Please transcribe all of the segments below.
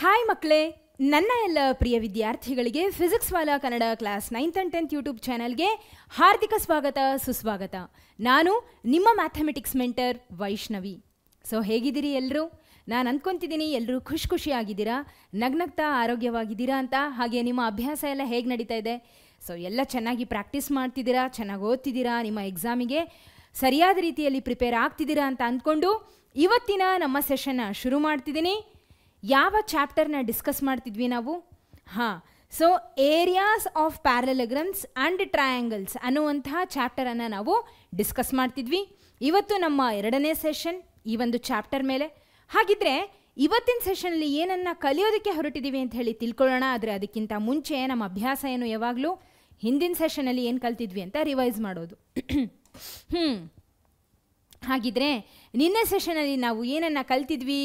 Hi ಮಕ್ಕಳೇ, ನನ್ನ ಎಲ್ಲ ಪ್ರಿಯ ವಿದ್ಯಾರ್ಥಿಗಳಿಗೆ physics Vala Kannada class 9th and 10th YouTube ಚಾನಲ್ಗೆ ಹಾರ್ದಿಕ ಸ್ವಾಗತ ಸುಸ್ವಾಗತ. ನಾನು ನಿಮ್ಮ ಮ್ಯಾಥಮೆಟಿಕ್ಸ್ ಮೆಂಟರ್ ವೈಷ್ಣವಿ. ಸೊ ಹೇಗಿದ್ದೀರಿ ಎಲ್ಲರೂ? ನಾನು ಅಂದ್ಕೊತಿದ್ದೀನಿ ಎಲ್ಲರೂ ಖುಷಿಯಾಗಿದ್ದೀರಾ, ನಗ್ನಗ್ತಾ ಆರೋಗ್ಯವಾಗಿದ್ದೀರಾ ಅಂತ. ಹಾಗೆ ನಿಮ್ಮ ಅಭ್ಯಾಸ ಎಲ್ಲ ಹೇಗೆ ನಡೀತಾ ಇದೆ? ಸೊ ಎಲ್ಲ ಚೆನ್ನಾಗಿ ಪ್ರಾಕ್ಟೀಸ್ ಮಾಡ್ತಿದ್ದೀರಾ, ಚೆನ್ನಾಗಿ ಓದ್ತಿದ್ದೀರಾ, ನಿಮ್ಮ ಎಕ್ಸಾಮಿಗೆ ಸರಿಯಾದ ರೀತಿಯಲ್ಲಿ ಪ್ರಿಪೇರ್ ಆಗ್ತಿದ್ದೀರಾ ಅಂತ ಅಂದ್ಕೊಂಡು ಇವತ್ತಿನ ನಮ್ಮ ಸೆಷನ್ನ ಶುರು ಮಾಡ್ತಿದ್ದೀನಿ. ಯಾವ ಚಾಪ್ಟರ್ನ ಡಿಸ್ಕಸ್ ಮಾಡ್ತಿದ್ವಿ ನಾವು? So areas of parallelograms and triangles ಅನ್ನುವಂತಹ ಚಾಪ್ಟರನ್ನು ನಾವು ಡಿಸ್ಕಸ್ ಮಾಡ್ತಿದ್ವಿ. ಇವತ್ತು ನಮ್ಮ 2ನೇ ಸೆಷನ್ ಈ ಒಂದು ಚಾಪ್ಟರ್ ಮೇಲೆ. ಹಾಗಿದ್ರೆ ಇವತ್ತಿನ ಸೆಷನಲ್ಲಿ ಏನನ್ನ ಕಲಿಯೋದಕ್ಕೆ ಹೊರಟಿದ್ದೀವಿ ಅಂತ ಹೇಳಿ ತಿಳ್ಕೊಳ್ಳೋಣ. ಆದರೆ ಅದಕ್ಕಿಂತ ಮುಂಚೆ ನಮ್ಮ ಅಭ್ಯಾಸ ಏನು, ಯಾವಾಗಲೂ ಹಿಂದಿನ ಸೆಷನಲ್ಲಿ ಏನು ಕಲ್ತಿದ್ವಿ ಅಂತ ರಿವೈಸ್ ಮಾಡೋದು. ಹಾಗಿದ್ರೆ ನಿನ್ನೆ ಸೆಷನಲ್ಲಿ ನಾವು ಏನನ್ನ ಕಲ್ತಿದ್ವಿ?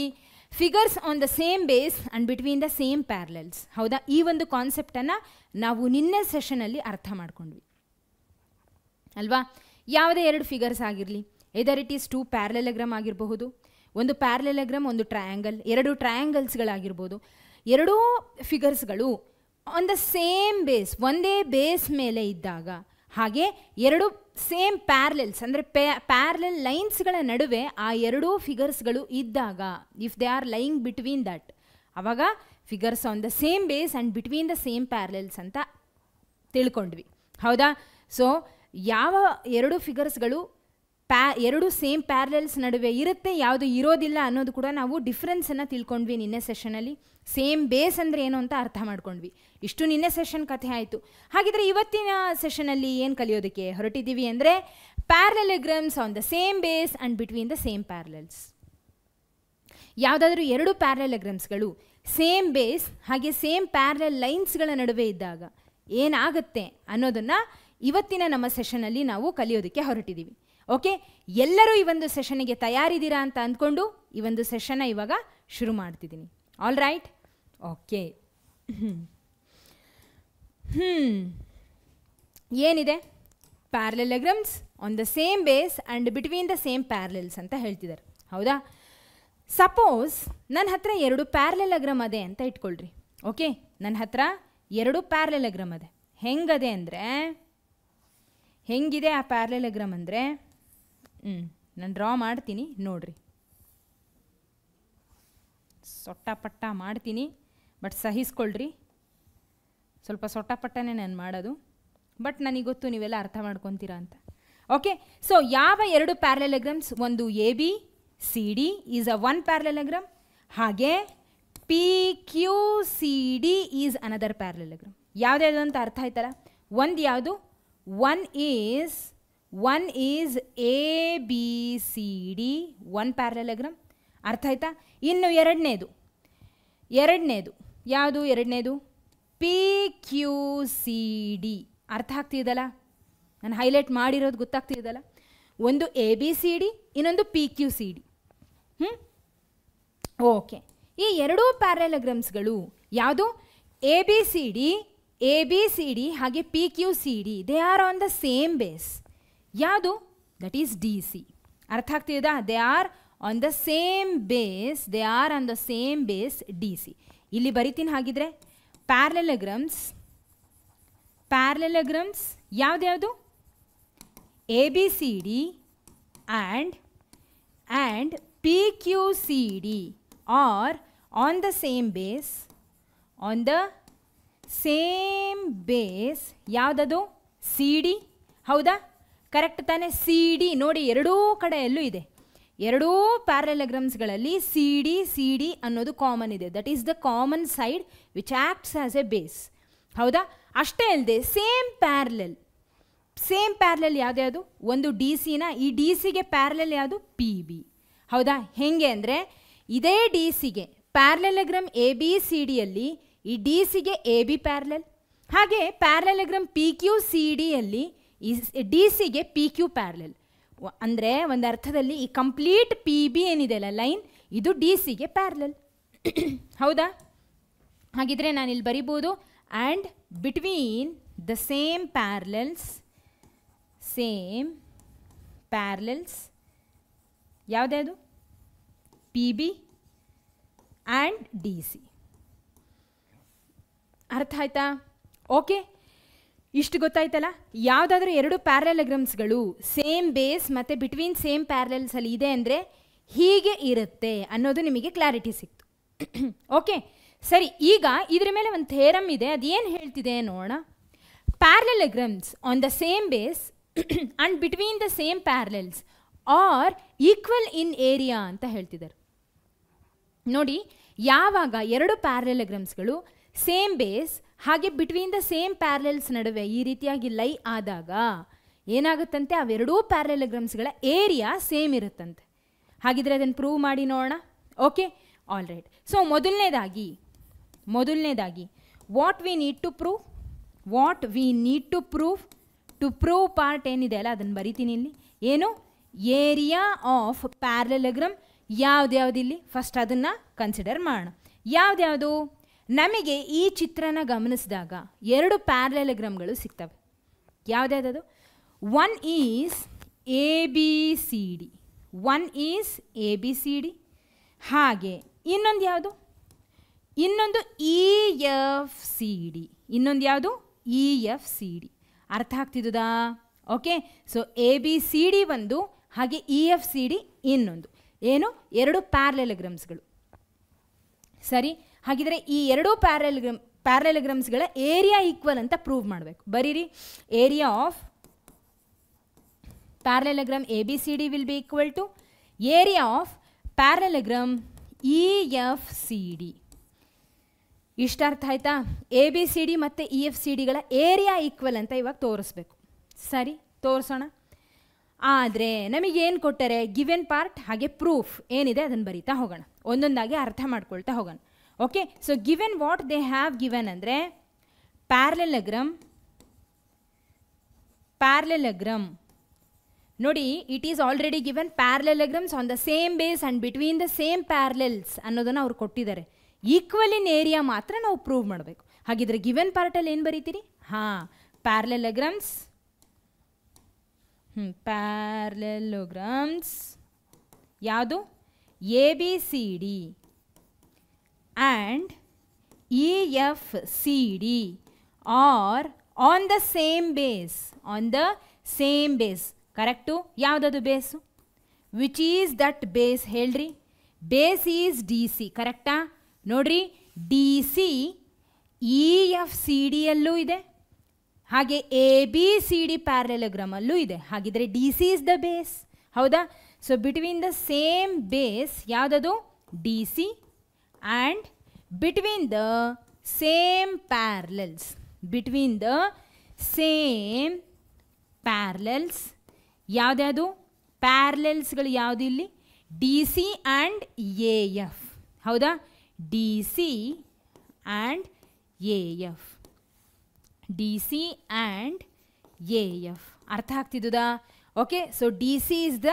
Figures on the same base and between the same parallels. ಹೌದಾ? ಈ ಒಂದು ಕಾನ್ಸೆಪ್ಟನ್ನು ನಾವು ನಿನ್ನೆ ಸೆಷನಲ್ಲಿ ಅರ್ಥ ಮಾಡ್ಕೊಂಡ್ವಿ ಅಲ್ವಾ? ಯಾವುದೇ ಎರಡು ಫಿಗರ್ಸ್ ಆಗಿರಲಿ, ಎದರ್ ಇಟ್ ಈಸ್ 2 ಪ್ಯಾರಲೆಗ್ರಾಮ್ ಆಗಿರಬಹುದು, ಒಂದು ಪ್ಯಾರಲೆಗ್ರಾಮ್ ಒಂದು ಟ್ರಯಾಂಗಲ್, 2 ಟ್ರಯಾಂಗಲ್ಸ್ಗಳಾಗಿರ್ಬೋದು. ಎರಡೂ ಫಿಗರ್ಸ್ಗಳು ಆನ್ ದ ಸೇಮ್ ಬೇಸ್, ಒಂದೇ ಬೇಸ್ ಮೇಲೆ ಇದ್ದಾಗ, ಹಾಗೆ ಎರಡು ಸೇಮ್ ಪ್ಯಾರಲೆಲ್ಸ್ ಅಂದರೆ ಪ್ಯಾರಲೆಲ್ ಲೈನ್ಸ್ಗಳ ನಡುವೆ ಆ ಎರಡೂ ಫಿಗರ್ಸ್ಗಳು ಇದ್ದಾಗ, if they are lying between that, ಆವಾಗ figures on the same base and between the same parallels ಅಂತ ತಿಳ್ಕೊಂಡ್ವಿ. ಹೌದಾ? ಸೊ ಯಾವ ಎರಡು ಫಿಗರ್ಸ್ಗಳು ಎರಡು ಸೇಮ್ ಪ್ಯಾರಲೆಲ್ಸ್ ನಡುವೆ ಇರುತ್ತೆ, ಯಾವುದು ಇರೋದಿಲ್ಲ ಅನ್ನೋದು ಕೂಡ ನಾವು ಡಿಫ್ರೆನ್ಸನ್ನು ತಿಳ್ಕೊಂಡ್ವಿ ನಿನ್ನೆ ಸೆಷನಲ್ಲಿ. ಸೇಮ್ ಬೇಸ್ ಅಂದರೆ ಏನು ಅಂತ ಅರ್ಥ ಮಾಡ್ಕೊಂಡ್ವಿ. ಇಷ್ಟು ನಿನ್ನೆ ಸೆಷನ್ ಕಥೆ ಆಯಿತು. ಹಾಗಿದ್ರೆ ಇವತ್ತಿನ ಸೆಷನಲ್ಲಿ ಏನು ಕಲಿಯೋದಕ್ಕೆ ಹೊರಟಿದ್ದೀವಿ ಅಂದರೆ parallelograms on the same base and between the same parallels. ಯಾವುದಾದ್ರೂ ಎರಡು ಪ್ಯಾರಲೆಗ್ರಾಮ್ಸ್ಗಳು ಸೇಮ್ ಬೇಸ್ ಹಾಗೆ ಸೇಮ್ ಪ್ಯಾರಲೆಲ್ ಲೈನ್ಸ್ಗಳ ನಡುವೆ ಇದ್ದಾಗ ಏನಾಗುತ್ತೆ ಅನ್ನೋದನ್ನು ಇವತ್ತಿನ ನಮ್ಮ ಸೆಷನಲ್ಲಿ ನಾವು ಕಲಿಯೋದಕ್ಕೆ ಹೊರಟಿದ್ದೀವಿ. ಓಕೆ, ಎಲ್ಲರೂ ಈ ಒಂದು ಸೆಷನ್ಗೆ ತಯಾರಿದ್ದೀರಾ ಅಂತ ಅಂದ್ಕೊಂಡು ಈ ಒಂದು ಸೆಷನ್ನ ಇವಾಗ ಶುರು ಮಾಡ್ತಿದ್ದೀನಿ. All right? ಓಕೆ. ಏನಿದೆ? Parallelograms on the same base and between the same parallels ಅಂತ ಹೇಳ್ತಿದ್ದಾರೆ. ಹೌದಾ? ಸಪೋಸ್ ನನ್ನ ಹತ್ರ 2 ಪ್ಯಾರಲೆಗ್ರಾಮ್ ಅದೇ ಅಂತ ಇಟ್ಕೊಳ್ರಿ. ಓಕೆ, ನನ್ನ ಹತ್ರ 2 ಪ್ಯಾರಲೆಗ್ರಾಮ್ ಅದೇ. ಹೆಂಗದೆ ಅಂದರೆ, ಹೆಂಗಿದೆ ಆ ಪ್ಯಾರಲೆಗ್ರಾಮ್ ಅಂದರೆ, ನಾನು ಡ್ರಾ ಮಾಡ್ತೀನಿ ನೋಡ್ರಿ. ಸೊಟ್ಟಪಟ್ಟ ಮಾಡ್ತೀನಿ, ಬಟ್ ಸಹಿಸ್ಕೊಳ್ರಿ. ಸ್ವಲ್ಪ ಸೊಟ್ಟಪಟ್ಟನೇ ನಾನು ಮಾಡೋದು, ಬಟ್ ನನಗೆ ಗೊತ್ತು ನೀವೆಲ್ಲ ಅರ್ಥ ಮಾಡ್ಕೊತೀರಾ ಅಂತ. ಓಕೆ, ಸೊ ಯಾವ 2 ಪ್ಯಾರಲೆಗ್ರಾಮ್ಸ್? ಒಂದು ABCD ಈಸ್ ಅ 1 ಪ್ಯಾರಲೆಗ್ರಾಮ್, ಹಾಗೆ PQCD ಈಸ್ ಅನದರ್ ಪ್ಯಾರಲೆಗ್ರಾಮ್. ಯಾವುದ್ಯಾವುದು ಅಂತ ಅರ್ಥ ಆಯ್ತಲ್ಲ? ಒಂದು ಯಾವುದು? One is ABCD 1 ಪ್ಯಾರಲೆಗ್ರಾಮ್. ಅರ್ಥ ಆಯ್ತಾ? ಇನ್ನು ಎರಡನೇದು ಯಾವುದು? ಎರಡನೇದು PQCD. ಅರ್ಥ ಆಗ್ತಿದಲ್ಲ? ನಾನು ಹೈಲೈಟ್ ಮಾಡಿರೋದು ಗೊತ್ತಾಗ್ತಿದಲ್ಲ? ಒಂದು ABCD, ಇನ್ನೊಂದು PQCD. ಓಕೆ, ಈ ಎರಡೂ ಪ್ಯಾರಲೆಗ್ರಾಮ್ಸ್ಗಳು ಯಾವುದು? ABCD ಹಾಗೆ PQCD, they are on the same base. ಯಾವುದು? That is DC. ಅರ್ಥ ಆಗ್ತಿದಾ? They are on the same base, DC. ಇಲ್ಲಿ ಬರಿತೀನಿ. ಹಾಗಿದ್ರೆ ಪ್ಯಾರಲೆಗ್ರಾಮ್ಸ್ ಯಾವ್ದ್ಯಾವುದು? ABCD and PQCD are on the same base. ಯಾವುದದು? CD. ಹೌದಾ? ಕರೆಕ್ಟ್ ತಾನೇ? CD ನೋಡಿ, ಎರಡೂ ಕಡೆಯಲ್ಲೂ ಇದೆ. ಎರಡೂ ಪ್ಯಾರಲೆಗ್ರಾಮ್ಸ್ಗಳಲ್ಲಿ CD ಅನ್ನೋದು ಕಾಮನ್ ಇದೆ. That is the common side which acts as a base. ಹೌದಾ? ಅಷ್ಟೇ ಅಲ್ಲದೆ ಸೇಮ್ ಪ್ಯಾರಲೆಲ್ ಯಾವ್ದ್ಯಾವುದು? ಒಂದು DCನ, ಈ DCಗೆ ಪ್ಯಾರಲೆಲ್ ಯಾವುದು? PB. ಹೌದಾ? ಹೆಂಗೆ ಅಂದರೆ, ಇದೇ DCಗೆ ಪ್ಯಾರಲೆಗ್ರಾಮ್ ABCDಯಲ್ಲಿ ಈ DCಗೆ AB ಪ್ಯಾರಲೆಲ್, ಹಾಗೆ ಪ್ಯಾರಲೆಗ್ರಾಮ್ PQCDಯಲ್ಲಿ ಈ DCಗೆ PQ ಪ್ಯಾರಲೆಲ್. ಅಂದರೆ ಒಂದು ಅರ್ಥದಲ್ಲಿ ಈ ಕಂಪ್ಲೀಟ್ PB ಏನಿದೆ ಅಲ್ಲ ಲೈನ್, ಇದು DCಗೆ ಪ್ಯಾರಲೆಲ್. ಹೌದಾ? ಹಾಗಿದ್ರೆ ನಾನು ಇಲ್ಲಿ ಬರಿಬೋದು, and between the same parallels ಯಾವ್ದ್ಯಾವುದು? PB and DC. ಅರ್ಥ ಆಯ್ತಾ? ಓಕೆ, ಇಷ್ಟು ಗೊತ್ತಾಯ್ತಲ್ಲ. ಯಾವುದಾದ್ರೂ ಎರಡು ಪ್ಯಾರಲೆಗ್ರಾಮ್ಸ್ಗಳು ಸೇಮ್ ಬೇಸ್ ಮತ್ತು ಬಿಟ್ವೀನ್ ಸೇಮ್ ಪ್ಯಾರಲೆಲ್ಸಲ್ಲಿ ಇದೆ ಅಂದರೆ ಹೀಗೆ ಇರುತ್ತೆ ಅನ್ನೋದು ನಿಮಗೆ ಕ್ಲಾರಿಟಿ ಸಿಕ್ತು. ಓಕೆ ಸರಿ, ಈಗ ಇದ್ರ ಮೇಲೆ ಒಂದು ಥೇರಮ್ ಇದೆ, ಅದೇನು ಹೇಳ್ತಿದೆ ನೋಡೋಣ. Parallelograms on the same base and between the same parallels are equal in area ಅಂತ ಹೇಳ್ತಿದ್ದಾರೆ. ನೋಡಿ, ಯಾವಾಗ ಎರಡು ಪ್ಯಾರಲೆಗ್ರಾಮ್ಸ್ಗಳು ಸೇಮ್ ಬೇಸ್ ಹಾಗೆ ಬಿಟ್ವೀನ್ ದ ಸೇಮ್ ಪ್ಯಾರಲೆಲ್ಸ್ ನಡುವೆ ಈ ರೀತಿಯಾಗಿ ಲೈ ಆದಾಗ ಏನಾಗುತ್ತಂತೆ, ಅವೆರಡೂ ಪ್ಯಾರಲೆಗ್ರಾಮ್ಸ್ಗಳ ಏರಿಯಾ ಸೇಮ್ ಇರುತ್ತಂತೆ. ಹಾಗಿದ್ರೆ ಅದನ್ನು ಪ್ರೂವ್ ಮಾಡಿ ನೋಡೋಣ. Okay, all right. ಸೊ ಮೊದಲನೇದಾಗಿ what we need to prove part ಏನಿದೆ ಅಲ್ಲ ಅದನ್ನು ಬರಿತೀನಿ ಇಲ್ಲಿ. ಏನು? ಏರಿಯಾ ಆಫ್ ಪ್ಯಾರಲೆಗ್ರಾಮ್ ಯಾವ್ದ್ಯಾವ್ದಿಲ್ಲಿ ಫಸ್ಟ್ ಅದನ್ನು ಕನ್ಸಿಡರ್ ಮಾಡೋಣ. ಯಾವ್ದ್ಯಾವುದು? ನಮಗೆ ಈ ಚಿತ್ರನ ಗಮನಿಸಿದಾಗ ಎರಡು ಪ್ಯಾರಲೆಗ್ರಾಮ್ಗಳು ಸಿಗ್ತವೆ. ಯಾವ್ದ್ಯಾವುದು? One is A B C D, ಹಾಗೆ ಇನ್ನೊಂದು ಯಾವುದು? ಇನ್ನೊಂದು ಇ ಎಫ್ ಸಿ ಡಿ. ಇನ್ನೊಂದು ಯಾವುದು? E F C D. ಅರ್ಥ ಆಗ್ತಿದ್ದದಾ? Okay, so A B C D ಒಂದು, ಹಾಗೆ ಇ ಎಫ್ ಸಿ ಡಿ ಇನ್ನೊಂದು. ಏನು? ಎರಡು ಪ್ಯಾರಲೆಗ್ರಾಮ್ಸ್ಗಳು. ಸರಿ, ಹಾಗಿದ್ರೆ ಈ ಎರಡೂ ಪ್ಯಾರಲೆಗ್ರಾಮ್ಸ್ಗಳ ಏರಿಯಾ ಈಕ್ವಲ್ ಅಂತ ಪ್ರೂವ್ ಮಾಡಬೇಕು. ಬರೀರಿ, area of parallelogram A B C D will be equal to area of parallelogram E F C D. ಇಷ್ಟ ಅರ್ಥ ಆಯ್ತಾ? ಎ ಬಿ ಸಿ ಡಿ ಮತ್ತು ಇ ಎಫ್ ಸಿ ಡಿಗಳ ಏರಿಯಾ ಈಕ್ವಲ್ ಅಂತ ಇವಾಗ ತೋರಿಸ್ಬೇಕು. ಸರಿ, ತೋರಿಸೋಣ. ಆದರೆ ನಮಗೇನು ಕೊಟ್ಟರೆ ಗಿವೆನ್ ಪಾರ್ಟ್ ಹಾಗೆ ಪ್ರೂಫ್ ಏನಿದೆ ಅದನ್ನು ಬರೀತಾ ಹೋಗೋಣ, ಒಂದೊಂದಾಗಿ ಅರ್ಥ ಮಾಡ್ಕೊಳ್ತಾ ಹೋಗೋಣ. Okay, so given what they have given ಅಂದರೆ ಪ್ಯಾರಲೆಗ್ರಾಮ್ ನೋಡಿ, it is already given parallelograms on the same base and between the same parallels ಅನ್ನೋದನ್ನು ಅವ್ರು ಕೊಟ್ಟಿದ್ದಾರೆ. ಈಕ್ವಲ್ ಇನ್ ಏರಿಯಾ ಮಾತ್ರ ನಾವು ಪ್ರೂವ್ ಮಾಡಬೇಕು. ಹಾಗಿದ್ರೆ ಗಿವೆನ್ ಪಾರ್ಟಲ್ಲಿ ಏನು ಬರೀತೀರಿ? ಹಾಂ, ಪ್ಯಾರಲೆಗ್ರಾಮ್ಸ್ ಯಾವುದು? A B C D and E F C D are on the same base. Correct? ಯಾವುದದು base? Which is that base ಹೇಳ್ರಿ? Base is D C. ಕರೆಕ್ಟಾ? ನೋಡ್ರಿ, D C E F C ಡಿಯಲ್ಲೂ ಇದೆ, ಹಾಗೆ ಎ ಬಿ ಸಿ ಡಿ ಪ್ಯಾರಲೆಗ್ರಾಮಲ್ಲೂ ಇದೆ. ಹಾಗಿದ್ರೆ D C is the base. ಹೌದಾ? So between the same base ಯಾವುದದು? D C and between the same parallels ಯಾವ್ದ್ಯಾವುದು? ಪ್ಯಾರಲೆಲ್ಸ್ಗಳು ಯಾವುದು ಇಲ್ಲಿ? D C and A F. ಹೌದಾ? D C and A F. ಅರ್ಥ ಆಗ್ತಿದ್ದುದಾ? Okay, so D C is the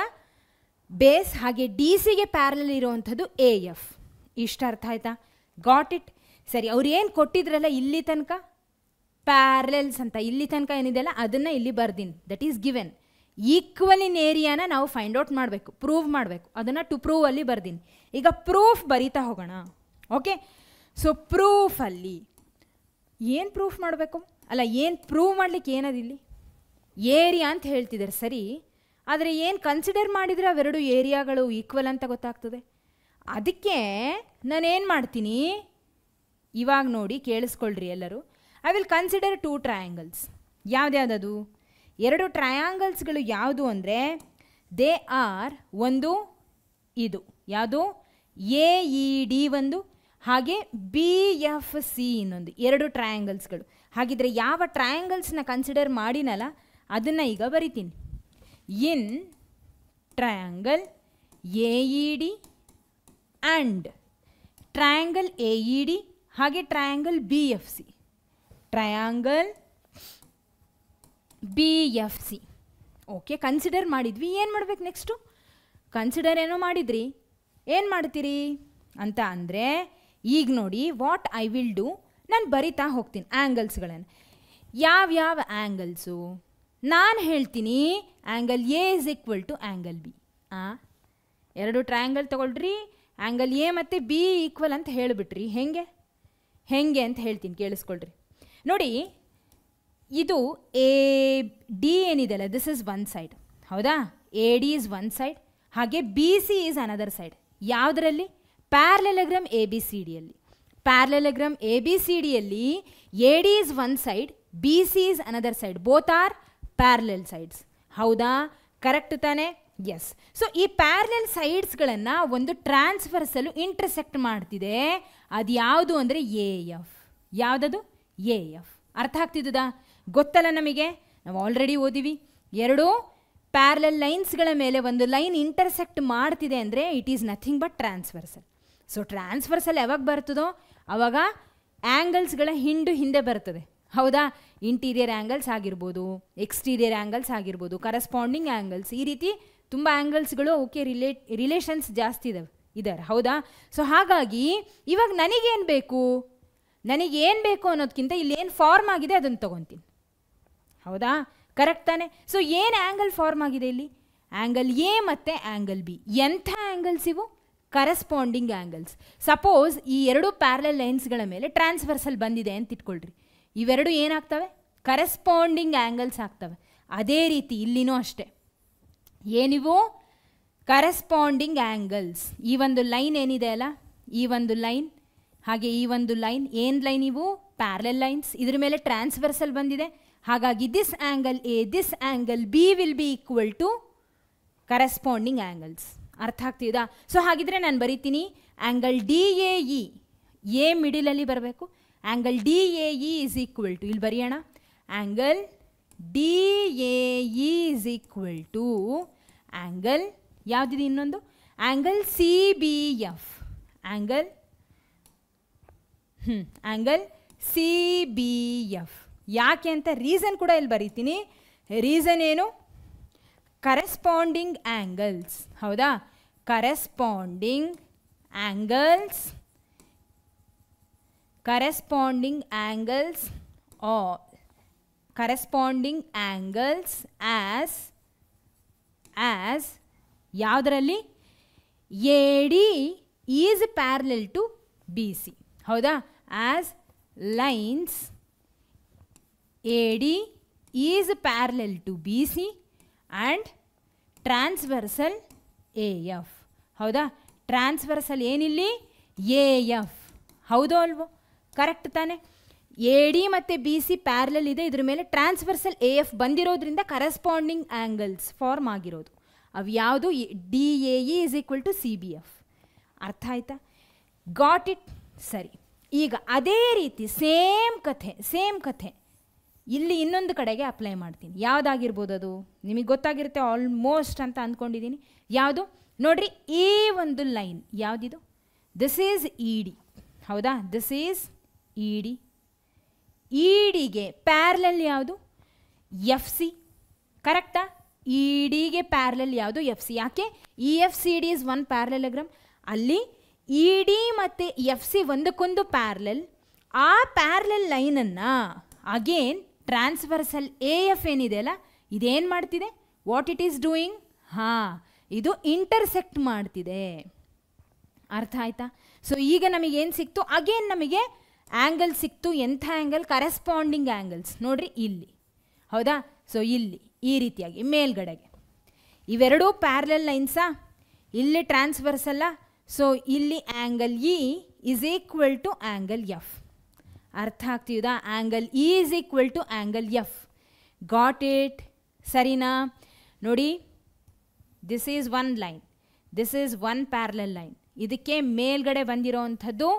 base, ಹಾಗೆ ಡಿ ಸಿಗೆ ಪ್ಯಾರಲಲ್ ಇರುವಂಥದ್ದು ಎ ಎಫ್. ಇಷ್ಟ ಅರ್ಥ ಆಯ್ತಾ? Got it? ಸರಿ, ಅವ್ರು ಏನು ಕೊಟ್ಟಿದ್ರಲ್ಲ ಇಲ್ಲಿ ತನಕ ಪ್ಯಾರಲೆಲ್ಸ್ ಅಂತ, ಇಲ್ಲಿ ತನಕ ಏನಿದೆಯಲ್ಲ ಅದನ್ನು ಇಲ್ಲಿ ಬರ್ದೀನಿ. That is given. Equal in ಏರಿಯಾನ ನಾವು ಫೈಂಡ್ ಔಟ್ ಮಾಡಬೇಕು, ಪ್ರೂವ್ ಮಾಡಬೇಕು. ಅದನ್ನು ಟು ಪ್ರೂವ್ ಅಲ್ಲಿ ಬರ್ದೀನಿ. ಈಗ ಪ್ರೂಫ್ ಬರೀತಾ ಹೋಗೋಣ. ಓಕೆ, ಸೊ ಪ್ರೂಫಲ್ಲಿ ಏನು ಪ್ರೂಫ್ ಮಾಡಬೇಕು? ಅಲ್ಲ, ಏನು ಪ್ರೂವ್ ಮಾಡಲಿಕ್ಕೆ ಏನದಿಲ್ಲಿ? ಏರಿಯಾ ಅಂತ ಹೇಳ್ತಿದ್ದಾರೆ. ಸರಿ, ಆದರೆ ಏನು ಕನ್ಸಿಡರ್ ಮಾಡಿದರೆ ಅವೆರಡು ಏರಿಯಾಗಳು ಈಕ್ವಲ್ ಅಂತ ಗೊತ್ತಾಗ್ತದೆ. ಅದಕ್ಕೆ ನಾನೇನು ಮಾಡ್ತೀನಿ ಇವಾಗ ನೋಡಿ, ಕೇಳಿಸ್ಕೊಳ್ರಿ ಎಲ್ಲರೂ. I will consider 2 triangles. ಯಾವ್ದ್ಯಾವ್ದದು? ಎರಡು ಟ್ರಯಾಂಗಲ್ಸ್ಗಳು ಯಾವುದು ಅಂದರೆ ದೇ ಆರ್, ಒಂದು ಇದು ಯಾವುದು? ಎ ಇ ಡಿ ಒಂದು, ಹಾಗೆ ಬಿ ಎಫ್ ಸಿ ಇನ್ನೊಂದು. ಎರಡು ಟ್ರಯಾಂಗಲ್ಸ್ಗಳು. ಹಾಗಿದ್ರೆ ಯಾವ ಟ್ರಯಾಂಗಲ್ಸ್ನ ಕನ್ಸಿಡರ್ ಮಾಡಿನಲ್ಲ ಅದನ್ನು ಈಗ ಬರಿತೀನಿ. In triangle A E D and triangle A E D ಹಾಗೆ triangle B F C. Triangle B F C. Okay, consider ಮಾಡಿದ್ವಿ. ಏನು ಮಾಡಬೇಕು ನೆಕ್ಸ್ಟು? ಕನ್ಸಿಡರ್ ಏನೋ ಮಾಡಿದ್ರಿ, ಏನು ಮಾಡ್ತೀರಿ ಅಂತ ಅಂದರೆ ಈಗ ನೋಡಿ, ವಾಟ್ ಐ ವಿಲ್ ಡೂ, ನಾನು ಬರಿತಾ ಹೋಗ್ತೀನಿ ಆ್ಯಂಗಲ್ಸ್ಗಳನ್ನು. ಯಾವ್ಯಾವ ಆ್ಯಂಗಲ್ಸು? ನಾನು ಹೇಳ್ತೀನಿ angle A is equal to angle B. ಎರಡು ಟ್ರಯಾಂಗಲ್ ತೊಗೊಳ್ರಿ, ಆ್ಯಂಗಲ್ ಎ ಮತ್ತು ಬಿ ಈಕ್ವಲ್ ಅಂತ ಹೇಳಿಬಿಟ್ರಿ. ಹೇಗೆ? ಹೆಂಗೆ ಅಂತ ಹೇಳ್ತೀನಿ, ಕೇಳಿಸ್ಕೊಳ್ರಿ. ನೋಡಿ, ಇದು ಎ ಡಿ ಏನಿದೆಯಲ್ಲ, ದಿಸ್ ಇಸ್ ಒನ್ ಸೈಡ್. ಹೌದಾ? A D is one side, ಹಾಗೆ B C is another side. ಯಾವುದರಲ್ಲಿ? ಪ್ಯಾರಲೆಲೋಗ್ರಾಮ್ ಎ ಬಿ ಸಿ ಡಿಯಲ್ಲಿ. ಪ್ಯಾರಲೆಲೋಗ್ರಾಮ್ ಎ ಬಿ ಸಿ ಡಿಯಲ್ಲಿ A D is one side, B C is another side. Both R parallel sides. ಹೌದಾ? Correct ತಾನೆ? S. So ಈ parallel ಸೈಡ್ಸ್ಗಳನ್ನು ಒಂದು ಟ್ರಾನ್ಸ್ಫರ್ಸಲ್ಲೂ intersect ಮಾಡ್ತಿದೆ. ಅದು ಯಾವುದು ಅಂದರೆ ಎ ಎಫ್. ಯಾವುದದು? A F. ಅರ್ಥ ಆಗ್ತಿದ್ದದಾ? ಗೊತ್ತಲ್ಲ ನಮಗೆ, ನಾವು ಆಲ್ರೆಡಿ ಓದಿವಿ. ಎರಡು ಪ್ಯಾರಲೆಲ್ ಲೈನ್ಸ್ಗಳ ಮೇಲೆ ಒಂದು ಲೈನ್ ಇಂಟರ್ಸೆಕ್ಟ್ ಮಾಡ್ತಿದೆ ಅಂದರೆ it is nothing but transversal. So transversal ಯಾವಾಗ ಬರ್ತದೋ ಆವಾಗ ಆ್ಯಂಗಲ್ಸ್ಗಳ ಹಿಂದೆ ಬರ್ತದೆ. ಹೌದಾ? ಇಂಟೀರಿಯರ್ ಆ್ಯಂಗಲ್ಸ್ ಆಗಿರ್ಬೋದು, ಎಕ್ಸ್ಟೀರಿಯರ್ ಆ್ಯಂಗಲ್ಸ್ ಆಗಿರ್ಬೋದು, ಕರೆಸ್ಪಾಂಡಿಂಗ್ ಆ್ಯಂಗಲ್ಸ್, ಈ ರೀತಿ ತುಂಬ ಆ್ಯಂಗಲ್ಸ್ಗಳು ಅವಕ್ಕೆ ರಿಲೇಷನ್ಸ್ ಜಾಸ್ತಿ ಇದ್ದಾರೆ. ಹೌದಾ? ಸೊ ಹಾಗಾಗಿ ಇವಾಗ ನನಗೇನು ಬೇಕು ಅನ್ನೋದಕ್ಕಿಂತ ಇಲ್ಲಿ ಏನು ಫಾರ್ಮ್ ಆಗಿದೆ ಅದನ್ನು ತೊಗೊತೀನಿ. ಹೌದಾ? ಕರೆಕ್ಟ್ ತಾನೆ? ಸೊ ಏನು ಆ್ಯಂಗಲ್ ಫಾರ್ಮ್ ಆಗಿದೆ ಇಲ್ಲಿ? ಆ್ಯಂಗಲ್ ಎ ಮತ್ತು ಆ್ಯಂಗಲ್ ಬಿ. ಎಂಥ ಆ್ಯಂಗಲ್ಸ್ ಇವು? Corresponding angles. ಸಪೋಸ್ ಈ ಎರಡು ಪ್ಯಾರಲೆಲ್ ಲೈನ್ಸ್ಗಳ ಮೇಲೆ ಟ್ರಾನ್ಸ್ವರ್ಸಲ್ ಬಂದಿದೆ ಅಂತ ಇಟ್ಕೊಳ್ರಿ. ಇವೆರಡು ಏನಾಗ್ತವೆ? ಕರೆಸ್ಪಾಂಡಿಂಗ್ ಆ್ಯಂಗಲ್ಸ್ ಆಗ್ತವೆ. ಅದೇ ರೀತಿ ಇಲ್ಲಿನೂ ಅಷ್ಟೇ. ಏನಿವು? Corresponding angles. ಈ ಒಂದು ಲೈನ್ ಏನಿದೆ ಅಲ್ಲ, ಈ ಒಂದು ಲೈನ್ ಹಾಗೆ ಈ ಒಂದು ಲೈನ್, ಏನು ಲೈನ್ ಇವು? Parallel lines. ಇದ್ರ ಮೇಲೆ ಟ್ರಾನ್ಸ್ವರ್ಸಲ್ ಬಂದಿದೆ. ಹಾಗಾಗಿ this angle A, this angle B will be equal to corresponding angles. ಅರ್ಥ ಆಗ್ತಿದಾ? ಸೊ ಹಾಗಿದ್ರೆ ನಾನು ಬರೀತೀನಿ angle D A E. A ಮಿಡಿಲಲ್ಲಿ ಬರಬೇಕು. Angle D A E is equal to, ಇಲ್ಲಿ ಬರೆಯೋಣ, angle D A E is equal to angle ಯಾವುದಿದೆ ಇನ್ನೊಂದು? Angle C B F. Angle C B F. ಯಾಕೆ ಅಂತ ರೀಸನ್ ಕೂಡ ಇಲ್ಲಿ ಬರೀತೀನಿ. ರೀಸನ್ ಏನು? Corresponding angles. ಹೌದಾ? ಕರೆಸ್ಪಾಂಡಿಂಗ್ ಆ್ಯಂಗಲ್ಸ್ ಆಸ್ ಯಾವುದರಲ್ಲಿ? A D is parallel to B C. ಹೌದಾ? As lines A D is parallel to B C and transversal A F. ಹೌದಾ? ಟ್ರಾನ್ಸ್ವರ್ಸಲ್ ಏನಿಲ್ಲಿ? A F. ಹೌದೋ ಅಲ್ವೋ? ಕರೆಕ್ಟ್ ತಾನೆ? ಎ ಡಿ ಮತ್ತು B C parallel ಇದೆ, ಇದ್ರ ಮೇಲೆ ಟ್ರಾನ್ಸ್ವರ್ಸಲ್ ಎ ಎಫ್ ಬಂದಿರೋದ್ರಿಂದ ಕರೆಸ್ಪಾಂಡಿಂಗ್ ಆ್ಯಂಗಲ್ಸ್ ಫಾರ್ಮ್ ಆಗಿರೋದು. ಅವು ಯಾವುದು? D A E is equal to C B F. ಅರ್ಥ ಆಯ್ತಾ? Got it? ಸರಿ. ಈಗ ಅದೇ ರೀತಿ ಸೇಮ್ ಕಥೆ ಇಲ್ಲಿ ಇನ್ನೊಂದು ಕಡೆಗೆ ಅಪ್ಲೈ ಮಾಡ್ತೀನಿ. ಯಾವುದಾಗಿರ್ಬೋದು ಅದು? ನಿಮಗೆ ಗೊತ್ತಾಗಿರುತ್ತೆ ಆಲ್ಮೋಸ್ಟ್ ಅಂತ ಅಂದ್ಕೊಂಡಿದ್ದೀನಿ. ಯಾವುದು? ನೋಡ್ರಿ, ಈ ಒಂದು ಲೈನ್ ಯಾವುದಿದು? This is E D. ಹೌದಾ? This is E D. E ಡಿಗೆ ಪ್ಯಾರಲೆಲ್ ಯಾವುದು? F C. ಕರೆಕ್ಟಾ? ಇ ಡಿಗೆ ಪ್ಯಾರಲೆಲ್ ಯಾವುದು? F C. ಯಾಕೆ? E F C D is one parallelogram. ಅಲ್ಲಿ ಇ ಡಿ ಮತ್ತು ಎಫ್ ಸಿ ಒಂದಕ್ಕೊಂದು ಪ್ಯಾರಲೆಲ್. ಆ ಪ್ಯಾರಲೆಲ್ ಲೈನನ್ನು ಅಗೇನ್ ಟ್ರಾನ್ಸ್ವರ್ಸಲ್ ಎ ಎಫ್ ಏನಿದೆ ಅಲ್ಲ, ಇದೇನು ಮಾಡ್ತಿದೆ? What it is doing? ಹಾಂ, ಇದು ಇಂಟರ್ಸೆಕ್ಟ್ ಮಾಡ್ತಿದೆ. ಅರ್ಥ ಆಯ್ತಾ? ಸೊ ಈಗ ನಮಗೇನು ಸಿಕ್ತು? ಅಗೇನ್ ನಮಗೆ ಆ್ಯಂಗಲ್ ಸಿಕ್ತು. ಎಂಥ ಆ್ಯಂಗಲ್? Corresponding angles. ನೋಡ್ರಿ ಇಲ್ಲಿ. ಹೌದಾ? ಸೊ ಇಲ್ಲಿ ಈ ರೀತಿಯಾಗಿ ಮೇಲ್ಗಡೆಗೆ ಇವೆರಡೂ ಪ್ಯಾರಲೆಲ್ ಲೈನ್ಸಾ? ಇಲ್ಲಿ ಟ್ರಾನ್ಸ್ವರ್ಸಲ್ಲ. ಸೊ ಇಲ್ಲಿ angle E is equal to angle F. ಅರ್ಥ ಆಗ್ತಿದಾ? Angle E is equal to angle F. Got it? ಸರಿನಾ? ನೋಡಿ, this is one line, this is one parallel line. ಇದಕ್ಕೆ ಮೇಲ್ಗಡೆ ಬಂದಿರೋವಂಥದ್ದು,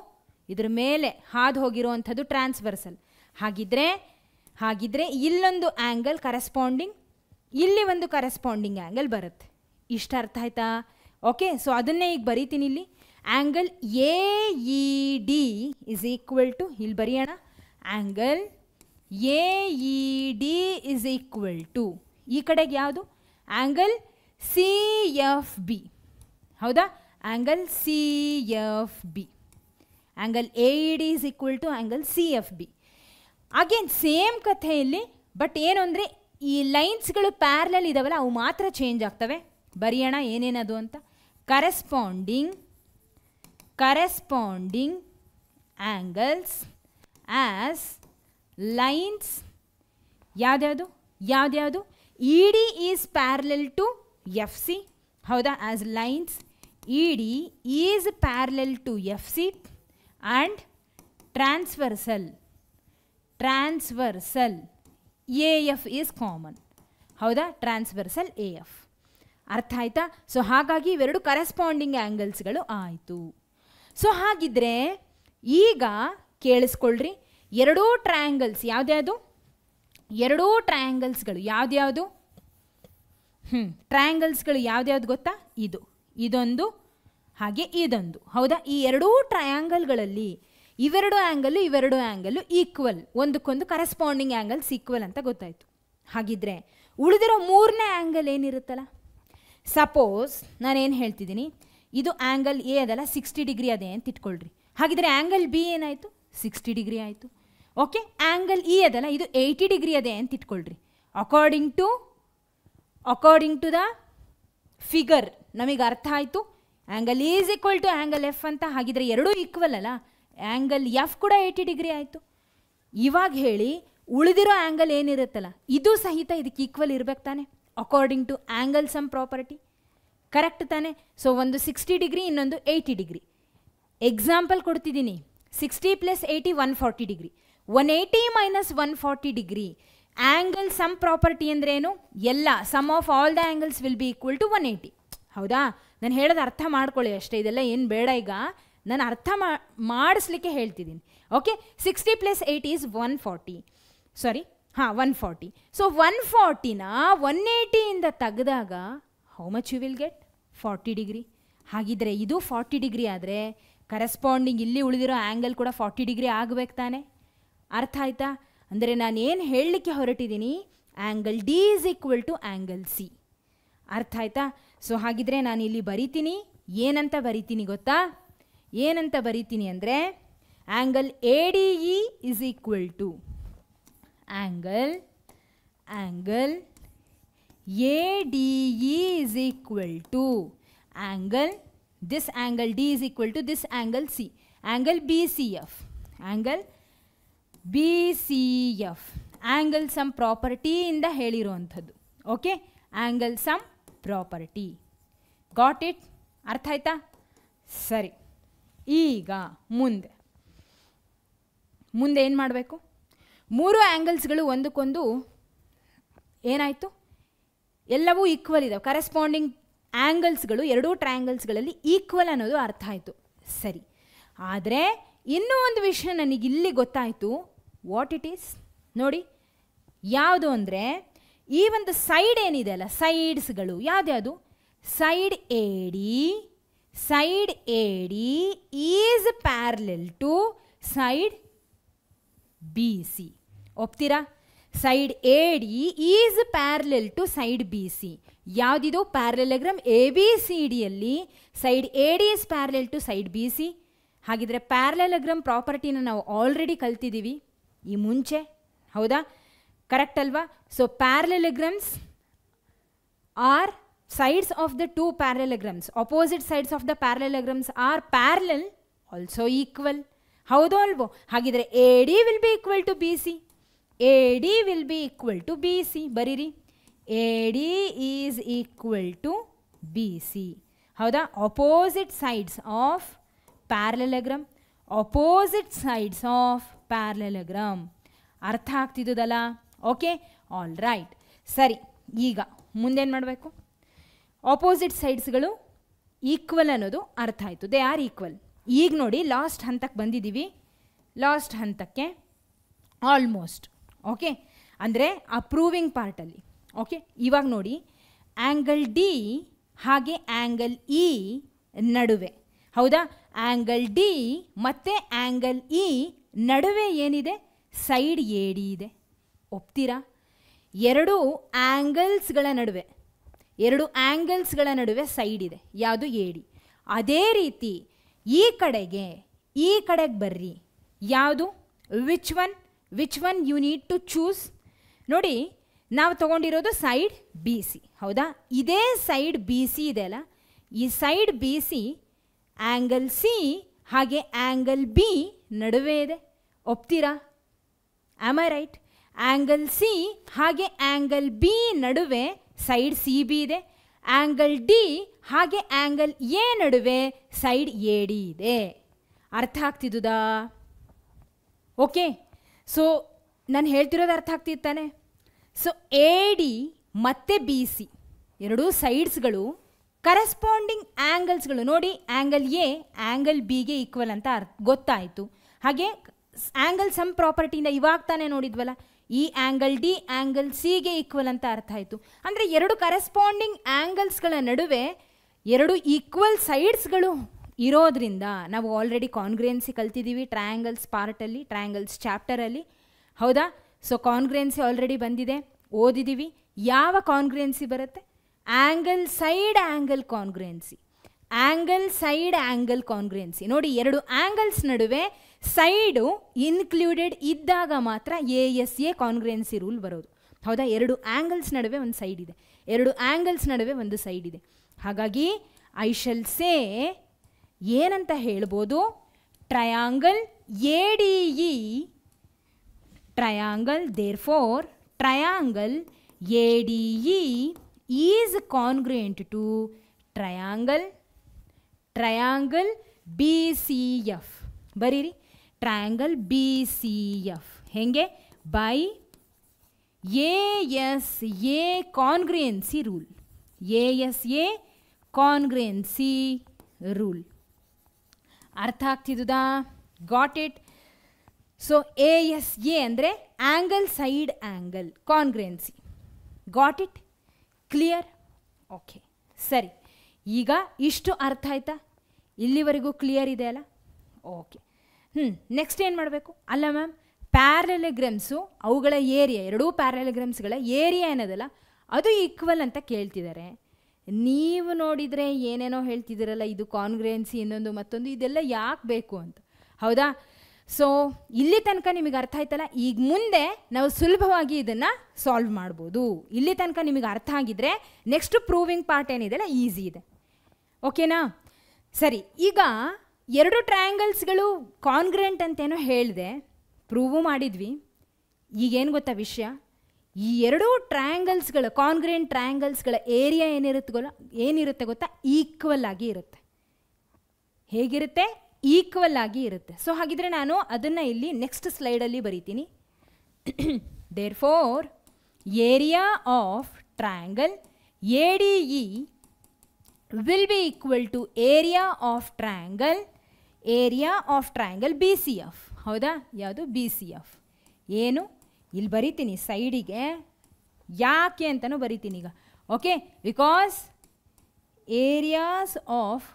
ಇದ್ರ ಮೇಲೆ ಹಾದು ಹೋಗಿರೋವಂಥದ್ದು ಟ್ರಾನ್ಸ್ವರ್ಸಲ್. ಹಾಗಿದ್ರೆ ಇಲ್ಲೊಂದು ಆ್ಯಂಗಲ್ ಕರೆಸ್ಪಾಂಡಿಂಗ್, ಇಲ್ಲಿ ಒಂದು ಕರೆಸ್ಪಾಂಡಿಂಗ್ ಆ್ಯಂಗಲ್ ಬರುತ್ತೆ. ಇಷ್ಟು ಅರ್ಥ ಆಯ್ತಾ? ಓಕೆ. ಸೊ ಅದನ್ನೇ ಈಗ ಬರೀತೀನಿ ಇಲ್ಲಿ. Angle A E D is equal to, ಇಲ್ಲಿ ಬರೆಯೋಣ, angle A E D is equal to, ಈ ಕಡೆಗೆ ಯಾವುದು? Angle C F B. ಹೌದಾ? Angle C F B. Angle A E D is equal to angle C F B. Again same ಕಥೆಯಲ್ಲಿ, but ಏನು ಅಂದರೆ ಈ ಲೈನ್ಸ್ಗಳು ಪ್ಯಾರಲೆಲ್ ಇದಾವಲ್ಲ, ಅವು ಮಾತ್ರ ಚೇಂಜ್ ಆಗ್ತವೆ. ಬರೆಯೋಣ ಏನೇನದು ಅಂತ. ಕರೆಸ್ಪಾಂಡಿಂಗ್ ಆ್ಯಂಗಲ್ಸ್ ಆ್ಯಸ್ ಲೈನ್ಸ್ ಯಾವ್ದ್ಯಾವುದು E D is parallel to F C. ಹೌದಾ? As lines E D is parallel to F C and transversal A F is common. ಹೌದಾ? Transversal A F. ಅರ್ಥ ಆಯ್ತಾ? ಸೊ ಹಾಗಾಗಿ ಇವೆರಡು ಕರೆಸ್ಪಾಂಡಿಂಗ್ ಆ್ಯಂಗಲ್ಸ್ಗಳು ಆಯಿತು. So ಹಾಗಿದ್ರೆ ಈಗ ಕೇಳಿಸ್ಕೊಳ್ರಿ, ಎರಡೂ ಟ್ರಯಾಂಗಲ್ಸ್ ಯಾವ್ದ್ಯಾವುದು? ಎರಡೂ ಟ್ರಯಾಂಗಲ್ಸ್ಗಳು ಯಾವ್ದ್ಯಾವುದು? ಟ್ರಯಾಂಗಲ್ಸ್ಗಳು ಯಾವ್ದ್ಯಾವ್ದು ಗೊತ್ತಾ? ಇದೊಂದು ಹಾಗೆ ಇದೊಂದು. ಹೌದಾ? ಈ ಎರಡೂ ಟ್ರಯಾಂಗಲ್ಗಳಲ್ಲಿ ಇವೆರಡು ಆ್ಯಂಗಲ್ಲು ಈಕ್ವಲ್, ಒಂದಕ್ಕೊಂದು ಕರೆಸ್ಪಾಂಡಿಂಗ್ ಆ್ಯಂಗಲ್ಸ್ ಈಕ್ವಲ್ ಅಂತ ಗೊತ್ತಾಯಿತು. ಹಾಗಿದ್ರೆ ಉಳಿದಿರೋ ಮೂರನೇ ಆ್ಯಂಗಲ್ ಏನಿರುತ್ತಲ್ಲ, ಸಪೋಸ್ ನಾನೇನು ಹೇಳ್ತಿದ್ದೀನಿ, ಇದು ಆ್ಯಂಗಲ್ ಎ ಅದಲ್ಲ 60 ಡಿಗ್ರಿ ಅದೇ ಅಂತ ಇಟ್ಕೊಳ್ರಿ. ಹಾಗಿದ್ರೆ ಆ್ಯಂಗಲ್ ಬಿ ಏನಾಯಿತು? 60 ಡಿಗ್ರಿ ಆಯಿತು. ಓಕೆ, ಆ್ಯಂಗಲ್ ಇ ಅದಲ್ಲ ಇದು 80 ಡಿಗ್ರಿ ಅದೇ ಅಂತ ಇಟ್ಕೊಳ್ರಿ. ಅಕಾರ್ಡಿಂಗ್ ಟು ದ ಫಿಗರ್ ನಮಗೆ ಅರ್ಥ ಆಯಿತು, angle is equal to angle F ಅಂತ. ಹಾಗಿದ್ರೆ ಎರಡೂ ಈಕ್ವಲ್ ಅಲ್ಲ, ಆ್ಯಂಗಲ್ ಎಫ್ ಕೂಡ 80 ಡಿಗ್ರಿ ಆಯಿತು. ಇವಾಗ ಹೇಳಿ, ಉಳಿದಿರೋ ಆ್ಯಂಗಲ್ ಏನಿರುತ್ತಲ್ಲ ಇದು ಸಹಿತ ಇದಕ್ಕೆ ಈಕ್ವಲ್ ಇರ್ಬೇಕು ತಾನೆ, according to angle sum property. Correct ತಾನೆ? ಸೊ ಒಂದು 60 ಡಿಗ್ರಿ, ಇನ್ನೊಂದು 80 ಡಿಗ್ರಿ. ಎಕ್ಸಾಂಪಲ್ ಕೊಡ್ತಿದ್ದೀನಿ, 60 + 80 140 degree, 180 - 140 degree. Angle sum property ಅಂದರೆ ಏನು? ಎಲ್ಲ sum of all the angles will be equal to 180. ಹೌದಾ? ನಾನು ಹೇಳೋದು ಅರ್ಥ ಮಾಡ್ಕೊಳ್ಳಿ ಅಷ್ಟೇ, ಇದೆಲ್ಲ ಏನು ಬೇಡ. ಈಗ ನಾನು ಅರ್ಥ ಮಾಡಿಸ್ಲಿಕ್ಕೆ ಹೇಳ್ತಿದ್ದೀನಿ. Okay, 60 + 80 is 140. 140. ಸೊ 140ನ 180ಇಂದ ತೆಗೆದಾಗ how much you will get? 40 degree. ಹಾಗಿದ್ರೆ ಇದು 40 ಡಿಗ್ರಿ ಆದರೆ ಕರೆಸ್ಪಾಂಡಿಂಗ್ ಇಲ್ಲಿ ಉಳಿದಿರೋ ಆ್ಯಂಗಲ್ ಕೂಡ 40 ಡಿಗ್ರಿ ಆಗಬೇಕು ತಾನೆ. ಅರ್ಥ ಆಯ್ತಾ? ಅಂದರೆ ನಾನು ಏನು ಹೇಳಲಿಕ್ಕೆ ಹೊರಟಿದ್ದೀನಿ, angle D is equal to angle C. ಅರ್ಥ ಆಯ್ತಾ? ಸೊ ಹಾಗಿದ್ರೆ ನಾನು ಇಲ್ಲಿ ಬರಿತೀನಿ, ಏನಂತ ಬರಿತೀನಿ ಗೊತ್ತಾ? ಏನಂತ ಬರಿತೀನಿ ಅಂದರೆ, angle A D E is equal to angle A D E is equal to angle, this angle D is equal to this angle C, angle B C F. Angle sum ಪ್ರಾಪರ್ಟಿಯಿಂದ ಹೇಳಿರುವಂಥದ್ದು. Okay, angle sum property. Got it? ಅರ್ಥ ಆಯ್ತಾ? ಸರಿ, ಈಗ ಮುಂದೆ ಏನು ಮಾಡಬೇಕು? ಮೂರು ಆ್ಯಂಗಲ್ಸ್ಗಳು ಒಂದಕ್ಕೊಂದು ಏನಾಯಿತು? ಎಲ್ಲವೂ ಈಕ್ವಲ್ ಇದ್ದಾವೆ. ಕರೆಸ್ಪಾಂಡಿಂಗ್ ಆ್ಯಂಗಲ್ಸ್ಗಳು ಎರಡೂ ಟ್ರಯಾಂಗಲ್ಸ್ಗಳಲ್ಲಿ ಈಕ್ವಲ್ ಅನ್ನೋದು ಅರ್ಥ ಆಯಿತು. ಸರಿ, ಆದರೆ ಇನ್ನೂ ಒಂದು ವಿಷಯ ನನಗಿಲ್ಲಿ ಗೊತ್ತಾಯಿತು. ವಾಟ್ ಇಟ್ ಈಸ್ ನೋಡಿ, ಯಾವುದು ಅಂದರೆ ಈ ಒಂದು ಸೈಡ್ ಏನಿದೆ ಅಲ್ಲ, ಸೈಡ್ಸ್ಗಳು ಯಾವ್ದ್ಯಾವುದು? Side A D is parallel to side B C. ಒಪ್ತೀರಾ? Side A D is parallel to side B C. ಯಾವುದಿದು? ಪ್ಯಾರಲೆಲಗ್ರಾಮ್ ಎ ಬಿ ಸಿ ಡಿಯಲ್ಲಿ side A D is parallel to side B C. ಹಾಗಿದ್ರೆ parallelogram ಪ್ರಾಪರ್ಟಿನ ನಾವು already ಕಲ್ತಿದ್ದೀವಿ ಈ ಮುಂಚೆ. ಹೌದಾ? Correct ಅಲ್ವಾ? So parallelograms are sides of the two parallelograms, opposite sides of the parallelograms are parallel, also equal. ಹೌದೋ ಅಲ್ವೋ? ಹಾಗಿದ್ರೆ A D will be equal to B C. ಬರೀರಿ, A D is equal to B C. ಹೌದಾ? Opposite sides of parallelogram. ಅರ್ಥ ಆಗ್ತಿದ್ದದಲ್ಲ? Okay, all right. ಸರಿ, ಈಗ ಮುಂದೇನು ಮಾಡಬೇಕು? ಆಪೋಸಿಟ್ ಸೈಡ್ಸ್ಗಳು ಈಕ್ವಲ್ ಅನ್ನೋದು ಅರ್ಥ ಆಯಿತು, ದೇ ಆರ್ ಈಕ್ವಲ್. ಈಗ ನೋಡಿ, ಲಾಸ್ಟ್ ಹಂತಕ್ಕೆ ಬಂದಿದ್ದೀವಿ. ಲಾಸ್ಟ್ ಹಂತಕ್ಕೆ ಆಲ್ಮೋಸ್ಟ್. ಓಕೆ, ಅಂದರೆ ಆ ಪ್ರೂವಿಂಗ್ ಪಾರ್ಟಲ್ಲಿ. ಓಕೆ, ಇವಾಗ ನೋಡಿ, ಆ್ಯಂಗಲ್ ಡಿ ಹಾಗೆ ಆ್ಯಂಗಲ್ ಇ ನಡುವೆ. ಹೌದಾ? ಆ್ಯಂಗಲ್ ಡಿ ಮತ್ತು ಆ್ಯಂಗಲ್ ಇ ನಡುವೆ ಏನಿದೆ? ಸೈಡ್ ಎ ಡಿ ಇದೆ. ಒಪ್ತೀರಾ? ಎರಡು ಆ್ಯಂಗಲ್ಸ್ಗಳ ನಡುವೆ ಸೈಡ್ ಇದೆ. ಯಾವುದು? A D. ಅದೇ ರೀತಿ ಈ ಕಡೆಗೆ ಬರ್ರಿ. ಯಾವುದು? Which one you need to choose. ನೋಡಿ, ನಾವು ತಗೊಂಡಿರೋದು ಸೈಡ್ ಬಿ ಸಿ. ಹೌದಾ? ಇದೇ ಸೈಡ್ ಬಿ ಸಿ ಇದೆ ಅಲ್ಲ, ಈ side B C angle C ಹಾಗೆ ಆ್ಯಂಗಲ್ ಬಿ ನಡುವೆ ಇದೆ. ಒಪ್ತೀರಾ? Am I right? Angle C ಹಾಗೆ ಆ್ಯಂಗಲ್ ಬಿ ನಡುವೆ ಸೈಡ್ ಸಿ ಬಿ ಇದೆ. ಆ್ಯಂಗಲ್ ಡಿ ಹಾಗೆ ಆ್ಯಂಗಲ್ ಎ ನಡುವೆ ಸೈಡ್ ಎ ಡಿ ಇದೆ. ಅರ್ಥ ಆಗ್ತಿದ್ದುದಾ? ಓಕೆ, ಸೊ ನಾನು ಹೇಳ್ತಿರೋದು ಅರ್ಥ ಆಗ್ತಿತ್ತಾನೆ? ಸೊ ಎ ಡಿ ಮತ್ತು ಬಿ ಸಿ ಎರಡೂ ಸೈಡ್ಸ್ಗಳು ಕರೆಸ್ಪಾಂಡಿಂಗ್ ಆ್ಯಂಗಲ್ಸ್ಗಳು. ನೋಡಿ, ಆ್ಯಂಗಲ್ ಎ ಆ್ಯಂಗಲ್ ಬಿಗೆ ಈಕ್ವಲ್ ಅಂತ ಗೊತ್ತಾಯಿತು. ಹಾಗೆ ಆ್ಯಂಗಲ್ ಸಮ್ ಪ್ರಾಪರ್ಟಿಯಿಂದ ಇವಾಗ ತಾನೇ ನೋಡಿದ್ವಲ್ಲ, ಈ ಆ್ಯಂಗಲ್ ಡಿ ಆ್ಯಂಗಲ್ ಸಿಗೆ ಈಕ್ವಲ್ ಅಂತ ಅರ್ಥ ಆಯಿತು. ಅಂದರೆ ಎರಡು ಕರೆಸ್ಪಾಂಡಿಂಗ್ ಆ್ಯಂಗಲ್ಸ್ಗಳ ನಡುವೆ ಎರಡು ಈಕ್ವಲ್ ಸೈಡ್ಸ್ಗಳು ಇರೋದ್ರಿಂದ ನಾವು ಆಲ್ರೆಡಿ ಕಾನ್ಗ್ರೆನ್ಸಿ ಕಲ್ತಿದ್ದೀವಿ ಟ್ರಯಾಂಗಲ್ಸ್ ಪಾರ್ಟಲ್ಲಿ, ಟ್ರಯಾಂಗಲ್ಸ್ ಚಾಪ್ಟರಲ್ಲಿ. ಹೌದಾ? ಸೊ ಕಾನ್ಗ್ರೆನ್ಸಿ ಆಲ್ರೆಡಿ ಬಂದಿದೆ, ಓದಿದ್ದೀವಿ. ಯಾವ ಕಾನ್ಗ್ರೆನ್ಸಿ ಬರುತ್ತೆ? Angle side angle congruency. Angle side angle congruency. ನೋಡಿ, ಎರಡು ಆ್ಯಂಗಲ್ಸ್ ನಡುವೆ ಸೈಡು ಇನ್ಕ್ಲೂಡೆಡ್ ಇದ್ದಾಗ ಮಾತ್ರ ASA ಕಾನ್ಗ್ರೆನ್ಸಿ ರೂಲ್ ಬರೋದು. ಹೌದಾ? ಎರಡು ಆ್ಯಂಗಲ್ಸ್ ನಡುವೆ ಒಂದು ಸೈಡ್ ಇದೆ, ಎರಡು ಆ್ಯಂಗಲ್ಸ್ ನಡುವೆ ಒಂದು ಸೈಡ್ ಇದೆ. ಹಾಗಾಗಿ ಐ ಶಲ್ ಸೇ ಏನಂತ ಹೇಳ್ಬೋದು? Triangle ADE triangle, therefore triangle ADE is congruent to triangle BCF. ಬರೀರಿ, ಟ್ರಯಾಂಗಲ್ BCF ಹೆಂಗೆ? By ASA congruency rule. ASA congruency rule. ಅರ್ಥ ಆಗ್ತಿದ್ದುದಾ? Got it? ಸೊ ASA ಅಂದರೆ angle side angle congruency. Got it? Clear? Okay, ಸರಿ. ಈಗ ಇಷ್ಟು ಅರ್ಥ ಆಯ್ತಾ? ಇಲ್ಲಿವರೆಗೂ ಕ್ಲಿಯರ್ ಇದೆ ಅಲ್ಲ? ಓಕೆ. ನೆಕ್ಸ್ಟ್ ಏನು ಮಾಡಬೇಕು? ಅಲ್ಲ ಮ್ಯಾಮ್, ಪ್ಯಾರಲೆಗ್ರಮ್ಸು ಅವುಗಳ ಏರಿಯಾ, ಎರಡೂ ಪ್ಯಾರಲೆಗ್ರಮ್ಸ್ಗಳ ಏರಿಯಾ ಏನದಲ್ಲ ಅದು ಈಕ್ವಲ್ ಅಂತ ಕೇಳ್ತಿದ್ದಾರೆ. ನೀವು ನೋಡಿದರೆ ಏನೇನೋ ಹೇಳ್ತಿದ್ದೀರಲ್ಲ, ಇದು ಕಾನ್ಗ್ರೆನ್ಸಿ ಇನ್ನೊಂದು ಮತ್ತೊಂದು, ಇದೆಲ್ಲ ಯಾಕೆ ಬೇಕು ಅಂತ. ಹೌದಾ? ಸೊ ಇಲ್ಲಿ ತನಕ ನಿಮಗೆ ಅರ್ಥ ಆಯ್ತಲ್ಲ. ಈಗ ಮುಂದೆ ನಾವು ಸುಲಭವಾಗಿ ಇದನ್ನು ಸಾಲ್ವ್ ಮಾಡ್ಬೋದು. ಇಲ್ಲಿ ತನಕ ನಿಮಗೆ ಅರ್ಥ ಆಗಿದ್ರೆ ನೆಕ್ಸ್ಟ್ ಪ್ರೂವಿಂಗ್ ಪಾರ್ಟ್ ಏನಿದೆಲ್ಲ ಈಸಿ ಇದೆ. ಓಕೆನಾ? ಸರಿ, ಈಗ ಎರಡು ಟ್ರಯಾಂಗಲ್ಸ್ಗಳು ಕಾನ್ಗ್ರೆಂಟ್ ಅಂತೇನೋ ಹೇಳಿದೆ, ಪ್ರೂವು ಮಾಡಿದ್ವಿ. ಈಗೇನು ಗೊತ್ತಾ ವಿಷಯ? ಈ ಎರಡೂ ಟ್ರಯಾಂಗಲ್ಸ್ಗಳ ಕಾನ್ಗ್ರೆಂಟ್ ಟ್ರಯಾಂಗಲ್ಸ್ಗಳ ಏರಿಯಾ ಏನಿರುತ್ತೆ ಗೊತ್ತಾ? ಈಕ್ವಲ್ ಆಗಿ ಇರುತ್ತೆ. ಹೇಗಿರುತ್ತೆ? ಈಕ್ವಲ್ ಆಗಿ ಇರುತ್ತೆ. ಸೊ ಹಾಗಿದ್ರೆ ನಾನು ಅದನ್ನು ಇಲ್ಲಿ ನೆಕ್ಸ್ಟ್ ಸ್ಲೈಡಲ್ಲಿ ಬರೀತೀನಿ. therefore area of triangle ADE will be equal to area of triangle BCF. ಹೌದಾ? ಯಾವುದು? BCF. ಏನು? ಇಲ್ಲಿ ಬರಿತೀನಿ ಸೈಡಿಗೆ, ಯಾಕೆ ಅಂತಲೂ ಬರಿತೀನಿ ಈಗ. Okay, because areas of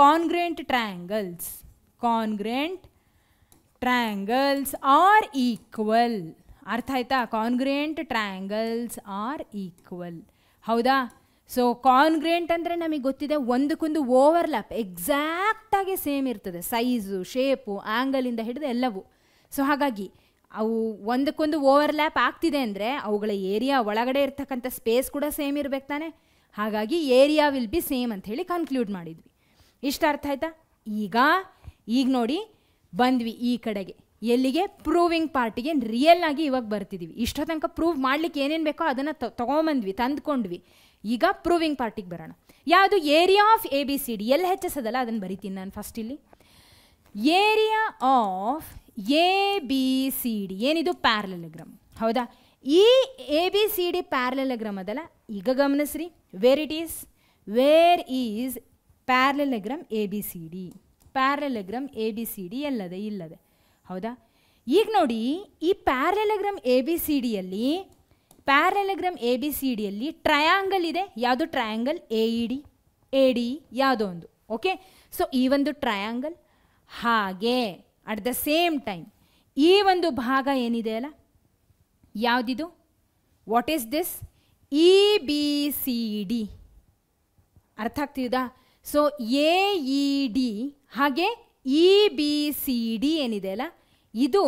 congruent triangles are equal. ಅರ್ಥ ಆಯ್ತಾ? Congruent triangles are equal. ಹೌದಾ? ಸೊ ಕಾನ್ಗ್ರೆಂಟ್ ಅಂದರೆ ನಮಗೆ ಗೊತ್ತಿದೆ, ಒಂದಕ್ಕೊಂದು ಓವರ್ಲ್ಯಾಪ್ ಎಕ್ಸಾಕ್ಟಾಗಿ ಸೇಮ್ ಇರ್ತದೆ, ಸೈಜು, ಶೇಪು, ಆ್ಯಂಗಲಿಂದ ಹಿಡಿದು ಎಲ್ಲವೂ. ಸೊ ಹಾಗಾಗಿ ಅವು ಒಂದಕ್ಕೊಂದು ಓವರ್ಲ್ಯಾಪ್ ಆಗ್ತಿದೆ ಅಂದರೆ ಅವುಗಳ ಏರಿಯಾ ಒಳಗಡೆ ಇರ್ತಕ್ಕಂಥ ಸ್ಪೇಸ್ ಕೂಡ ಸೇಮ್ ಇರಬೇಕು ತಾನೆ. ಹಾಗಾಗಿ ಏರಿಯಾ ವಿಲ್ ಬಿ ಸೇಮ್ ಅಂತ ಹೇಳಿ ಕನ್ಕ್ಲೂಡ್ ಮಾಡಿದ್ವಿ. ಇಷ್ಟ ಅರ್ಥ ಆಯ್ತಾ? ಈಗ ನೋಡಿ ಬಂದ್ವಿ ಈ ಕಡೆಗೆ. ಎಲ್ಲಿಗೆ? ಪ್ರೂವಿಂಗ್ ಪಾರ್ಟಿಗೆ. ರಿಯಲ್ ಆಗಿ ಇವಾಗ ಬರ್ತಿದ್ದೀವಿ. ಇಷ್ಟೋ ತನಕ ಪ್ರೂವ್ ಮಾಡಲಿಕ್ಕೆ ಏನೇನು ಬೇಕೋ ಅದನ್ನು ತೊಗೊಂಬಂದ್ವಿ, ತಂದ್ಕೊಂಡ್ವಿ. ಈಗ ಪ್ರೂವಿಂಗ್ ಪಾರ್ಟಿಗೆ ಬರೋಣ. ಯಾವುದು? Area of ABCD. LHS ಅದಲ್ಲ, ಅದನ್ನು ಬರಿತೀನಿ ನಾನು ಫಸ್ಟ್ ಇಲ್ಲಿ. ಏರಿಯಾ ಆಫ್ ABCD ಏನಿದು? ಪ್ಯಾರಲೆಲಗ್ರಾಮ್. ಹೌದಾ? ಈ ABCD ಪ್ಯಾರಲೆಲಗ್ರಾಮ್ ಅದಲ್ಲ, ಈಗ ಗಮನಿಸ್ರಿ. Where is parallelogram ABCD. Parallelogram ABCD ಎಲ್ಲದೆ? ಇಲ್ಲದೆ. ಹೌದಾ? ಈಗ ನೋಡಿ, ಈ ಪ್ಯಾರಲೆಲಗ್ರಾಮ್ ABCDಯಲ್ಲಿ ಟ್ರಯಾಂಗಲ್ ಇದೆ. ಯಾವುದು? ಟ್ರಯಾಂಗಲ್ AD ಯಾವುದೋ ಒಂದು. ಓಕೆ, ಸೊ ಈ ಒಂದು ಟ್ರಯಾಂಗಲ್, ಹಾಗೆ ಅಟ್ ದ ಸೇಮ್ ಟೈಮ್ ಈ ಒಂದು ಭಾಗ ಏನಿದೆ ಅಲ್ಲ, ಯಾವುದಿದು? What is this? EBCD. ಅರ್ಥ ಆಗ್ತಿದಾ? ಸೊ AED ಹಾಗೆ EBCD ಏನಿದೆ ಅಲ್ಲ, ಇದು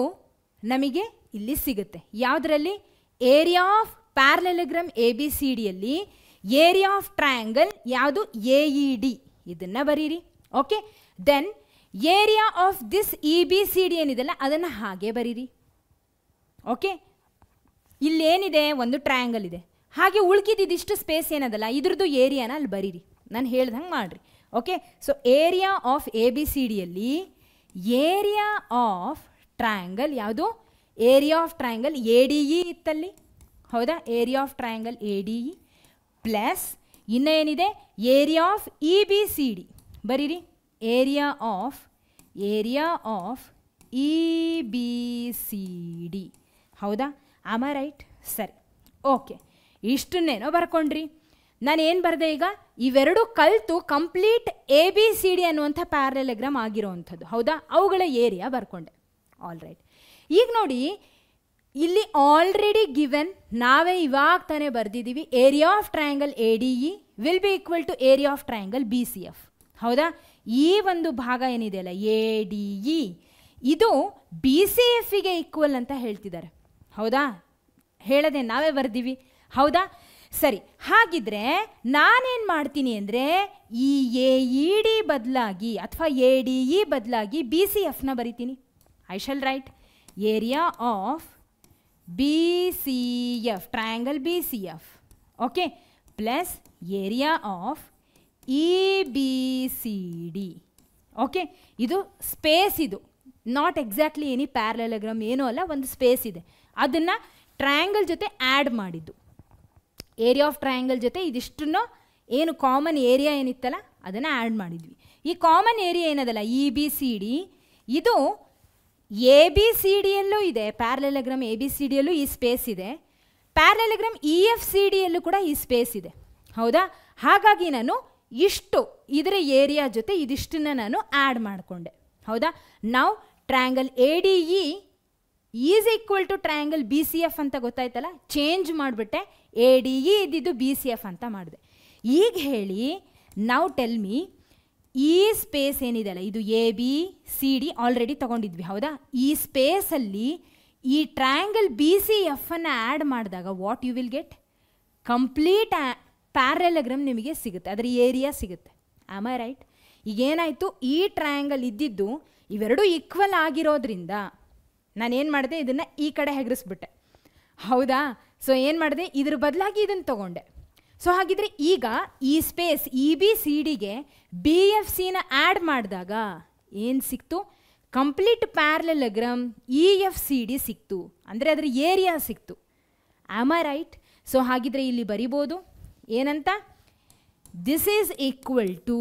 ನಮಗೆ ಇಲ್ಲಿ ಸಿಗುತ್ತೆ. ಯಾವುದರಲ್ಲಿ? ಏರಿಯಾ ಆಫ್ ಪ್ಯಾರಲೆಲಗ್ರಾಮ್ ABCDಯಲ್ಲಿ ಏರಿಯಾ ಆಫ್ ಟ್ರಯಾಂಗಲ್ ಯಾವುದು? AED. ಇದನ್ನು ಬರೀರಿ. Okay, then area of this EBCD ಏನಿದೆಲ್ಲ ಅದನ್ನು ಹಾಗೆ ಬರೀರಿ. ಓಕೆ, ಇಲ್ಲೇನಿದೆ, ಒಂದು ಟ್ರಯಾಂಗಲ್ ಇದೆ, ಹಾಗೆ ಉಳ್ಕಿದ್ದಿಷ್ಟು ಸ್ಪೇಸ್ ಏನದಲ್ಲ ಇದ್ರದ್ದು ಏರಿಯಾನ ಅಲ್ಲಿ ಬರೀರಿ. ನಾನು ಹೇಳ್ದಂಗೆ ಮಾಡಿರಿ. ಓಕೆ, ಸೊ ಏರಿಯಾ ಆಫ್ ABCDಯಲ್ಲಿ ಏರಿಯಾ ಆಫ್ ಟ್ರಯಾಂಗಲ್ ಯಾವುದು? ಏರಿಯಾ ಆಫ್ ಟ್ರಯಾಂಗಲ್ ADE ಇತ್ತಲ್ಲಿ, ಹೌದಾ? Area of triangle ADE plus ಇನ್ನು ಏನಿದೆ ಏರಿಯಾ ಆಫ್ EBCD ಬರೀರಿ. ಏರಿಯಾ ಆಫ್ EBCD, ಹೌದಾ? ಆಮ ರೈಟ್? ಸರಿ, ಓಕೆ, ಇಷ್ಟನ್ನೇನೋ ಬರ್ಕೊಂಡ್ರಿ. ನಾನೇನು ಬರೆದೆ ಈಗ? ಇವೆರಡು ಕಲಿತು ಕಂಪ್ಲೀಟ್ ABCD ಅನ್ನುವಂಥ ಪ್ಯಾರಲೆಗ್ರಾಮ್ ಆಗಿರೋವಂಥದ್ದು, ಹೌದಾ? ಅವುಗಳ ಏರಿಯಾ ಬರ್ಕೊಂಡೆ. All right. ಈಗ ನೋಡಿ, ಇಲ್ಲಿ ಆಲ್ರೆಡಿ ಗಿವೆನ್, ನಾವೇ ಇವಾಗ ತಾನೇ ಬರೆದಿದ್ದೀವಿ, area of triangle ADE will be equal to area of triangle BCF, ಹೌದಾ? ಈ ಒಂದು ಭಾಗ ಏನಿದೆಯಲ್ಲ ADE, ಇದು BCFಗೆ ಈಕ್ವಲ್ ಅಂತ ಹೇಳ್ತಿದ್ದಾರೆ, ಹೌದಾ? ಹೇಳದೆ ನಾವೇ ಬರ್ದೀವಿ, ಹೌದಾ? ಸರಿ, ಹಾಗಿದ್ರೆ ನಾನೇನು ಮಾಡ್ತೀನಿ ಅಂದರೆ ಈ AED ಬದಲಾಗಿ ಅಥವಾ ADE ಬದಲಾಗಿ BCFನ ಬರಿತೀನಿ. I shall right area of BCF, triangle BCF, okay, plus area of EBCD. Okay, ಇದು ಸ್ಪೇಸ್, ಇದು ನಾಟ್ ಎಕ್ಸಾಕ್ಟ್ಲಿ ಎನಿ ಪ್ಯಾರಲೆಗ್ರಾಮ್, ಏನೂ ಅಲ್ಲ, ಒಂದು ಸ್ಪೇಸ್ ಇದೆ, ಅದನ್ನು ಟ್ರಯಾಂಗಲ್ ಜೊತೆ ಆ್ಯಡ್ ಮಾಡಿದ್ದು. ಏರಿಯಾ ಆಫ್ ಟ್ರಯಾಂಗಲ್ ಜೊತೆ ಇದಿಷ್ಟನ್ನು ಏನು ಕಾಮನ್ ಏರಿಯಾ ಏನಿತ್ತಲ್ಲ ಅದನ್ನು ಆ್ಯಡ್ ಮಾಡಿದ್ವಿ. ಈ ಕಾಮನ್ ಏರಿಯಾ ಏನದಲ್ಲ EBCD, ಇದು ABCDಯಲ್ಲೂ ಇದೆ, ಪ್ಯಾರಲೆಗ್ರಾಮ್ ABCDಯಲ್ಲೂ ಈ ಸ್ಪೇಸ್ ಇದೆ, ಪ್ಯಾರಲೆಗ್ರಾಮ್ EFCDಯಲ್ಲೂ ಕೂಡ ಈ ಸ್ಪೇಸ್ ಇದೆ, ಹೌದಾ? ಹಾಗಾಗಿ ನಾನು ಇಷ್ಟು ಇದರ ಏರಿಯಾ ಜೊತೆ ಇದಿಷ್ಟನ್ನು ನಾನು ಆ್ಯಡ್ ಮಾಡಿಕೊಂಡೆ, ಹೌದಾ? ನಾವು triangle ADE is equal to triangle BCF ಅಂತ ಗೊತ್ತಾಯ್ತಲ್ಲ, ಚೇಂಜ್ ಮಾಡಿಬಿಟ್ಟೆ, ADE ಇದ್ದಿದ್ದು BCF ಅಂತ ಮಾಡಿದೆ. ಈಗ ಹೇಳಿ, ನಾವು ಟೆಲ್ ಮಿ, ಈ ಸ್ಪೇಸ್ ಏನಿದೆಯಲ್ಲ ಇದು ABCD ಆಲ್ರೆಡಿ ತೊಗೊಂಡಿದ್ವಿ, ಹೌದಾ? ಈ ಸ್ಪೇಸಲ್ಲಿ ಈ ಟ್ರಯಾಂಗಲ್ BCF ಅನ್ನು ಆ್ಯಡ್ ಮಾಡಿದಾಗ what you will get? Complete parallelogram ನಿಮಗೆ ಸಿಗುತ್ತೆ, ಅದರ ಏರಿಯಾ ಸಿಗುತ್ತೆ. Am I right? ಈಗೇನಾಯಿತು, ಈ ಟ್ರಯಾಂಗಲ್ ಇದ್ದಿದ್ದು ಇವೆರಡೂ ಈಕ್ವಲ್ ಆಗಿರೋದ್ರಿಂದ ನಾನೇನು ಮಾಡಿದೆ, ಇದನ್ನು ಈ ಕಡೆ ಹೆಗರಿಸ್ಬಿಟ್ಟೆ, ಹೌದಾ? ಸೊ ಏನು ಮಾಡಿದೆ, ಇದ್ರ ಬದಲಾಗಿ ಇದನ್ನು ತೊಗೊಂಡೆ. ಸೊ ಹಾಗಿದ್ರೆ ಈಗ ಈ ಸ್ಪೇಸ್ EBCDಗೆ BFCನ ಆ್ಯಡ್ ಮಾಡಿದಾಗ ಏನು ಸಿಕ್ತು? ಕಂಪ್ಲೀಟ್ ಪ್ಯಾರಲೆಗ್ರಾಮ್ EFCD ಸಿಕ್ತು, ಅಂದರೆ ಅದರ ಏರಿಯಾ ಸಿಕ್ತು. Am I right? ಸೊ ಹಾಗಿದ್ರೆ ಇಲ್ಲಿ ಬರಿಬೋದು ಏನಂತ? This is equal to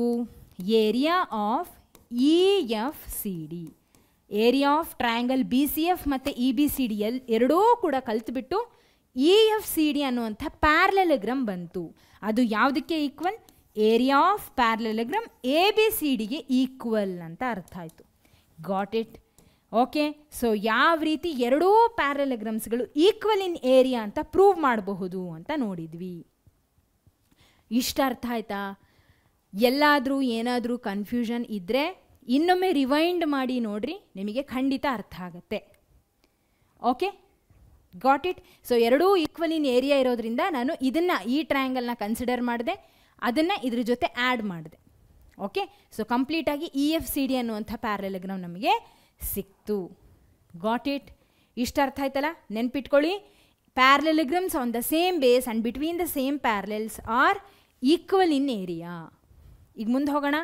area of EFCD. Area of triangle BCF ಮತ್ತು EBCD ಎರಡೂ ಕೂಡ ಕಲ್ತ್ಬಿಟ್ಟು EFCD ಅನ್ನುವಂಥ ಪ್ಯಾರಲೆಗ್ರಾಮ್ ಬಂತು. ಅದು ಯಾವುದಕ್ಕೆ ಈಕ್ವಲ್? ಏರಿಯಾ ಆಫ್ ಪ್ಯಾರಲೆಗ್ರಾಮ್ ABCDಗೆ ಈಕ್ವಲ್ ಅಂತ ಅರ್ಥ ಆಯಿತು. Got it? ಓಕೆ, ಸೊ ಯಾವ ರೀತಿ ಎರಡೂ ಪ್ಯಾರಲೆಗ್ರಾಮ್ಸ್ಗಳು ಈಕ್ವಲ್ ಇನ್ ಏರಿಯಾ ಅಂತ ಪ್ರೂವ್ ಮಾಡಬಹುದು ಅಂತ ನೋಡಿದ್ವಿ. ಇಷ್ಟ ಅರ್ಥ ಆಯ್ತಾ? ಎಲ್ಲಾದರೂ ಏನಾದರೂ ಕನ್ಫ್ಯೂಷನ್ ಇದ್ದರೆ ಇನ್ನೊಮ್ಮೆ ರಿವೈಂಡ್ ಮಾಡಿ ನೋಡ್ರಿ, ನಿಮಗೆ ಖಂಡಿತ ಅರ್ಥ ಆಗುತ್ತೆ. Okay, got it? ಸೊ ಎರಡೂ ಈಕ್ವಲ್ ಇನ್ ಏರಿಯಾ ಇರೋದ್ರಿಂದ ನಾನು ಇದನ್ನು, ಈ ಟ್ರಯಾಂಗಲ್ನ ಕನ್ಸಿಡರ್ ಮಾಡಿದೆ, ಅದನ್ನು ಇದ್ರ ಜೊತೆ ಆ್ಯಡ್ ಮಾಡಿದೆ. ಓಕೆ, ಸೊ ಕಂಪ್ಲೀಟಾಗಿ EFCD ಅನ್ನುವಂಥ ಪ್ಯಾರಲೆಗ್ರಾಮ್ ನಮಗೆ ಸಿಕ್ತು. Got it? ಇಷ್ಟ ಅರ್ಥ ಆಯ್ತಲ್ಲ? ನೆನ್ಪಿಟ್ಕೊಳ್ಳಿ, parallelograms on the same base and between the same parallels are equal in area. ಈಗ ಮುಂದೆ ಹೋಗೋಣ,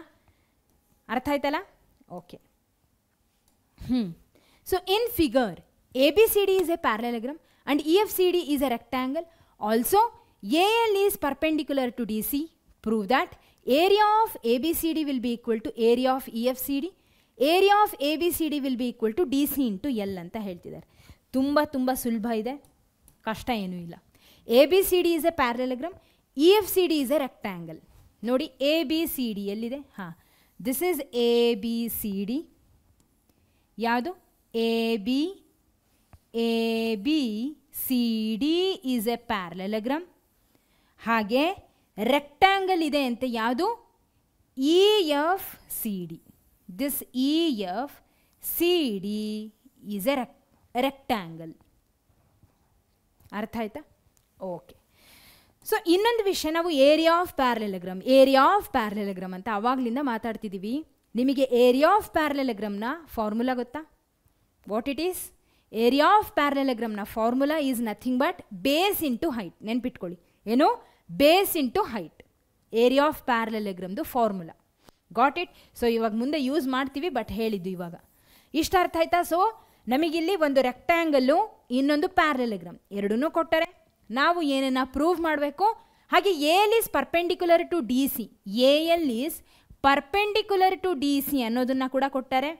ಅರ್ಥ ಆಯ್ತಲ್ಲ? Okay. So in figure ABCD is a parallelogram and EFCD is a rectangle. Also, AL is perpendicular to DC. Prove that area of ABCD will be equal to area of EFCD. Area of ABCD will be equal to DC into L ಅಂತ ಹೇಳ್ತಿದ್ದಾರೆ. ತುಂಬ ಸುಲಭ ಇದೆ, ಕಷ್ಟ ಏನೂ ಇಲ್ಲ. ABCD is a parallelogram, EFCD is a rectangle. ನೋಡಿ ABCD ಎಲ್ಲಿದೆ? ಹಾಂ, ದಿಸ್ ಈಸ್ ABCD. ಯಾವುದು? ABCD is a parallelogram. ಹಾಗೆ ರೆಕ್ಟ್ಯಾಂಗಲ್ ಇದೆ ಅಂತೆ, ಯಾವುದು? EFCD. This EFCD is a rectangle. ಅರ್ಥ ಆಯ್ತಾ? ಓಕೆ. ಸೊ ಇನ್ನೊಂದು ವಿಷಯ, ನಾವು ಏರಿಯಾ ಆಫ್ ಪ್ಯಾರಲೆಗ್ರಾಮ್ ಅಂತ ಆವಾಗಲಿಂದ ಮಾತಾಡ್ತಿದ್ದೀವಿ. ನಿಮಗೆ ಏರಿಯಾ ಆಫ್ ಪ್ಯಾರಲೆಲಗ್ರಾಮ್ನ ಫಾರ್ಮುಲಾ ಗೊತ್ತಾ? What it is? Area of ಪ್ಯಾರಲೆಲಗ್ರಾಮ್ನ formula is nothing but base into height. ನೆನ್ಪಿಟ್ಕೊಳ್ಳಿ, ಏನು? Base into height. Area of ಪ್ಯಾರಲೆಲಗ್ರಾಮ್ದು ಫಾರ್ಮುಲಾ. Got it? ಸೊ ಇವಾಗ ಮುಂದೆ ಯೂಸ್ ಮಾಡ್ತೀವಿ, ಬಟ್ ಹೇಳಿದ್ದು ಇವಾಗ ಇಷ್ಟ ಅರ್ಥ ಆಯ್ತಾ? ಸೊ ನಮಗಿಲ್ಲಿ ಒಂದು ರೆಕ್ಟ್ಯಾಂಗಲ್ಲು, ಇನ್ನೊಂದು ಪ್ಯಾರಲೆಲಗ್ರಾಮ್ ಎರಡನ್ನೂ ಕೊಟ್ಟರೆ ನಾವು ಏನನ್ನ ಪ್ರೂವ್ ಮಾಡಬೇಕು? ಹಾಗೆ L is perpendicular to D C, A L is perpendicular to D C ಅನ್ನೋದನ್ನು ಕೂಡ ಕೊಟ್ಟಾರೆ.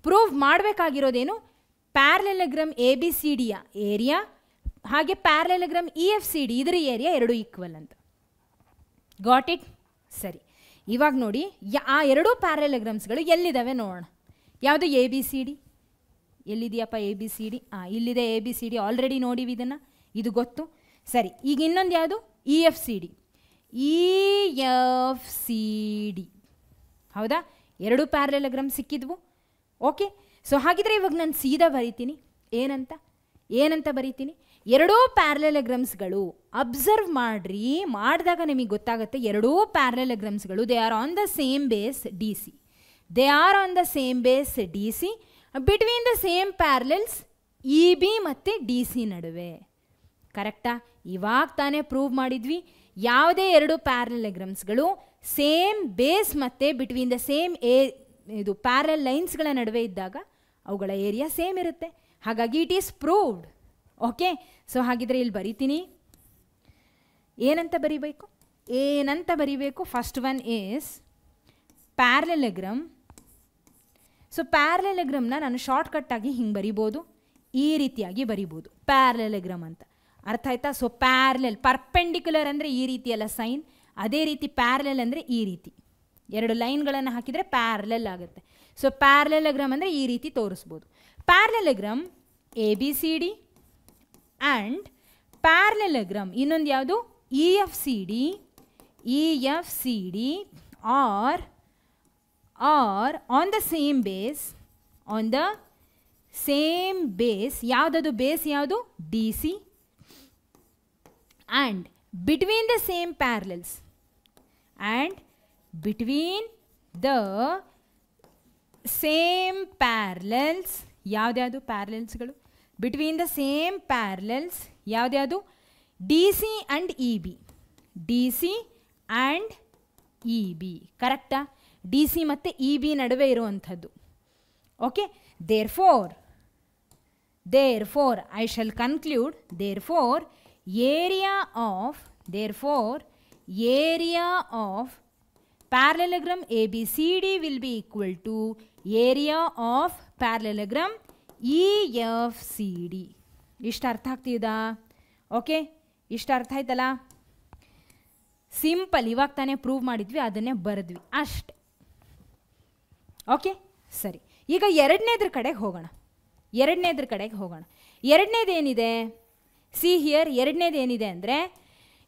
ಪ್ರೂವ್ ಮಾಡಬೇಕಾಗಿರೋದೇನು? ಪ್ಯಾರಲೆಲಗ್ರಾಮ್ ಎ ಬಿ ಸಿ ಡಿಯ ಏರಿಯಾ ಹಾಗೆ parallelogram E F C D ಇದರ ಏರಿಯಾ ಎರಡು ಈಕ್ವಲ್ ಅಂತ. Got it? ಸರಿ, ಇವಾಗ ನೋಡಿ ಆ ಎರಡೂ ಪ್ಯಾರಲೆಲಗ್ರಾಮ್ಸ್ಗಳು ಎಲ್ಲಿದ್ದಾವೆ ನೋಡೋಣ. ಯಾವುದು? A B C D. ಎಲ್ಲಿದೆಯಪ್ಪ ಎ ಬಿ ಸಿ ಡಿ? ಇಲ್ಲಿದೆ A B C D. Already ನೋಡಿವಿ ಇದನ್ನು, ಇದು ಗೊತ್ತು. ಸರಿ, ಈಗ ಇನ್ನೊಂದು ಯಾವುದು? E F C D. E F C D, ಹೌದಾ? ಎರಡು ಪ್ಯಾರಲೆಲಗ್ರಾಮ್ ಸಿಕ್ಕಿದ್ವು. ಓಕೆ, ಸೊ ಹಾಗಿದ್ರೆ ಇವಾಗ ನಾನು ಸೀದಾ ಬರೀತೀನಿ. ಏನಂತ ಬರೀತೀನಿ? ಎರಡೂ ಪ್ಯಾರಲೆಲಗ್ರಾಮ್ಸ್ಗಳು ಅಬ್ಸರ್ವ್ ಮಾಡಿದಾಗ ನಿಮಗೆ ಗೊತ್ತಾಗುತ್ತೆ, ಎರಡೂ ಪ್ಯಾರಲೆಲಗ್ರಾಮ್ಸ್ಗಳು they are on the same base D C. They are on the same base D C between the same parallels E B ಮತ್ತು ಡಿ ಸಿ ನಡುವೆ. ಕರೆಕ್ಟಾ? ಇವಾಗ ತಾನೇ ಪ್ರೂವ್ ಮಾಡಿದ್ವಿ, ಯಾವುದೇ ಎರಡು ಪ್ಯಾರಲೆಲಗ್ರಾಮ್ಸ್ಗಳು ಸೇಮ್ ಬೇಸ್ ಮತ್ತು ಬಿಟ್ವೀನ್ ದ ಸೇಮ್ ಇದು ಪ್ಯಾರಲ್ ಲೈನ್ಸ್ಗಳ ನಡುವೆ ಇದ್ದಾಗ ಅವುಗಳ ಏರಿಯಾ ಸೇಮ್ ಇರುತ್ತೆ. ಹಾಗಾಗಿ it is proved. Okay, so ಹಾಗಿದ್ರೆ ಇಲ್ಲಿ ಬರೀತೀನಿ. ಏನಂತ ಬರೀಬೇಕು? First one is parallelogram. So ಪ್ಯಾರಲೆಲಗ್ರಾಮ್ನ ನಾನು ಶಾರ್ಟ್ಕಟ್ಟಾಗಿ ಹಿಂಗೆ ಬರಿಬೋದು, ಈ ರೀತಿಯಾಗಿ ಬರಿಬೋದು ಪ್ಯಾರಲೆಲಗ್ರಾಮ್ ಅಂತ. ಅರ್ಥ ಆಯ್ತಾ? ಸೊ ಪ್ಯಾರಲೆಲ್, ಪರ್ಪೆಂಡಿಕ್ಯುಲರ್ ಅಂದರೆ ಈ ರೀತಿಯಲ್ಲ ಸೈನ್, ಅದೇ ರೀತಿ ಪ್ಯಾರಲೆಲ್ ಅಂದರೆ ಈ ರೀತಿ ಎರಡು ಲೈನ್ಗಳನ್ನು ಹಾಕಿದರೆ ಪ್ಯಾರಲೆಲ್ ಆಗುತ್ತೆ. ಸೊ ಪ್ಯಾರಲೆಲಗ್ರಾಮ್ ಅಂದರೆ ಈ ರೀತಿ ತೋರಿಸ್ಬೋದು. Parallelogram A B C D and parallelogram ಇನ್ನೊಂದು ಯಾವುದು? E F C D. E F C D are on the same base. On the same base. ಯಾವುದದು ಬೇಸ್? ಯಾವುದು? D C. And between the same parallels. And between the same parallels. ಯಾವುದ್ಯಾವುದು ಪ್ಯಾರಲೆಲ್ಸ್ಗಳು? Between the same parallels ಯಾವುದ್ಯಾವುದು? D C and E B. D C and E B. ಕರೆಕ್ಟಾ? D C ಮತ್ತು E B ನಡುವೆ ಇರುವಂಥದ್ದು. Okay, therefore I shall conclude area of parallelogram ABCD will be equal to area of parallelogram EFCD. ಇಷ್ಟು ಅರ್ಥ ಆಗ್ತಿದಾ? Okay, ಇಷ್ಟು ಅರ್ಥ ಆಯ್ತಲ್ಲ? Simple, ಇವಾಗ ತಾನೇ ಪ್ರೂವ್ ಮಾಡಿದ್ವಿ, ಅದನ್ನೇ ಬರೆದ್ವಿ ಅಷ್ಟೆ. ಓಕೆ, ಸರಿ. ಈಗ ಎರಡನೇದ್ರ ಕಡೆಗೆ ಹೋಗೋಣ. ಎರಡನೇದೇನಿದೆ? ಸಿ ಹಿಯರ್, ಎರಡನೇದೇನಿದೆ ಅಂದರೆ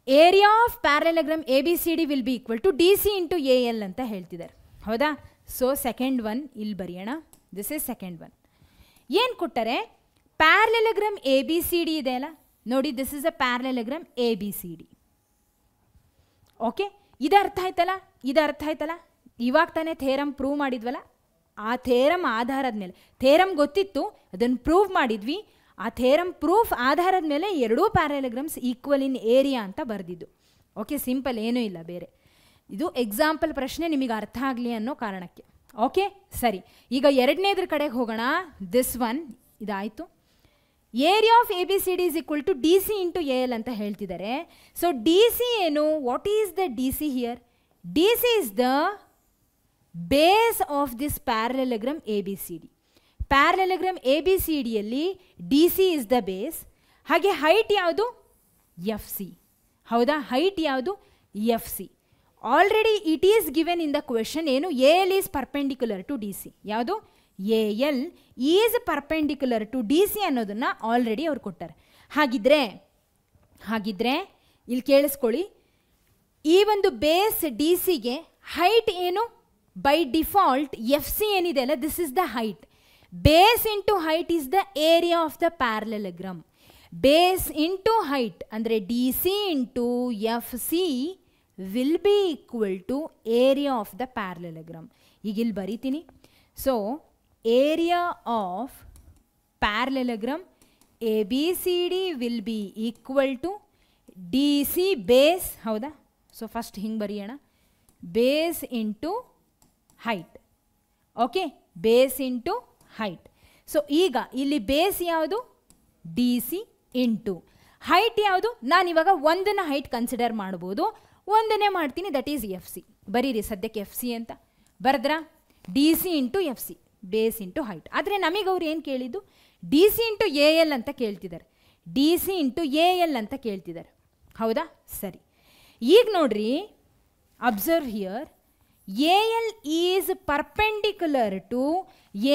area of parallelogram A B C D will be equal to D C into A L ಅಂತ ಹೇಳ್ತಿದ್ದಾರೆ. ಹೌದಾ? ಸೊ ಸೆಕೆಂಡ್ ಒನ್ ಇಲ್ಲಿ ಬರೆಯೋಣ. This is second one. ಏನು ಕೊಟ್ಟರೆ? Parallelogram A B C D ಇದೆ ಅಲ್ಲ ನೋಡಿ, this is a parallelogram A B C D. Okay, ಇದು ಅರ್ಥ ಆಯ್ತಲ್ಲ? ಇವಾಗ ತಾನೇ ಥೇರಮ್ ಪ್ರೂವ್ ಮಾಡಿದ್ವಲ್ಲ, ಆ ಥೇರಮ್ ಆಧಾರದ ಮೇಲೆ, ಥೇರಮ್ ಗೊತ್ತಿತ್ತು, ಅದನ್ನು ಪ್ರೂವ್ ಮಾಡಿದ್ವಿ. ಆ ಥೇರಮ್ ಪ್ರೂಫ್ ಆಧಾರದ ಮೇಲೆ ಎರಡೂ ಪ್ಯಾರಲೆಗ್ರಾಮ್ಸ್ ಈಕ್ವಲ್ ಇನ್ ಏರಿಯಾ ಅಂತ ಬರೆದಿದ್ದು. ಓಕೆ, ಸಿಂಪಲ್, ಏನೂ ಇಲ್ಲ ಬೇರೆ. ಇದು ಎಕ್ಸಾಂಪಲ್ ಪ್ರಶ್ನೆ, ನಿಮಗೆ ಅರ್ಥ ಆಗಲಿ ಅನ್ನೋ ಕಾರಣಕ್ಕೆ. ಓಕೆ, ಸರಿ. ಈಗ ಎರಡನೇದ್ರ ಕಡೆಗೆ ಹೋಗೋಣ. ದಿಸ್ ಒನ್ ಇದಾಯಿತು. Area of A B C D is equal to D C into A L ಅಂತ ಹೇಳ್ತಿದ್ದಾರೆ. ಸೊ ಡಿ ಸಿ ಏನು? What is the D C here? D C is the base of this parallelogram A B C D. Parallelogram A B C ಡಿಯಲ್ಲಿ D C is the base. ಹಾಗೆ height ಯಾವುದು? F C. ಹೌದಾ? Height ಯಾವುದು? F C. Already it is given in the question. ಏನು? A L is perpendicular to D C. ಯಾವುದು? A L is perpendicular to D C ಅನ್ನೋದನ್ನು already ಅವ್ರು ಕೊಟ್ಟಾರೆ. ಹಾಗಿದ್ರೆ ಇಲ್ಲಿ ಕೇಳಿಸ್ಕೊಳ್ಳಿ, ಈ ಒಂದು ಬೇಸ್ ಡಿ ಸಿಗೆ ಹೈಟ್ ಏನು? ಬೈ ಡಿಫಾಲ್ಟ್ ಎಫ್ ಸಿ ಏನಿದೆ ಅಲ್ಲ, this is the height. Base into height is the area of the parallelogram. Base into height ಅಂದರೆ D C into F C will be equal to area of the parallelogram. ಈಗ ಇಲ್ಲಿ ಬರೀತೀನಿ. So area of parallelogram ABCD will be equal to DC base, ಹೌದಾ? So first ಹಿಂಗೆ ಬರೆಯೋಣ, base into height. Okay, base into height. So ಈಗ ಇಲ್ಲಿ base ಯಾವುದು? DC into height ಯಾವುದು? ನಾನಿವಾಗ ಒಂದನ್ನು ಹೈಟ್ ಕನ್ಸಿಡರ್ ಮಾಡ್ಬೋದು, ಒಂದನ್ನೇ ಮಾಡ್ತೀನಿ, ದಟ್ ಈಸ್ FC. ಬರೀರಿ ಸದ್ಯಕ್ಕೆ FC ಅಂತ ಬರೆದ್ರಾ? DC into FC, base into height. ಆದರೆ ನಮಗೆ ಅವ್ರು ಏನು ಕೇಳಿದ್ದು? DC ಇಂಟು AL ಅಂತ ಕೇಳ್ತಿದ್ದಾರೆ, DC ಇಂಟು AL ಅಂತ ಕೇಳ್ತಿದ್ದಾರೆ, ಹೌದಾ? ಸರಿ, ಈಗ ನೋಡ್ರಿ, observe here, AL is perpendicular to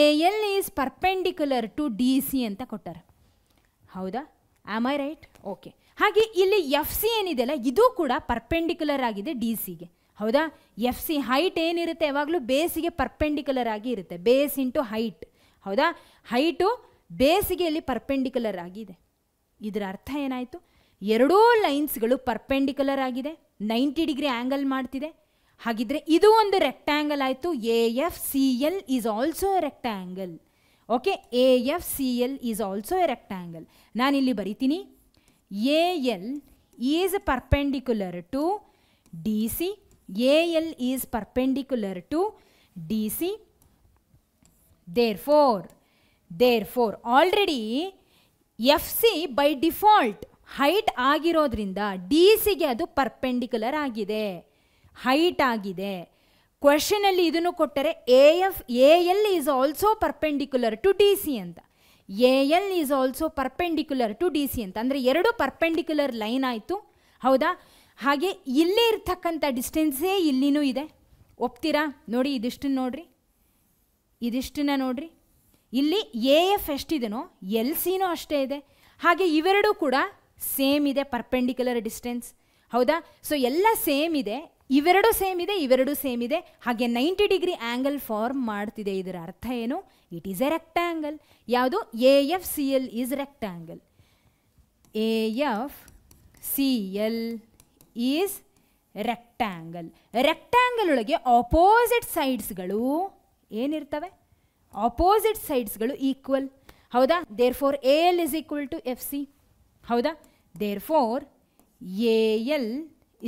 AL is perpendicular to DC ಅಂತ ಕೊಟ್ಟಾರೆ, ಹೌದಾ? Am I right? ಓಕೆ. ಹಾಗೆ ಇಲ್ಲಿ FC ಏನಿದೆಯಲ್ಲ ಇದು ಕೂಡ ಪರ್ಪೆಂಡಿಕ್ಯುಲರ್ ಆಗಿದೆ DCಗೆ, ಹೌದಾ? FC ಹೈಟ್ ಏನಿರುತ್ತೆ ಯಾವಾಗಲೂ ಬೇಸಿಗೆ ಪರ್ಪೆಂಡಿಕ್ಯುಲರ್ ಆಗಿ ಇರುತ್ತೆ, ಬೇಸ್ ಇಂಟು ಹೈಟ್, ಹೌದಾ? ಹೈಟು ಬೇಸಿಗೆ ಇಲ್ಲಿ ಪರ್ಪೆಂಡಿಕ್ಯುಲರ್ ಆಗಿದೆ. ಇದರ ಅರ್ಥ ಏನಾಯಿತು? ಎರಡೂ ಲೈನ್ಸ್ಗಳು ಪರ್ಪೆಂಡಿಕ್ಯುಲರ್ ಆಗಿದೆ, 90 ಡಿಗ್ರಿ ಆ್ಯಂಗಲ್ ಮಾಡ್ತಿದೆ. ಹಾಗಿದ್ರೆ ಇದು ಒಂದು ರೆಕ್ಟ್ಯಾಂಗಲ್ ಆಯಿತು. AFCL is also a rectangle. Okay, AFCL is also a rectangle. ನಾನಿಲ್ಲಿ ಬರಿತೀನಿ, AL is perpendicular to DC, AL is perpendicular to DC. Therefore already FC by default height ಆಗಿರೋದ್ರಿಂದ DCಗೆ ಅದು ಪರ್ಪೆಂಡಿಕ್ಯುಲರ್ ಆಗಿದೆ, ಹೈಟ್ ಆಗಿದೆ. ಕ್ವೆಶನಲ್ಲಿ ಇದನ್ನು ಕೊಟ್ಟರೆ AL is also perpendicular to DC ಅಂತ, AL is also perpendicular to DC ಅಂತ, ಅಂದರೆ ಎರಡು ಪರ್ಪೆಂಡಿಕ್ಯುಲರ್ ಲೈನ್ ಆಯಿತು, ಹೌದಾ? ಹಾಗೆ ಇಲ್ಲೇ ಇರ್ತಕ್ಕಂಥ ಡಿಸ್ಟೆನ್ಸೇ ಇಲ್ಲಿನೂ ಇದೆ, ಒಪ್ತೀರಾ? ನೋಡಿ, ಇದಿಷ್ಟನ್ನು ನೋಡ್ರಿ, ಇದಿಷ್ಟನ್ನ ನೋಡ್ರಿ, ಇಲ್ಲಿ AF ಎಷ್ಟಿದೆನೋ LCನೂ ಅಷ್ಟೇ ಇದೆ. ಹಾಗೆ ಇವೆರಡೂ ಕೂಡ ಸೇಮ್ ಇದೆ, ಪರ್ಪೆಂಡಿಕ್ಯುಲರ್ ಡಿಸ್ಟೆನ್ಸ್, ಹೌದಾ? ಸೊ ಎಲ್ಲ ಸೇಮ್ ಇದೆ, ಇವೆರಡು ಸೇಮ್ ಇದೆ, ಇವೆರಡು ಸೇಮ್ ಇದೆ. ಹಾಗೆ 90 ಡಿಗ್ರಿ ಆ್ಯಂಗಲ್ ಫಾರ್ಮ್ ಮಾಡ್ತಿದೆ. ಇದರ ಅರ್ಥ ಏನು? It is a rectangle. ಯಾವುದು? AFCL is rectangle. AFCL is rectangle. Rectangle ಒಳಗೆ ಆಪೋಸಿಟ್ ಸೈಡ್ಸ್ಗಳು ಏನಿರ್ತವೆ? ಆಪೋಸಿಟ್ ಸೈಡ್ಸ್ಗಳು ಈಕ್ವಲ್, ಹೌದಾ? Therefore AL is equal to FC, ಹೌದಾ? Therefore AL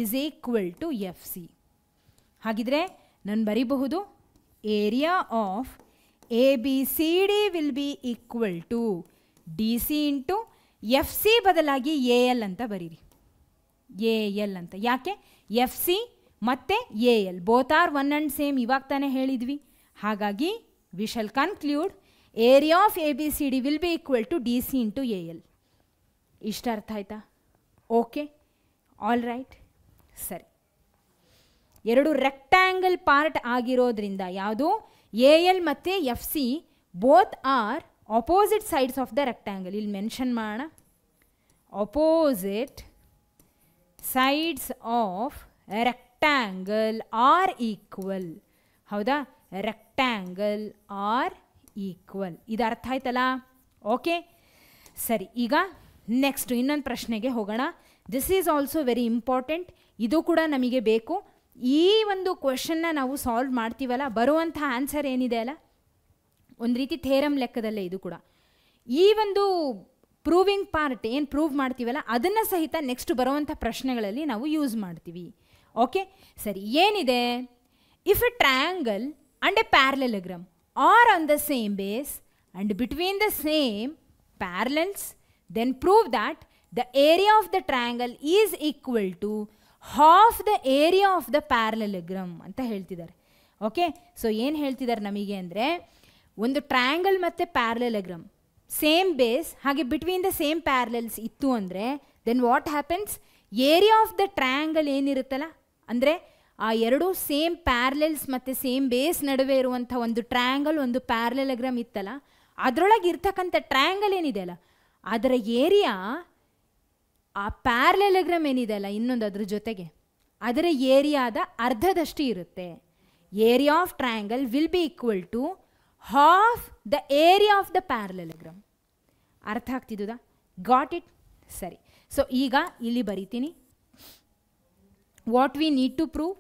is equal to FC. ಹಾಗಿದ್ರೆ ನಾನು ಬರೀಬಹುದು, area of ABCD will be equal to DC into FC ಬದಲಾಗಿ AL ಅಂತ ಬರೀರಿ, AL ಅಂತ. ಯಾಕೆ? FC ಮತ್ತು AL both are one and same, ಇವಾಗ ತಾನೇ ಹೇಳಿದ್ವಿ. ಹಾಗಾಗಿ we shall conclude area of ABCD will be equal to DC into AL. ಇಷ್ಟ ಅರ್ಥ ಆಯ್ತಾ? Okay, all right. ಸರಿ, ಎರಡು ರೆಕ್ಟ್ಯಾಂಗಲ್ ಪಾರ್ಟ್ ಆಗಿರೋದ್ರಿಂದ ಯಾವುದು? AL ಮತ್ತು FC both are opposite sides of the rectangle. ಇಲ್ಲಿ ಮೆನ್ಷನ್ ಮಾಡೋಣ, opposite sides of rectangle are equal, ಹೌದಾ? Rectangle are equal. ಇದು ಅರ್ಥ ಆಯ್ತಲ್ಲ? ಓಕೆ, ಸರಿ. ಈಗ ನೆಕ್ಸ್ಟ್ ಇನ್ನೊಂದು ಪ್ರಶ್ನೆಗೆ ಹೋಗೋಣ. This is also very important. ಇದು ಕೂಡ ನಮಗೆ ಬೇಕು. ಈ ಒಂದು ಕ್ವೆಶನ್ನ ನಾವು ಸಾಲ್ವ್ ಮಾಡ್ತೀವಲ್ಲ, ಬರುವಂಥ ಆನ್ಸರ್ ಏನಿದೆ ಅಲ್ಲ, ಒಂದು ರೀತಿ ಥೇರಮ್ ಲೆಕ್ಕದಲ್ಲೇ ಇದು ಕೂಡ. ಈ ಒಂದು ಪ್ರೂವಿಂಗ್ ಪಾರ್ಟ್ ಏನು ಪ್ರೂವ್ ಮಾಡ್ತೀವಲ್ಲ, ಅದನ್ನು ಸಹಿತ ನೆಕ್ಸ್ಟ್ ಬರುವಂಥ ಪ್ರಶ್ನೆಗಳಲ್ಲಿ ನಾವು ಯೂಸ್ ಮಾಡ್ತೀವಿ. ಓಕೆ, ಸರಿ. ಏನಿದೆ? If A triangle and a parallelogram are on the same base and between the same parallels, then prove that the area of the triangle is equal to half the area of the parallelogram ಅಂತ ಹೇಳ್ತಿದ್ದಾರೆ. Okay, so ಏನು ಹೇಳ್ತಿದ್ದಾರೆ ನಮಗೆ ಅಂದರೆ, ಒಂದು triangle ಮತ್ತು parallelogram same base, ಹಾಗೆ between the same parallels ಇತ್ತು ಅಂದರೆ, then what happens? Area of the triangle ಏನಿರುತ್ತಲ್ಲ, ಅಂದರೆ ಆ ಎರಡು ಸೇಮ್ ಪ್ಯಾರಲೆಲ್ಸ್ ಮತ್ತು ಸೇಮ್ ಬೇಸ್ ನಡುವೆ ಇರುವಂಥ ಒಂದು ಟ್ರಯಾಂಗಲ್, ಒಂದು ಪ್ಯಾರಲೆಲೋಗ್ರಾಮ್ ಇತ್ತಲ್ಲ, ಅದರೊಳಗೆ ಇರ್ತಕ್ಕಂಥ ಟ್ರಯಾಂಗಲ್ ಏನಿದೆ ಅಲ್ಲ, ಅದರ ಏರಿಯಾ ಆ ಪ್ಯಾರಲೆಲೋಗ್ರಾಮ್ ಏನಿದೆ ಅಲ್ಲ ಇನ್ನೊಂದು ಅದ್ರ ಜೊತೆಗೆ, ಅದರ ಏರಿಯಾದ ಅರ್ಧದಷ್ಟು ಇರುತ್ತೆ. Area of triangle will be equal to half the area of the parallelogram. ಅರ್ಥ ಆಗ್ತಿದ್ದುದಾ? Got it? ಸರಿ. ಸೊ ಈಗ ಇಲ್ಲಿ ಬರಿತೀನಿ, what we need to prove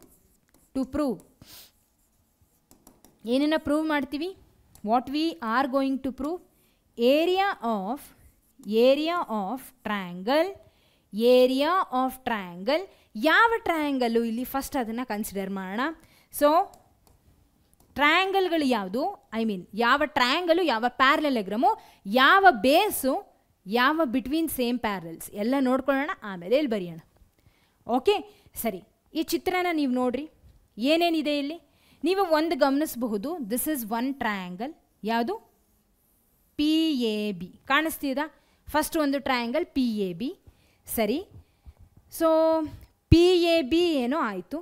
ಏನನ್ನು ಪ್ರೂವ್ ಮಾಡ್ತೀವಿ? What we are going to prove? Area of triangle. Area of triangle ಯಾವ triangle ಇಲ್ಲಿ ಫಸ್ಟ್ ಅದನ್ನು ಕನ್ಸಿಡರ್ ಮಾಡೋಣ. ಸೊ ಟ್ರಯಾಂಗಲ್ಗಳು ಯಾವುದು, ಐ ಮೀನ್ ಯಾವ ಟ್ರಯಾಂಗಲು, ಯಾವ ಪ್ಯಾರಲೆಲಗ್ರಾಮು, ಯಾವ ಬೇಸು, ಯಾವ ಬಿಟ್ವೀನ್ ಸೇಮ್ ಪ್ಯಾರಲ್ಸ್ ಎಲ್ಲ ನೋಡ್ಕೊಳ್ಳೋಣ, ಆಮೇಲೆ ಇಲ್ಲಿ ಬರೆಯೋಣ. ಓಕೆ ಸರಿ, ಈ ಚಿತ್ರನ ನೀವು ನೋಡ್ರಿ, ಏನೇನಿದೆ ಇಲ್ಲಿ ನೀವು ಒಂದು ಗಮನಿಸಬಹುದು. ದಿಸ್ ಇಸ್ ಒನ್ ಟ್ರಯಾಂಗಲ್, ಯಾವುದು? ಪಿ ಎ ಬಿ ಕಾಣಿಸ್ತಿದಾ? ಫಸ್ಟ್ ಒಂದು ಟ್ರಯಾಂಗಲ್ ಪಿ ಎ ಬಿ. ಸರಿ, ಸೊ ಪಿ ಎ ಬಿ ಏನೋ ಆಯಿತು.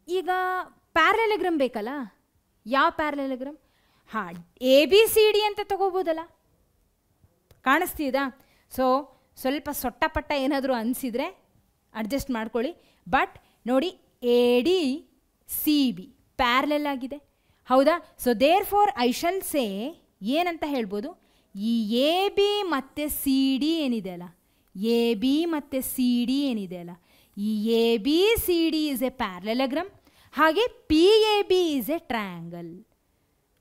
ಈಗ ಪ್ಯಾರಲೆಲಗ್ರಾಮ್ ಬೇಕಲ್ಲ, ಯಾವ ಪ್ಯಾರಲೆಲಗ್ರಾಮ್? ಹಾಂ, ಎ ಬಿ ಸಿ ಡಿ ಅಂತ ತಗೋಬೋದಲ್ಲ, ಕಾಣಿಸ್ತಿದಾ? ಸೊ ಸ್ವಲ್ಪ ಸೊಟ್ಟಪಟ್ಟ ಏನಾದರೂ ಅನಿಸಿದರೆ ಅಡ್ಜಸ್ಟ್ ಮಾಡ್ಕೊಳ್ಳಿ. ಬಟ್ ನೋಡಿ, A D C B parallel ಆಗಿದೆ, ಹೌದಾ? So therefore I shall say ಏನಂತ ಹೇಳ್ಬೋದು, ಈ ಎ ಬಿ ಮತ್ತು ಸಿ ಡಿ ಏನಿದೆ ಅಲ್ಲ, ಎ ಬಿ ಮತ್ತು ಸಿ ಡಿ ಏನಿದೆ ಅಲ್ಲ, ಈ A B C D is a parallelogram, ಹಾಗೆ P A B is a triangle.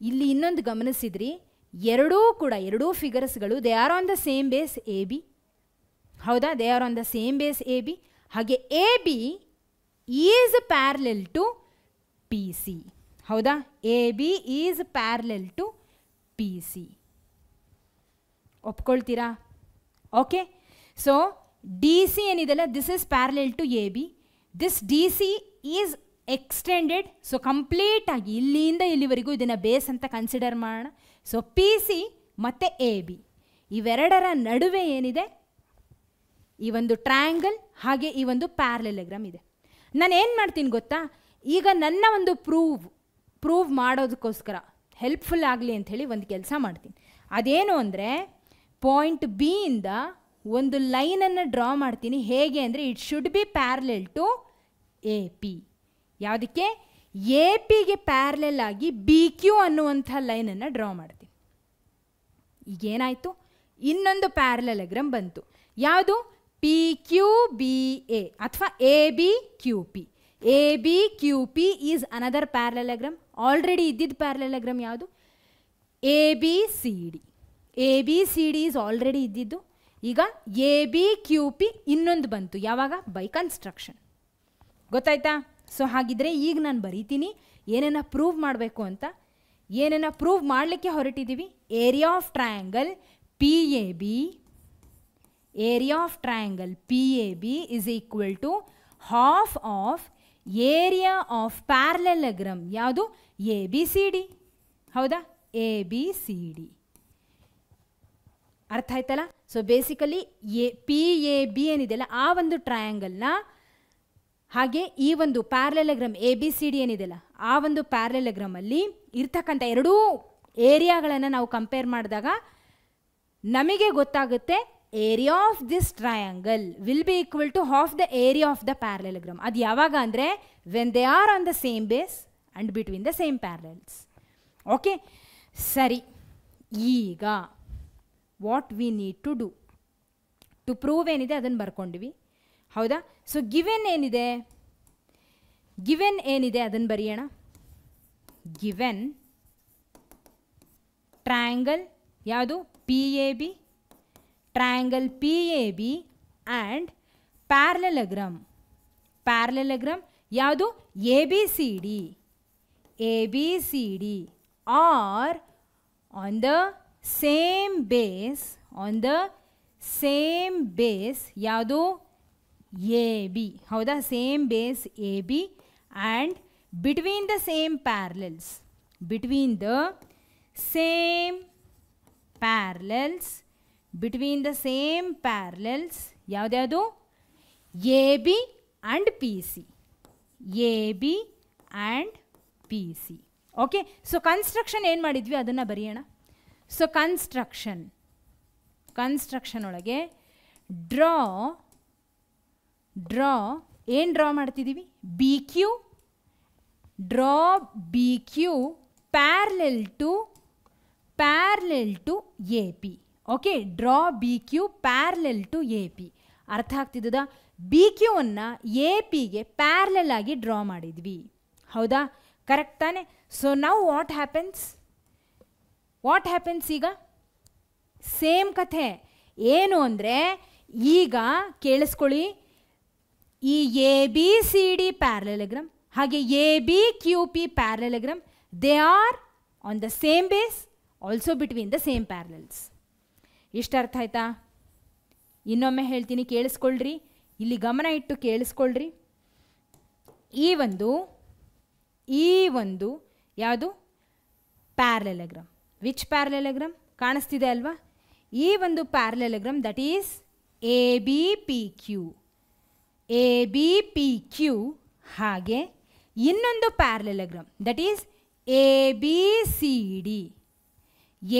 ಇಲ್ಲಿ ಇನ್ನೊಂದು ಗಮನಿಸಿದ್ರಿ, ಎರಡೂ ಫಿಗರ್ಸ್ಗಳು they are on the same base A B, ಹೌದಾ? They are on the same base A B. ಹಾಗೆ A B is parallel to P C, ಹೌದಾ? A B is parallel to P C. ಒಪ್ಕೊಳ್ತೀರಾ? Okay, so D C ಏನಿದೆಲ್ಲ, this is parallel to A B. This D C is extended, so complete ಆಗಿ ಇಲ್ಲಿಂದ ಇಲ್ಲಿವರೆಗೂ ಇದನ್ನು base ಅಂತ consider ಮಾಡೋಣ. So P C ಮತ್ತು ಎ ಬಿ ಇವೆರಡರ ನಡುವೆ ಏನಿದೆ, ಈ ಒಂದು ಟ್ರಯಾಂಗಲ್ ಹಾಗೆ ಈ ಒಂದು ಪ್ಯಾರಲೆಲಗ್ರಾಮ್ ಇದೆ. ನಾನು ಏನು ಮಾಡ್ತೀನಿ ಗೊತ್ತಾ, ಈಗ ನನ್ನ ಒಂದು ಪ್ರೂವ್ ಮಾಡೋದಕ್ಕೋಸ್ಕರ ಹೆಲ್ಪ್ಫುಲ್ ಆಗಲಿ ಅಂಥೇಳಿ ಒಂದು ಕೆಲಸ ಮಾಡ್ತೀನಿ. ಅದೇನು ಅಂದರೆ, ಪಾಯಿಂಟ್ ಬಿ ಇಂದ ಒಂದು ಲೈನನ್ನು ಡ್ರಾ ಮಾಡ್ತೀನಿ. ಹೇಗೆ ಅಂದರೆ, it should be parallel to A P. ಯಾವುದಕ್ಕೆ? ಎ ಪಿಗೆ ಪ್ಯಾರಲೆಲ್ ಆಗಿ ಬಿ ಕ್ಯೂ ಅನ್ನುವಂಥ ಲೈನನ್ನು ಡ್ರಾ ಮಾಡ್ತೀನಿ. ಈಗೇನಾಯಿತು? ಇನ್ನೊಂದು ಪ್ಯಾರಲೆಲಗ್ರಾಮ್ ಬಂತು. ಯಾವುದು? ಪಿ ಕ್ಯೂ ಬಿ ಎ ಅಥವಾ A B Q P. A B Q P is another parallelogram. Already ಇದ್ದಿದ್ದ ಪ್ಯಾರಲೆಲಗ್ರಾಮ್ ಯಾವುದು? A B C D. A B C D is already ಇದ್ದಿದ್ದು. ಈಗ ಎ ಬಿ ಕ್ಯೂ ಪಿ ಇನ್ನೊಂದು ಬಂತು. ಯಾವಾಗ? By construction. ಗೊತ್ತಾಯ್ತಾ? So ಹಾಗಿದ್ರೆ ಈಗ ನಾನು ಬರೀತೀನಿ ಏನನ್ನ ಪ್ರೂವ್ ಮಾಡಬೇಕು ಅಂತ. ಏನನ್ನ ಪ್ರೂವ್ ಮಾಡಲಿಕ್ಕೆ ಹೊರಟಿದ್ದೀವಿ? Area of triangle P A B, area of triangle P A B is equal to half of area of parallelogram. ಯಾವುದು? ಎ ಬಿ ಸಿ ಡಿ, ಹೌದಾ? A B C D. ಅರ್ಥ ಆಯ್ತಲ್ಲ? So basically P A B ಏನಿದೆಯಲ್ಲ ಆ ಒಂದು ಟ್ರಯಾಂಗಲ್ನ, ಹಾಗೆ ಈ ಒಂದು parallelogram A B C D ಏನಿದೆಯಲ್ಲ ಆ ಒಂದು ಪ್ಯಾರಲೆಲಗ್ರಾಮಲ್ಲಿ ಇರ್ತಕ್ಕಂಥ ಎರಡೂ ಏರಿಯಾಗಳನ್ನು ನಾವು ಕಂಪೇರ್ ಮಾಡಿದಾಗ ನಮಗೆ ಗೊತ್ತಾಗುತ್ತೆ area of this triangle will be equal to half the area of the parallelogram. ಅದು ಯಾವಾಗ ಅಂದರೆ, when they are on the same base and between the same parallels. Okay ಸರಿ, ಈಗ what we need to do to prove ಏನಿದೆ ಅದನ್ನು ಬರ್ಕೊಂಡಿವಿ, ಹೌದಾ? So given ಏನಿದೆ ಅದನ್ನು ಬರೆಯೋಣ. ಗಿವೆನ್ ಟ್ರಯಾಂಗಲ್ ಯಾವುದು? P A B, triangle P A B and parallelogram ಯಾವುದು? A B C D are on the same base ಯಾವುದು? ಎ ಬಿ, ಹೌದಾ? Same base A B and between the same parallels ಯಾವುದ್ಯಾವುದು? A B and P C. Okay, so construction ಏನು ಮಾಡಿದ್ವಿ ಅದನ್ನು ಬರೆಯೋಣ. So construction ಒಳಗೆ draw ಏನು draw ಮಾಡ್ತಿದ್ದೀವಿ? B Q parallel to A P. Okay, draw B Q parallel to A P. ಅರ್ಥ ಆಗ್ತಿದ್ದದ? ಬಿ ಕ್ಯೂ ಅನ್ನು ಎ ಪಿಗೆ ಪ್ಯಾರಲೆಲ್ ಆಗಿ ಡ್ರಾ ಮಾಡಿದ್ವಿ, ಹೌದಾ? ಕರೆಕ್ಟ್ ತಾನೆ? ಸೊ ನೌ ವಾಟ್ ಹ್ಯಾಪನ್ಸ್ ಈಗ? ಸೇಮ್ ಕಥೆ. ಏನು ಅಂದರೆ ಈಗ ಕೇಳಿಸ್ಕೊಳ್ಳಿ, ಈ A B C D parallelogram ಹಾಗೆ A B Q P parallelogram, they are on the same base, also between the same parallels. ಇಷ್ಟು ಅರ್ಥ ಆಯ್ತಾ? ಇನ್ನೊಮ್ಮೆ ಹೇಳ್ತೀನಿ, ಕೇಳಿಸ್ಕೊಳ್ರಿ, ಇಲ್ಲಿ ಗಮನ ಇಟ್ಟು ಕೇಳಿಸ್ಕೊಳ್ರಿ. ಈ ಒಂದು ಯಾವುದು ಪ್ಯಾರಲೆಲೋಗ್ರಾಮ್, ವಿಚ್ ಪ್ಯಾರಲೆಲೋಗ್ರಾಮ್ ಕಾಣಿಸ್ತಿದೆ ಅಲ್ವಾ? ಈ ಒಂದು parallelogram that is A B P Q, ಹಾಗೆ ಇನ್ನೊಂದು parallelogram that is A B C D.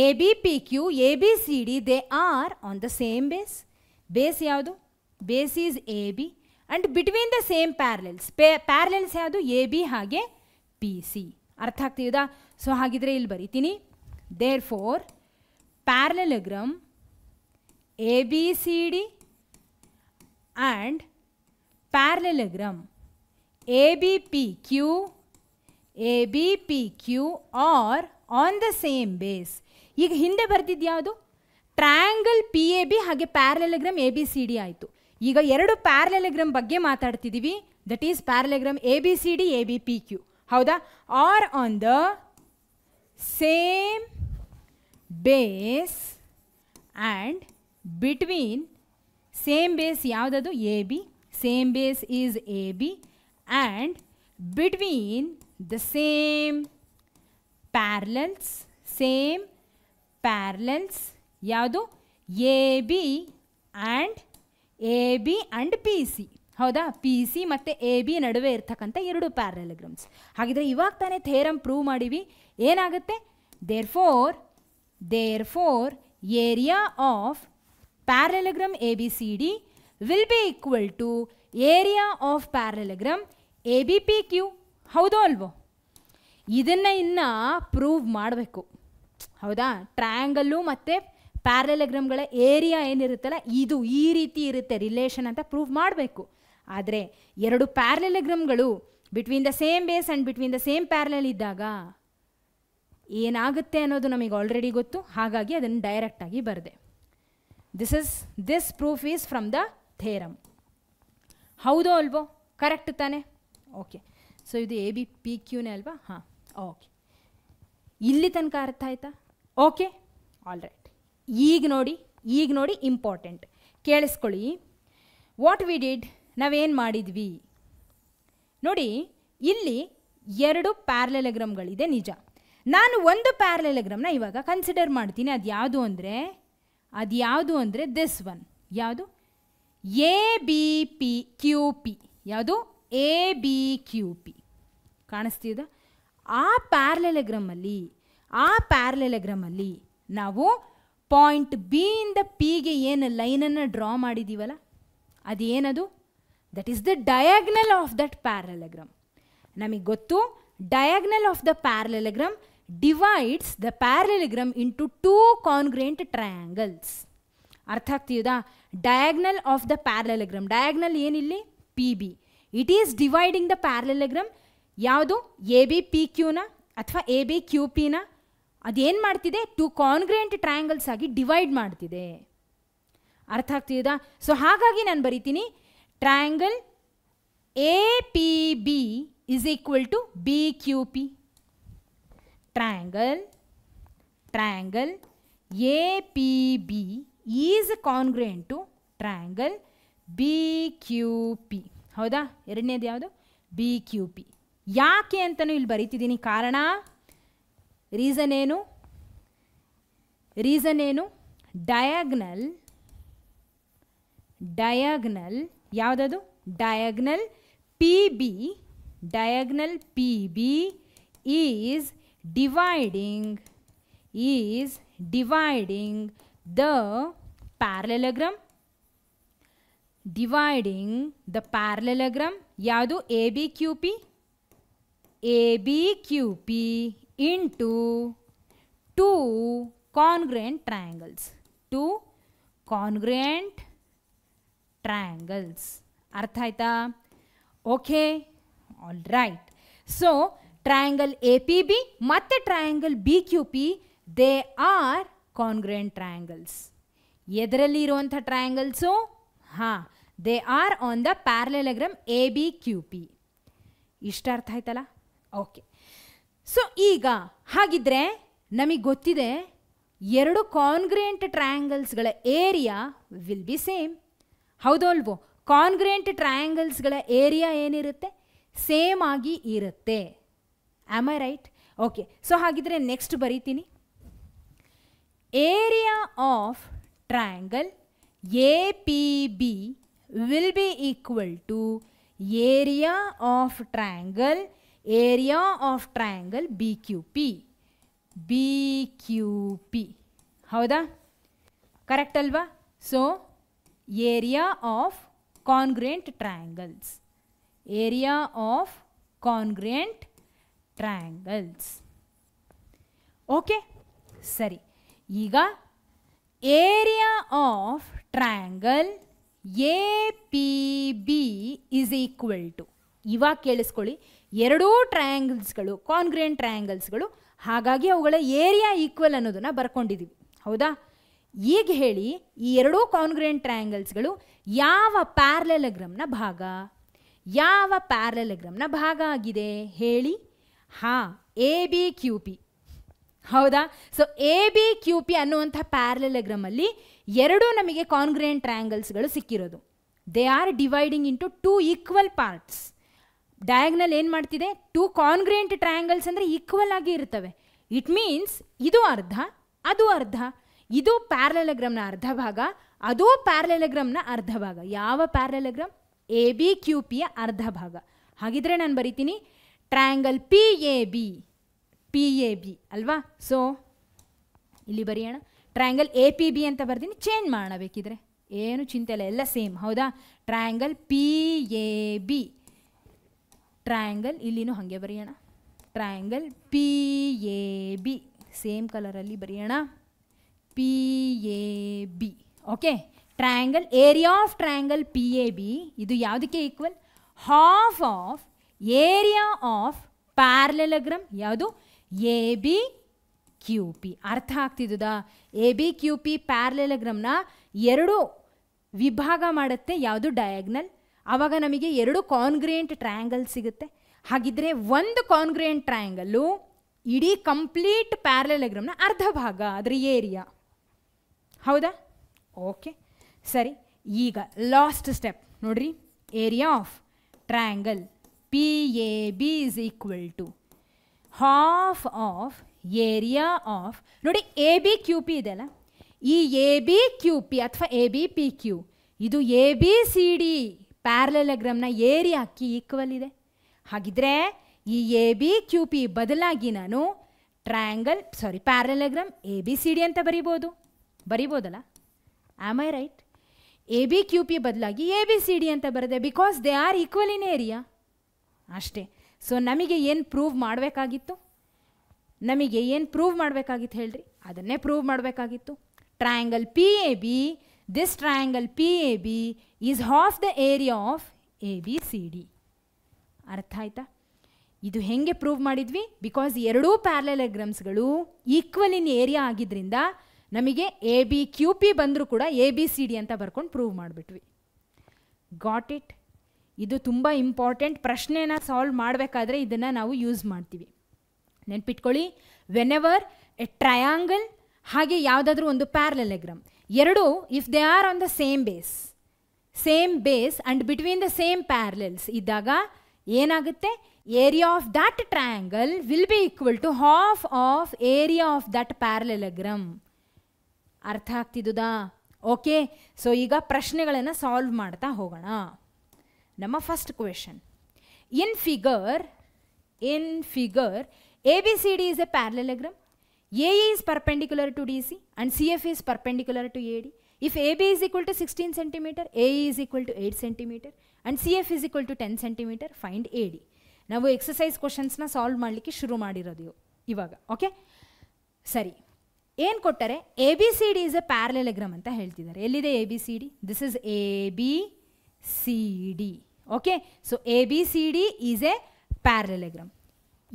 A B P Q, A B C D, they are on the same base. Base ಯಾವುದು? Base is A B and between the same parallels. Parallels ಯಾವುದು? A B ಹಾಗೆ P C. ಅರ್ಥ ಆಗ್ತಿದಾ? So ಹಾಗಿದ್ರೆ ಇಲ್ಲಿ ಬರೀತೀನಿ, therefore parallelogram A B C D and parallelogram A B P Q are on the same base. ಈಗ ಹಿಂದೆ ಬರ್ತಿದ್ದು ಯಾವುದು? ಟ್ರಯಾಂಗಲ್ ಪಿ ಎ ಬಿ ಹಾಗೆ parallelogram A B C D ಆಯಿತು. ಈಗ ಎರಡು ಪ್ಯಾರಲೆಲೋಗ್ರಾಮ್ ಬಗ್ಗೆ ಮಾತಾಡ್ತಿದ್ದೀವಿ, that is parallelogram A B C D, A B P Q, ಹೌದಾ? Are on the same base and between same base ಯಾವುದದು? A B. Same base is A B and between the same parallels ಯಾವುದು? A B and P C, ಹೌದಾ? P C ಮತ್ತು A B ನಡುವೆ ಇರ್ತಕ್ಕಂಥ ಎರಡು ಪ್ಯಾರಲೆಲೋಗ್ರಾಮ್ಸ್. ಹಾಗಿದ್ರೆ ಇವಾಗ ತಾನೇ ಥೇರಮ್ ಪ್ರೂವ್ ಮಾಡಿವಿ. ಏನಾಗುತ್ತೆ? Therefore area of parallelogram A B C D will be equal to area of parallelogram A B P Q. ಹೌದೋ ಅಲ್ವೋ? ಇದನ್ನು ಇನ್ನು ಪ್ರೂವ್ ಮಾಡಬೇಕು, ಹೌದಾ? ಟ್ರಯಾಂಗಲ್ಲು ಮತ್ತು ಪ್ಯಾರಲೆಲೋಗ್ರಾಮ್ಗಳ ಏರಿಯಾ ಏನಿರುತ್ತಲ್ಲ, ಇದು ಈ ರೀತಿ ಇರುತ್ತೆ ರಿಲೇಷನ್ ಅಂತ ಪ್ರೂವ್ ಮಾಡಬೇಕು. ಆದರೆ ಎರಡು ಪ್ಯಾರಲೆಲೋಗ್ರಾಮ್ಗಳು between the same base and between the same parallel ಇದ್ದಾಗ ಏನಾಗುತ್ತೆ ಅನ್ನೋದು ನಮಗೆ ಆಲ್ರೆಡಿ ಗೊತ್ತು. ಹಾಗಾಗಿ ಅದನ್ನು ಡೈರೆಕ್ಟಾಗಿ ಬರೆದೆ. This proof is from the theorem. ಹೌದೋ ಅಲ್ವೋ? ಕರೆಕ್ಟ್ ತಾನೆ? ಓಕೆ. ಸೊ ಇದು ಎ ಬಿ ಪಿ ಕ್ಯೂನೇ ಅಲ್ವಾ? ಹಾಂ, ಓಕೆ. ಇಲ್ಲಿ ತನಕ ಅರ್ಥ ಆಯ್ತಾ? Okay, all right. ಈಗ ನೋಡಿ ಇಂಪಾರ್ಟೆಂಟ್, ಕೇಳಿಸ್ಕೊಳ್ಳಿ. ವಾಟ್ ವಿ ಡಿಡ್, ನಾವೇನು ಮಾಡಿದ್ವಿ ನೋಡಿ. ಇಲ್ಲಿ ಎರಡು ಪ್ಯಾರಲೆಲೋಗ್ರಾಮ್ಗಳಿದೆ ನಿಜ. ನಾನು ಒಂದು ಪ್ಯಾರಲೆಲೋಗ್ರಾಮ್ನ ಇವಾಗ ಕನ್ಸಿಡರ್ ಮಾಡ್ತೀನಿ. ಅದು ಯಾವುದು ಅಂದರೆ ದಿಸ್ ಒನ್. ಯಾವುದು? A B P Q P. ಯಾವುದು? ಎ ಬಿ ಕ್ಯೂ ಪಿ ಕಾಣಿಸ್ತಿದ? ಆ ಪ್ಯಾರಲೆಲೋಗ್ರಾಮಲ್ಲಿ ನಾವು ಪಾಯಿಂಟ್ ಬಿ ಇಂದ ಪಿಗೆ ಏನು ಲೈನನ್ನು ಡ್ರಾ ಮಾಡಿದ್ದೀವಲ್ಲ, ಅದೇನದು? That is the diagonal of that parallelogram. ನಮಗೆ ಗೊತ್ತು, diagonal of the parallelogram divides the parallelogram into two congruent triangles. ಅರ್ಥ ಆಗ್ತಿದಾ? Diagonal of the parallelogram, diagonal ಏನಿಲ್ಲಿ? P B. It is dividing the parallelogram ಯಾವುದು? A B P ಕ್ಯೂನ ಅಥವಾ A B Q ಪಿನ ಅದೇನು ಮಾಡ್ತಿದೆ? ಟು ಕಾನ್ಗ್ರೆಂಟ್ ಟ್ರಯಾಂಗಲ್ಸ್ ಆಗಿ ಡಿವೈಡ್ ಮಾಡ್ತಿದೆ. ಅರ್ಥ ಆಗ್ತಿದಾ? ಸೊ ಹಾಗಾಗಿ ನಾನು ಬರಿತೀನಿ, triangle A P B is equal to B Q P. Triangle APB is congruent to triangle BQP. ಹೌದಾ? ಎರಡನೇದು ಯಾವುದು? BQP. ಯಾಕೆ ಅಂತಲೂ ಇಲ್ಲಿ ಬರೀತಿದ್ದೀನಿ. ಕಾರಣ, ರೀಸನ್ ಏನು? ಡಯಾಗ್ನಲ್ ಯಾವುದದು? Diagonal PB is dividing the parallelogram ಯಾವುದು? ABQP into two congruent triangles. ಅರ್ಥ ಆಯ್ತಾ? Okay, all right. So triangle A P B ಮತ್ತು triangle B Q P they are congruent triangles. ಎದರಲ್ಲಿ ಇರುವಂಥ ಟ್ರಯಾಂಗಲ್ಸು? ಹಾಂ, they are on the parallelogram A B Q P. ಇಷ್ಟ ಅರ್ಥ ಆಯ್ತಲ್ಲ? Okay. So ಈಗ ಹಾಗಿದ್ರೆ ನಮಗೆ ಗೊತ್ತಿದೆ ಎರಡು ಕಾನ್ಗ್ರೆಂಟ್ ಟ್ರಯಾಂಗಲ್ಸ್ಗಳ ಏರಿಯಾ ವಿಲ್ ಬಿ ಸೇಮ್. ಹೌದು ಅಲ್ವೋ? ಕಾನ್ಗ್ರೆಂಟ್ ಟ್ರಯಾಂಗಲ್ಸ್ಗಳ ಏರಿಯಾ ಏನಿರುತ್ತೆ? ಸೇಮ್ ಆಗಿ ಇರುತ್ತೆ. Am I right? Okay. So ಹಾಗಿದ್ರೆ ನೆಕ್ಸ್ಟ್ ಬರೀತೀನಿ. Area of triangle A P B will be equal to area of triangle BQP. BQP. ಹೌದಾ? ಕರೆಕ್ಟ್ ಅಲ್ವಾ? So area of congruent triangles. Area of congruent triangles. Okay, ಸರಿ. ಈಗ area of triangle A P B is equal to, ಇವಾಗ ಕೇಳಿಸ್ಕೊಳ್ಳಿ, ಎರಡೂ ಟ್ರಯಾಂಗಲ್ಸ್ಗಳು ಕಾನ್ಗ್ರೆಂಟ್ ಟ್ರಯಾಂಗಲ್ಸ್ಗಳು, ಹಾಗಾಗಿ ಅವುಗಳ area equal ಅನ್ನೋದನ್ನು ಬರ್ಕೊಂಡಿದ್ದೀವಿ. ಹೌದಾ? ಈಗ ಹೇಳಿ, ಈ ಎರಡೂ ಕಾನ್ಗ್ರೆಂಟ್ ಟ್ರಯಾಂಗಲ್ಸ್ಗಳು ಯಾವ ಪ್ಯಾರಲೆಲೋಗ್ರಾಮ್ನ ಭಾಗ? ಯಾವ ಪ್ಯಾರಲೆಲೋಗ್ರಾಮ್ನ ಭಾಗ ಆಗಿದೆ ಹೇಳಿ? ಹಾಂ, ಎ ಬಿ ಕ್ಯೂ ಪಿ. ಹೌದಾ? So A B Q P ಅನ್ನುವಂಥ ಪ್ಯಾರಲೆಲೋಗ್ರಾಮಲ್ಲಿ ಎರಡೂ ನಮಗೆ ಕಾನ್ಗ್ರೆಂಟ್ ಟ್ರಯಾಂಗಲ್ಸ್ಗಳು ಸಿಕ್ಕಿರೋದು. They are dividing into two equal parts. Diagonal ಏನು ಮಾಡ್ತಿದೆ? ಟೂ ಕಾನ್ಗ್ರೆಂಟ್ ಟ್ರಯಾಂಗಲ್ಸ್ ಅಂದರೆ ಈಕ್ವಲ್ ಆಗಿ ಇರ್ತವೆ. ಇಟ್ ಮೀನ್ಸ್ ಇದು ಅರ್ಧ, ಅದು ಅರ್ಧ. ಇದು ಪ್ಯಾರಲೆಲೋಗ್ರಾಮ್ನ ಅರ್ಧ ಭಾಗ, ಅದು ಪ್ಯಾರಲೆಲೋಗ್ರಾಮ್ನ ಅರ್ಧ ಭಾಗ. ಯಾವ ಪ್ಯಾರಲೆಲೋಗ್ರಾಮ್? ಎ ಬಿ ಕ್ಯೂ ಪಿಯ ಅರ್ಧ ಭಾಗ. ಹಾಗಿದ್ರೆ ನಾನು ಬರಿತೀನಿ triangle P A B. P A B ಅಲ್ವಾ? ಸೊ ಇಲ್ಲಿ ಬರೆಯೋಣ. ಟ್ರಯಾಂಗಲ್ ಎ ಪಿ ಬಿ ಅಂತ ಬರ್ತೀನಿ, ಚೇಂಜ್ ಮಾಡೋಣ ಬೇಕಿದ್ರೆ, ಏನು ಚಿಂತೆ ಇಲ್ಲ, ಎಲ್ಲ ಸೇಮ್. ಹೌದಾ? Triangle P A B. Triangle ಇಲ್ಲಿನೂ ಹಾಗೆ ಬರೆಯೋಣ. Triangle P A B same ಕಲರಲ್ಲಿ ಬರೆಯೋಣ. P A B. Okay. Triangle area of triangle P A B ಇದು ಯಾವುದಕ್ಕೆ equal? Half of area of parallelogram ಯಾವುದು? A B Q P. ಅರ್ಥ ಆಗ್ತಿದ್ದುದಾ? ಎ ಬಿ ಕ್ಯೂ ಪಿ ಪ್ಯಾರಲೆಲೋಗ್ರಾಮ್ನ ಎರಡು ವಿಭಾಗ ಮಾಡುತ್ತೆ. ಯಾವುದು? ಡಯಾಗ್ನಲ್. ಆವಾಗ ನಮಗೆ ಎರಡು ಕಾನ್ಗ್ರೆಂಟ್ ಟ್ರಯಾಂಗಲ್ ಸಿಗುತ್ತೆ. ಹಾಗಿದ್ರೆ ಒಂದು ಕಾನ್ಗ್ರೆಂಟ್ ಟ್ರಯಾಂಗಲ್ಲು ಇಡೀ ಕಂಪ್ಲೀಟ್ ಪ್ಯಾರಲೆಲೋಗ್ರಾಮ್ನ ಅರ್ಧ ಭಾಗ, ಅದರ ಏರಿಯಾ. ಹೌದಾ? ಓಕೆ, ಸರಿ. ಈಗ ಲಾಸ್ಟ್ ಸ್ಟೆಪ್ ನೋಡ್ರಿ. Area of triangle P A B is equal to half of area of, ನೋಡಿ ಎ ಬಿ ಕ್ಯೂ ಪಿ ಇದೆಯಲ್ಲ, ಈ ಎ ಬಿ ಕ್ಯೂ ಪಿ ಅಥವಾ ಎ ಬಿ ಪಿ ಕ್ಯೂ ಇದು ಎ ಬಿ ಸಿ ಡಿ ಪ್ಯಾರಲೆಲೋಗ್ರಾಮ್ನ ಏರಿಯಾಕ್ಕೆ equal ಇದೆ. ಹಾಗಿದ್ರೆ ಈ ಎ ಬಿ ಕ್ಯೂ ಪಿ ಬದಲಾಗಿ ನಾನು parallelogram A B C D ಅಂತ ಬರಿಬೋದಲ್ಲ? Am I right? A B Q P ಬದಲಾಗಿ ಎ ಬಿ ಸಿ ಡಿ ಅಂತ ಬರೆದೆ, because they R equal in area. ಅಷ್ಟೇ. ಸೊ ನಮಗೆ ಏನು ಪ್ರೂವ್ ಮಾಡಬೇಕಾಗಿತ್ತು? ಹೇಳ್ರಿ? ಅದನ್ನೇ ಪ್ರೂವ್ ಮಾಡಬೇಕಾಗಿತ್ತು. Triangle P A B, this triangle P A B is half the area of A B C D. ಅರ್ಥ ಆಯ್ತಾ? ಇದು ಹೆಂಗೆ ಪ್ರೂವ್ ಮಾಡಿದ್ವಿ? ಬಿಕಾಸ್ ಎರಡೂ ಪ್ಯಾರಲೆಲೋಗ್ರಾಮ್ಸ್ಗಳು ಈಕ್ವಲ್ ಇನ್ ಏರಿಯಾ ಆಗಿದ್ದರಿಂದ ನಮಗೆ ಎ ಬಿ ಕ್ಯೂ ಪಿ ಬಂದರೂ ಕೂಡ ಎ ಬಿ ಸಿ ಡಿ ಅಂತ ಬರ್ಕೊಂಡು ಪ್ರೂವ್ ಮಾಡಿಬಿಟ್ವಿ. Got it? ಇದು ತುಂಬ ಇಂಪಾರ್ಟೆಂಟ್. ಪ್ರಶ್ನೆನ ಸಾಲ್ವ್ ಮಾಡಬೇಕಾದ್ರೆ ಇದನ್ನು ನಾವು ಯೂಸ್ ಮಾಡ್ತೀವಿ. ನೆನ್ಪಿಟ್ಕೊಳ್ಳಿ, ವೆನೆವರ್ ಎ ಟ್ರಯಾಂಗಲ್ ಹಾಗೆ ಯಾವುದಾದ್ರೂ ಒಂದು ಪ್ಯಾರಲೆಲೋಗ್ರಾಮ್ ಎರಡು if they are on the same base and between the same parallels ಇದ್ದಾಗ ಏನಾಗುತ್ತೆ? Area of that triangle will be equal to half of area of that parallelogram. ಅರ್ಥ ಆಗ್ತಿದ್ದುದಾ? ಓಕೆ. ಸೊ ಈಗ ಪ್ರಶ್ನೆಗಳನ್ನು ಸಾಲ್ವ್ ಮಾಡ್ತಾ ಹೋಗೋಣ. ನಮ್ಮ first question. In figure ABCD is a parallelogram. AE is perpendicular to DC and CF is perpendicular to AD. If AB is equal to 16 cm, AE is equal to 8 cm and CF is equal to 10 cm, find AD. ನಾವು exercise ಕ್ವಶನ್ಸ್ನ solve ಮಾಡಲಿಕ್ಕೆ ಶುರು ಮಾಡಿರೋದು ಇವಾಗ. Okay, ಸರಿ. ಏನು ಕೊಟ್ಟರೆ ABCD is a parallelogram ಅಂತ ಹೇಳ್ತಿದ್ದಾರೆ. ಎಲ್ಲಿದೆ ABCD? This is ABCD. Okay, so ABCD is a parallelogram.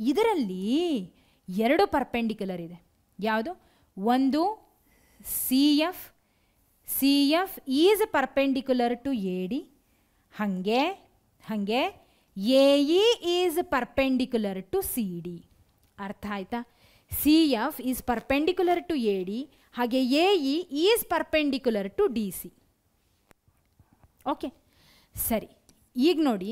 ಇದರಲ್ಲಿ ಎರಡು ಪರ್ಪೆಂಡಿಕ್ಯುಲರ್ ಇದೆ. ಯಾವುದು? ಒಂದು C F is perpendicular to A D. ಹಾಗೆ A E is perpendicular to C D. ಅರ್ಥ ಆಯ್ತಾ? C F is perpendicular to A D, ಹಾಗೆ A E is perpendicular to D C. Okay, ಸರಿ. ಈಗ ನೋಡಿ,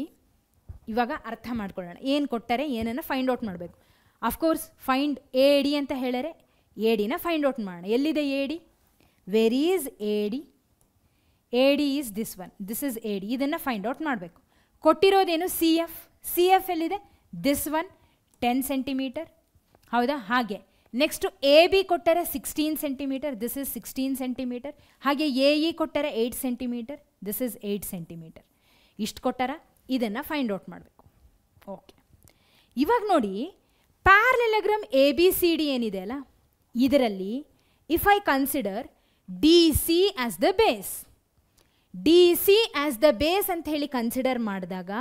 ಇವಾಗ ಅರ್ಥ ಮಾಡ್ಕೊಳ್ಳೋಣ. ಏನು ಕೊಟ್ಟರೆ ಏನನ್ನು ಫೈಂಡ್ ಔಟ್ ಮಾಡಬೇಕು. ಅಫ್ಕೋರ್ಸ್ ಫೈಂಡ್ ಎ ಡಿ ಅಂತ ಹೇಳಿದ್ರೆ ಎ ಡಿನ ಫೈಂಡ್ ಔಟ್ ಮಾಡೋಣ. ಎಲ್ಲಿದೆ A D? Where is A D? A D is this one, this is A D. ಇದನ್ನು ಫೈಂಡ್ ಔಟ್ ಮಾಡಬೇಕು. ಕೊಟ್ಟಿರೋದೇನು? ಸಿ ಎಫ್ ಎಲ್ಲಿದೆ? This one 10 centimetre. ಹೌದಾ? ಹಾಗೆ ನೆಕ್ಸ್ಟು ಎ ಬಿ ಕೊಟ್ಟರೆ 16 ಸೆಂಟಿಮೀಟರ್, ದಿಸ್ ಇಸ್ 16 ಸೆಂಟಿಮೀಟರ್. ಹಾಗೆ A E ಕೊಟ್ಟರೆ 8 centimetre, this is 8 centimetre. ಇಷ್ಟು ಕೊಟ್ಟಾರ, ಇದನ್ನು ಫೈಂಡ್ ಔಟ್ ಮಾಡಬೇಕು. ಓಕೆ, ಇವಾಗ ನೋಡಿ, parallelogram A B C D ಏನಿದೆ ಅಲ್ಲ, ಇದರಲ್ಲಿ if I consider D C as the base, D C as the base ಅಂತ ಹೇಳಿ ಕನ್ಸಿಡರ್ ಮಾಡಿದಾಗ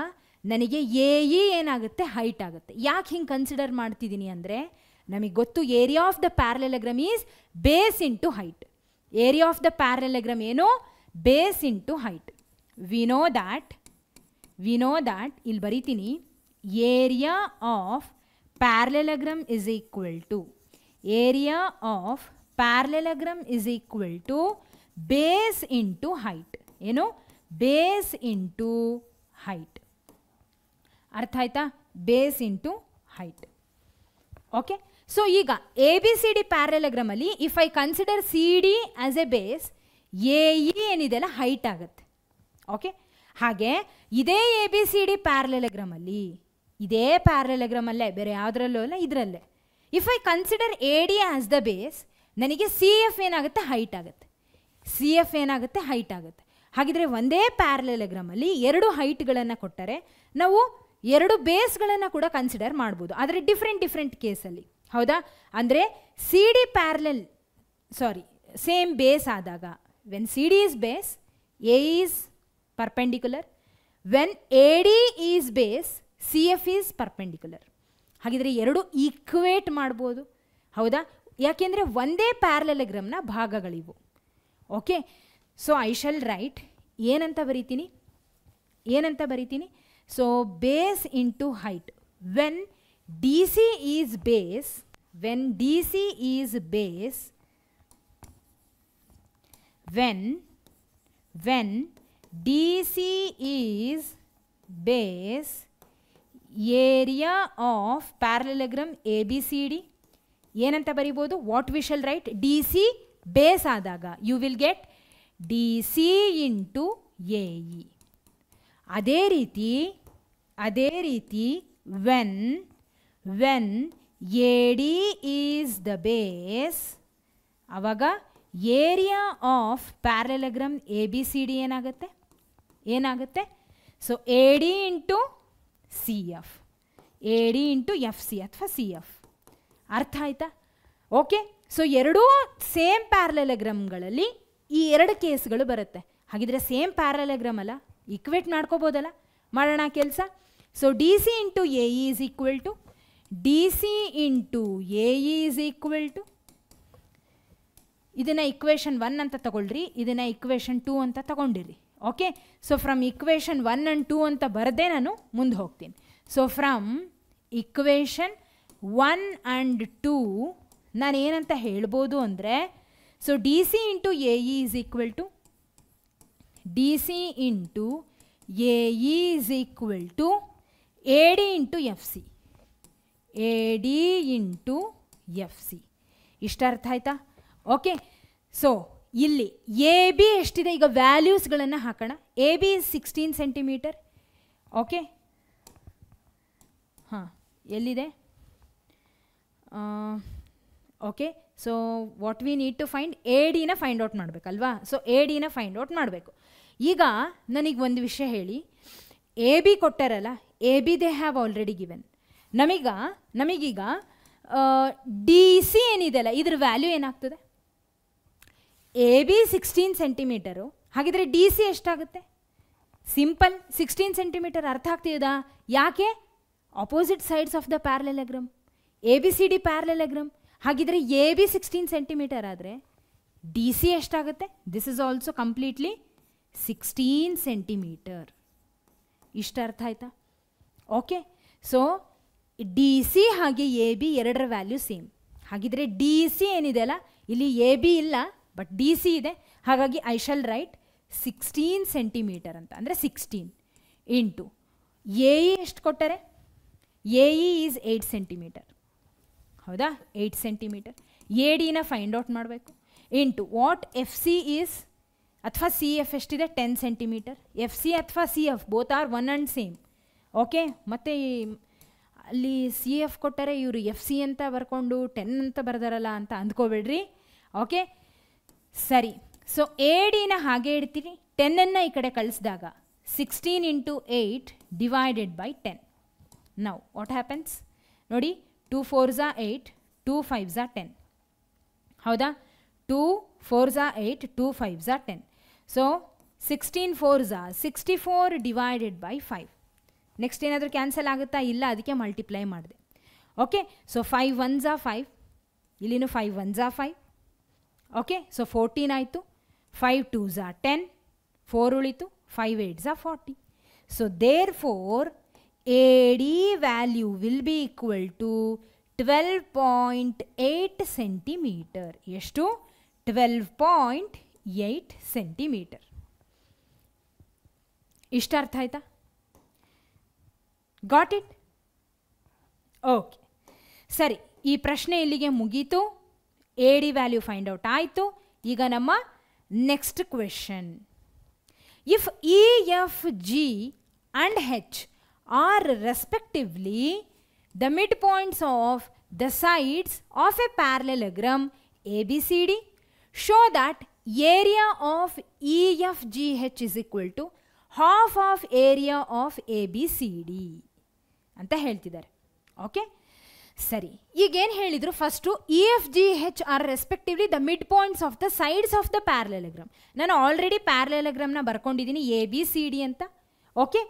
ನನಗೆ ಎ ಇ ಏನಾಗುತ್ತೆ? ಹೈಟ್ ಆಗುತ್ತೆ. ಯಾಕೆ ಹಿಂಗೆ ಕನ್ಸಿಡರ್ ಮಾಡ್ತಿದ್ದೀನಿ ಅಂದರೆ, ನಮಗೆ ಗೊತ್ತು area of the parallelogram is base into height. Area of the parallelogram ಏನು? Base into height. We know that ಇಲ್ಲಿ ಬರೀತೀನಿ, area of parallelogram is equal to base into height. ಏನು? Base into height. ಅರ್ಥ ಆಯ್ತಾ? Base into height. Okay, so ಈಗ A B C D ಪ್ಯಾರಲೆಲೋಗ್ರಾಮಲ್ಲಿ if I consider C D as a base, A E ಏನಿದೆಲ್ಲ height ಆಗುತ್ತೆ. Okay, ಹಾಗೆ ಇದೇ A B C D ಪ್ಯಾರಲೆಲೋಗ್ರಾಮಲ್ಲಿ, ಇದೇ ಪ್ಯಾರಲೆಲೋಗ್ರಾಮಲ್ಲೇ, ಬೇರೆ ಯಾವುದ್ರಲ್ಲೂ ಅಲ್ಲ, ಇದರಲ್ಲೇ if I consider A D as the base, ನನಗೆ ಸಿ ಎಫ್ ಏನಾಗುತ್ತೆ? ಹೈಟ್ ಆಗುತ್ತೆ. ಸಿ ಎಫ್ ಏನಾಗುತ್ತೆ? ಹೈಟ್ ಆಗುತ್ತೆ. ಹಾಗಿದ್ರೆ ಒಂದೇ ಪ್ಯಾರಲೆಲೋಗ್ರಾಮಲ್ಲಿ ಎರಡು ಹೈಟ್ಗಳನ್ನು ಕೊಟ್ಟರೆ ನಾವು ಎರಡು ಬೇಸ್ಗಳನ್ನು ಕೂಡ ಕನ್ಸಿಡರ್ ಮಾಡ್ಬೋದು, ಆದರೆ ಡಿಫ್ರೆಂಟ್ ಕೇಸಲ್ಲಿ. ಹೌದಾ? ಅಂದರೆ ಸಿ ಡಿ ಸೇಮ್ ಬೇಸ್ ಆದಾಗ, when C D is base, A is perpendicular. When A D is base, C F is perpendicular. ಹಾಗಿದ್ರೆ ಎರಡು ಈಕ್ವೇಟ್ ಮಾಡ್ಬೋದು. ಹೌದಾ? ಯಾಕೆಂದರೆ ಒಂದೇ ಪ್ಯಾರಲೆಲೋಗ್ರಾಮ್ನ ಭಾಗಗಳಿವು. Okay, so I shall write, ಏನಂತ ಬರೀತೀನಿ? So base into height. When D C is base, when DC is base, area of parallelogram ABCD ಏನಂತ ಬರಿಬೋದು? What we shall write? DC base ಆದಾಗ you will get DC into AE. ಅದೇ ರೀತಿ when AD is the base, ಆವಾಗ area of parallelogram ABCD ಏನಾಗುತ್ತೆ? So AD into CF, AD into FC ಅಥವಾ CF. ಅರ್ಥ ಆಯ್ತಾ? ಓಕೆ, ಸೊ ಎರಡೂ same ಪ್ಯಾರಲೆಲೋಗ್ರಾಮ್ಗಳಲ್ಲಿ ಈ ಎರಡು ಕೇಸ್ಗಳು ಬರುತ್ತೆ. ಹಾಗಿದ್ರೆ ಸೇಮ್ ಪ್ಯಾರಲೆಲೋಗ್ರಾಮ್ ಅಲ್ಲ, ಈಕ್ವೇಟ್ ಮಾಡ್ಕೋಬೋದಲ್ಲ? ಮಾಡೋಣ ಕೆಲಸ. So DC into AE is equal to DC into AE is equal to, ಇದನ್ನು ಇಕ್ವೇಷನ್ 1 ಅಂತ ತಗೊಳ್ರಿ, ಇದನ್ನು ಇಕ್ವೇಷನ್ 2 ಅಂತ ತಗೊಂಡಿರಿ. Okay, so from equation 1 and 2 ಅಂತ ಬರದೆ ನಾನು ಮುಂದೆ ಹೋಗ್ತೀನಿ. ಸೊ ಫ್ರಮ್ ಇಕ್ವೇಷನ್ 1 and 2 ನಾನು ಏನಂತ ಹೇಳ್ಬೋದು ಅಂದರೆ, so DC into AE is equal to DC into AE is equal to AD into FC, AD into FC. ಇಷ್ಟ ಅರ್ಥ ಆಯ್ತಾ? ಓಕೆ, ಸೊ ಇಲ್ಲಿ ಎ ಬಿ ಎಷ್ಟಿದೆ? ಈಗ ವ್ಯಾಲ್ಯೂಸ್ಗಳನ್ನು ಹಾಕೋಣ. A B 16 centimetre. ಓಕೆ, ಹಾಂ, ಎಲ್ಲಿದೆ? Okay, so what we need to find, A ಡಿನ ಫೈಂಡ್ ಔಟ್ ಮಾಡಬೇಕಲ್ವಾ? ಸೊ ಎ ಡಿನ ಫೈಂಡ್ ಔಟ್ ಮಾಡಬೇಕು. ಈಗ ನನಗೆ ಒಂದು ವಿಷಯ ಹೇಳಿ, ಎ ಬಿ ಕೊಟ್ಟಾರಲ್ಲ, A B they have already given. ನಮಗೀಗ ಡಿ ಸಿ ಏನಿದೆಯಲ್ಲ, ಇದ್ರ ವ್ಯಾಲ್ಯೂ ಏನಾಗ್ತದೆ? A B 16 centimetre. ಹಾಗಿದ್ರೆ ಡಿ ಸಿ ಎಷ್ಟಾಗುತ್ತೆ? Simple 16 centimetre. ಅರ್ಥ ಆಗ್ತಿದಾ? ಯಾಕೆ? Opposite sides of the parallelogram, A B C D parallelogram. ಹಾಗಿದ್ರೆ ಎ ಬಿ 16 ಸೆಂಟಿಮೀಟರ್ ಆದರೆ ಡಿ ಸಿ ಎಷ್ಟಾಗುತ್ತೆ? This is also completely 16 centimetre. ಇಷ್ಟು ಅರ್ಥ ಆಯ್ತಾ? ಓಕೆ, ಸೊ ಡಿ ಸಿ ಹಾಗೆ ಎ ಬಿ ಎರಡರ ವ್ಯಾಲ್ಯೂ ಸೇಮ್. ಹಾಗಿದ್ರೆ ಡಿ ಸಿ ಏನಿದೆ ಅಲ್ಲ, ಇಲ್ಲಿ ಎ ಬಿ ಇಲ್ಲ ಬಟ್ ಡಿ ಸಿ ಇದೆ. ಹಾಗಾಗಿ ಐ ಶಾಲ್ ರೈಟ್ 16 ಸೆಂಟಿಮೀಟರ್ ಅಂತ, ಅಂದರೆ 16 ಇಂಟು ಎ ಇ ಎಷ್ಟು ಕೊಟ್ಟರೆ? A E is 8 centimetre. ಹೌದಾ? 8 ಸೆಂಟಿಮೀಟರ್. ಎ ಡಿನ ಫೈಂಡ್ ಔಟ್ ಮಾಡಬೇಕು. Into what F C is, ಅಥವಾ ಸಿ ಎಫ್ ಎಷ್ಟಿದೆ? 10 ಸೆಂಟಿಮೀಟರ್. ಎಫ್ ಸಿ ಅಥವಾ C F both are one and same. Okay, ಮತ್ತು ಅಲ್ಲಿ ಸಿ ಎಫ್ ಕೊಟ್ಟರೆ ಇವರು ಎಫ್ ಸಿ ಅಂತ ಬರ್ಕೊಂಡು 10 ಅಂತ ಬರ್ದಾರಲ್ಲ ಅಂತ ಅಂದ್ಕೋಬೇಡ್ರಿ. ಓಕೆ, ಸರಿ. ಸೊ ಎ ಡಿನ ಹಾಗೆ ಇಡ್ತೀರಿ, 10ಅನ್ನು ಈ ಕಡೆ ಕಳಿಸಿದಾಗ 16 into 8 divided by 10. Now what happens ನೋಡಿ, 2 4s are 8, 2 5s are 10. ಹೌದಾ? 2 4s are 8, 2 5s are 10. So 16 4s are 64 divided by 5. Next ಏನಾದರೂ ಕ್ಯಾನ್ಸಲ್ ಆಗುತ್ತಾ? ಇಲ್ಲ, ಅದಕ್ಕೆ ಮಲ್ಟಿಪ್ಲೈ ಮಾಡಿದೆ. ಓಕೆ, ಸೊ 5 1s are 5, ಇಲ್ಲಿನೂ 5 1s are 5. ಓಕೆ, ಸೊ 14 ಆಯಿತು. 5 2s are 10, 4 ಉಳಿತು, 5 8s are 40. So therefore A D value will be equal to 12.8 centimetre. ಎಷ್ಟು? 12.8 centimetre. ಇಷ್ಟ ಅರ್ಥ ಆಯ್ತಾ? Got it? ಓಕೆ, ಸರಿ. ಈ ಪ್ರಶ್ನೆ ಇಲ್ಲಿಗೆ ಮುಗೀತು. A D value find out ಆಯಿತು. ಈಗ ನಮ್ಮ next question. If he F G and H are respectively the midpoints of the sides of a parallelogram ABCD, show that area of EFGH is equal to half of area of ABCD ಅಂತ ಹೇಳ್ತಿದ್ದಾರೆ. Okay, ಸರಿ. ಈಗೇನು ಹೇಳಿದರು? First EFGH are respectively the mid points of the sides of the parallelogram. ನಾನು already ಪ್ಯಾರಲೆಲೋಗ್ರಾಮ್ನ ಬರ್ಕೊಂಡಿದ್ದೀನಿ ABCD ಅಂತ. Okay,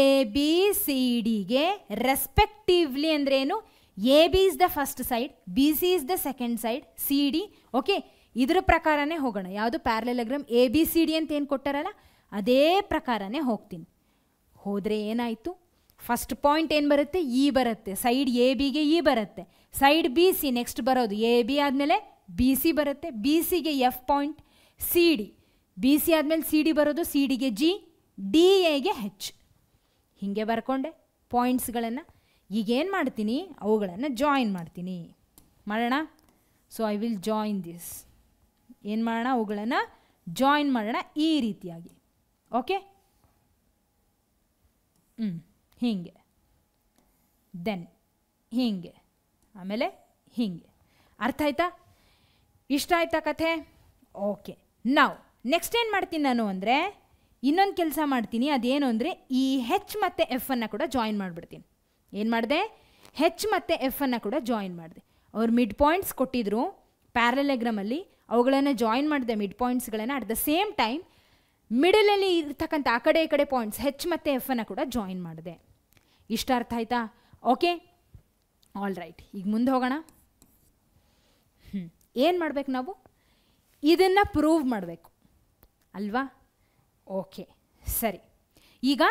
A B C ಡಿಗೆ ರೆಸ್ಪೆಕ್ಟಿವ್ಲಿ ಅಂದ್ರೇನು? A B is the first side, B C is the second side, C D. Okay, ಇದ್ರ ಪ್ರಕಾರನೇ ಹೋಗೋಣ. ಯಾವುದು? Parallelogram A B C D ಅಂತ ಏನು ಕೊಟ್ಟಾರಲ್ಲ ಅದೇ ಪ್ರಕಾರನೇ ಹೋಗ್ತೀನಿ. ಹೋದರೆ ಏನಾಯಿತು? ಫಸ್ಟ್ ಪಾಯಿಂಟ್ ಏನು ಬರುತ್ತೆ? ಇ ಬರುತ್ತೆ. ಸೈಡ್ ಎ ಬಿಗೆ ಇ ಬರುತ್ತೆ. ಸೈಡ್ ಬಿ ಸಿ ನೆಕ್ಸ್ಟ್ ಬರೋದು ಎ ಬಿ ಆದಮೇಲೆ ಬಿ ಸಿ ಬರುತ್ತೆ. ಬಿ ಸಿಗೆ F point, C D. B C ಆದಮೇಲೆ ಸಿ ಡಿ ಬರೋದು, ಸಿ ಡಿಗೆ ಜಿ, ಡಿ ಎಗೆ ಹೆಚ್. ಹೀಗೆ ಬರ್ಕೊಂಡೆ ಪಾಯಿಂಟ್ಸ್ಗಳನ್ನು. ಈಗೇನು ಮಾಡ್ತೀನಿ? ಅವುಗಳನ್ನು ಜಾಯಿನ್ ಮಾಡ್ತೀನಿ. ಮಾಡೋಣ. So I will join this. ಏನು ಮಾಡೋಣ? ಅವುಗಳನ್ನು ಜಾಯಿನ್ ಮಾಡೋಣ ಈ ರೀತಿಯಾಗಿ. ಓಕೆ, ಹೀಗೆ, ದೆನ್ ಹೀಗೆ, ಆಮೇಲೆ ಹೀಗೆ. ಅರ್ಥ ಆಯ್ತಾ? ಇಷ್ಟ ಆಯ್ತಾ ಕಥೆ? ಓಕೆ, ನಾವು ನೆಕ್ಸ್ಟ್ ಏನು ಮಾಡ್ತೀನಿ ನಾನು ಅಂದರೆ ಇನ್ನೊಂದು ಕೆಲಸ ಮಾಡ್ತೀನಿ. ಅದೇನು ಅಂದರೆ ಈ ಹೆಚ್ ಮತ್ತು ಎಫನ್ನು ಕೂಡ ಜಾಯಿನ್ ಮಾಡಿಬಿಡ್ತೀನಿ. ಏನು ಮಾಡಿದೆ? ಹೆಚ್ ಮತ್ತು ಎಫನ್ನು ಕೂಡ ಜಾಯಿನ್ ಮಾಡಿದೆ. ಅವ್ರು ಮಿಡ್ ಪಾಯಿಂಟ್ಸ್ ಕೊಟ್ಟಿದ್ರು ಪ್ಯಾರಲೆಲೋಗ್ರಾಮಲ್ಲಿ, ಅವುಗಳನ್ನು ಜಾಯಿನ್ ಮಾಡಿದೆ ಮಿಡ್ ಪಾಯಿಂಟ್ಸ್ಗಳನ್ನು. ಅಟ್ ದ ಸೇಮ್ ಟೈಮ್ ಮಿಡಲಲ್ಲಿ ಇರ್ತಕ್ಕಂಥ ಆ ಕಡೆ ಈ ಕಡೆ ಪಾಯಿಂಟ್ಸ್ ಹೆಚ್ ಮತ್ತು ಎಫನ್ನು ಕೂಡ ಜಾಯಿನ್ ಮಾಡಿದೆ. ಇಷ್ಟ ಅರ್ಥ ಆಯ್ತಾ? Okay, all right. ಈಗ ಮುಂದೆ ಹೋಗೋಣ. ಏನು ಮಾಡಬೇಕು ನಾವು? ಇದನ್ನು ಪ್ರೂವ್ ಮಾಡಬೇಕು ಅಲ್ವಾ? ಓಕೆ, ಸರಿ. ಈಗ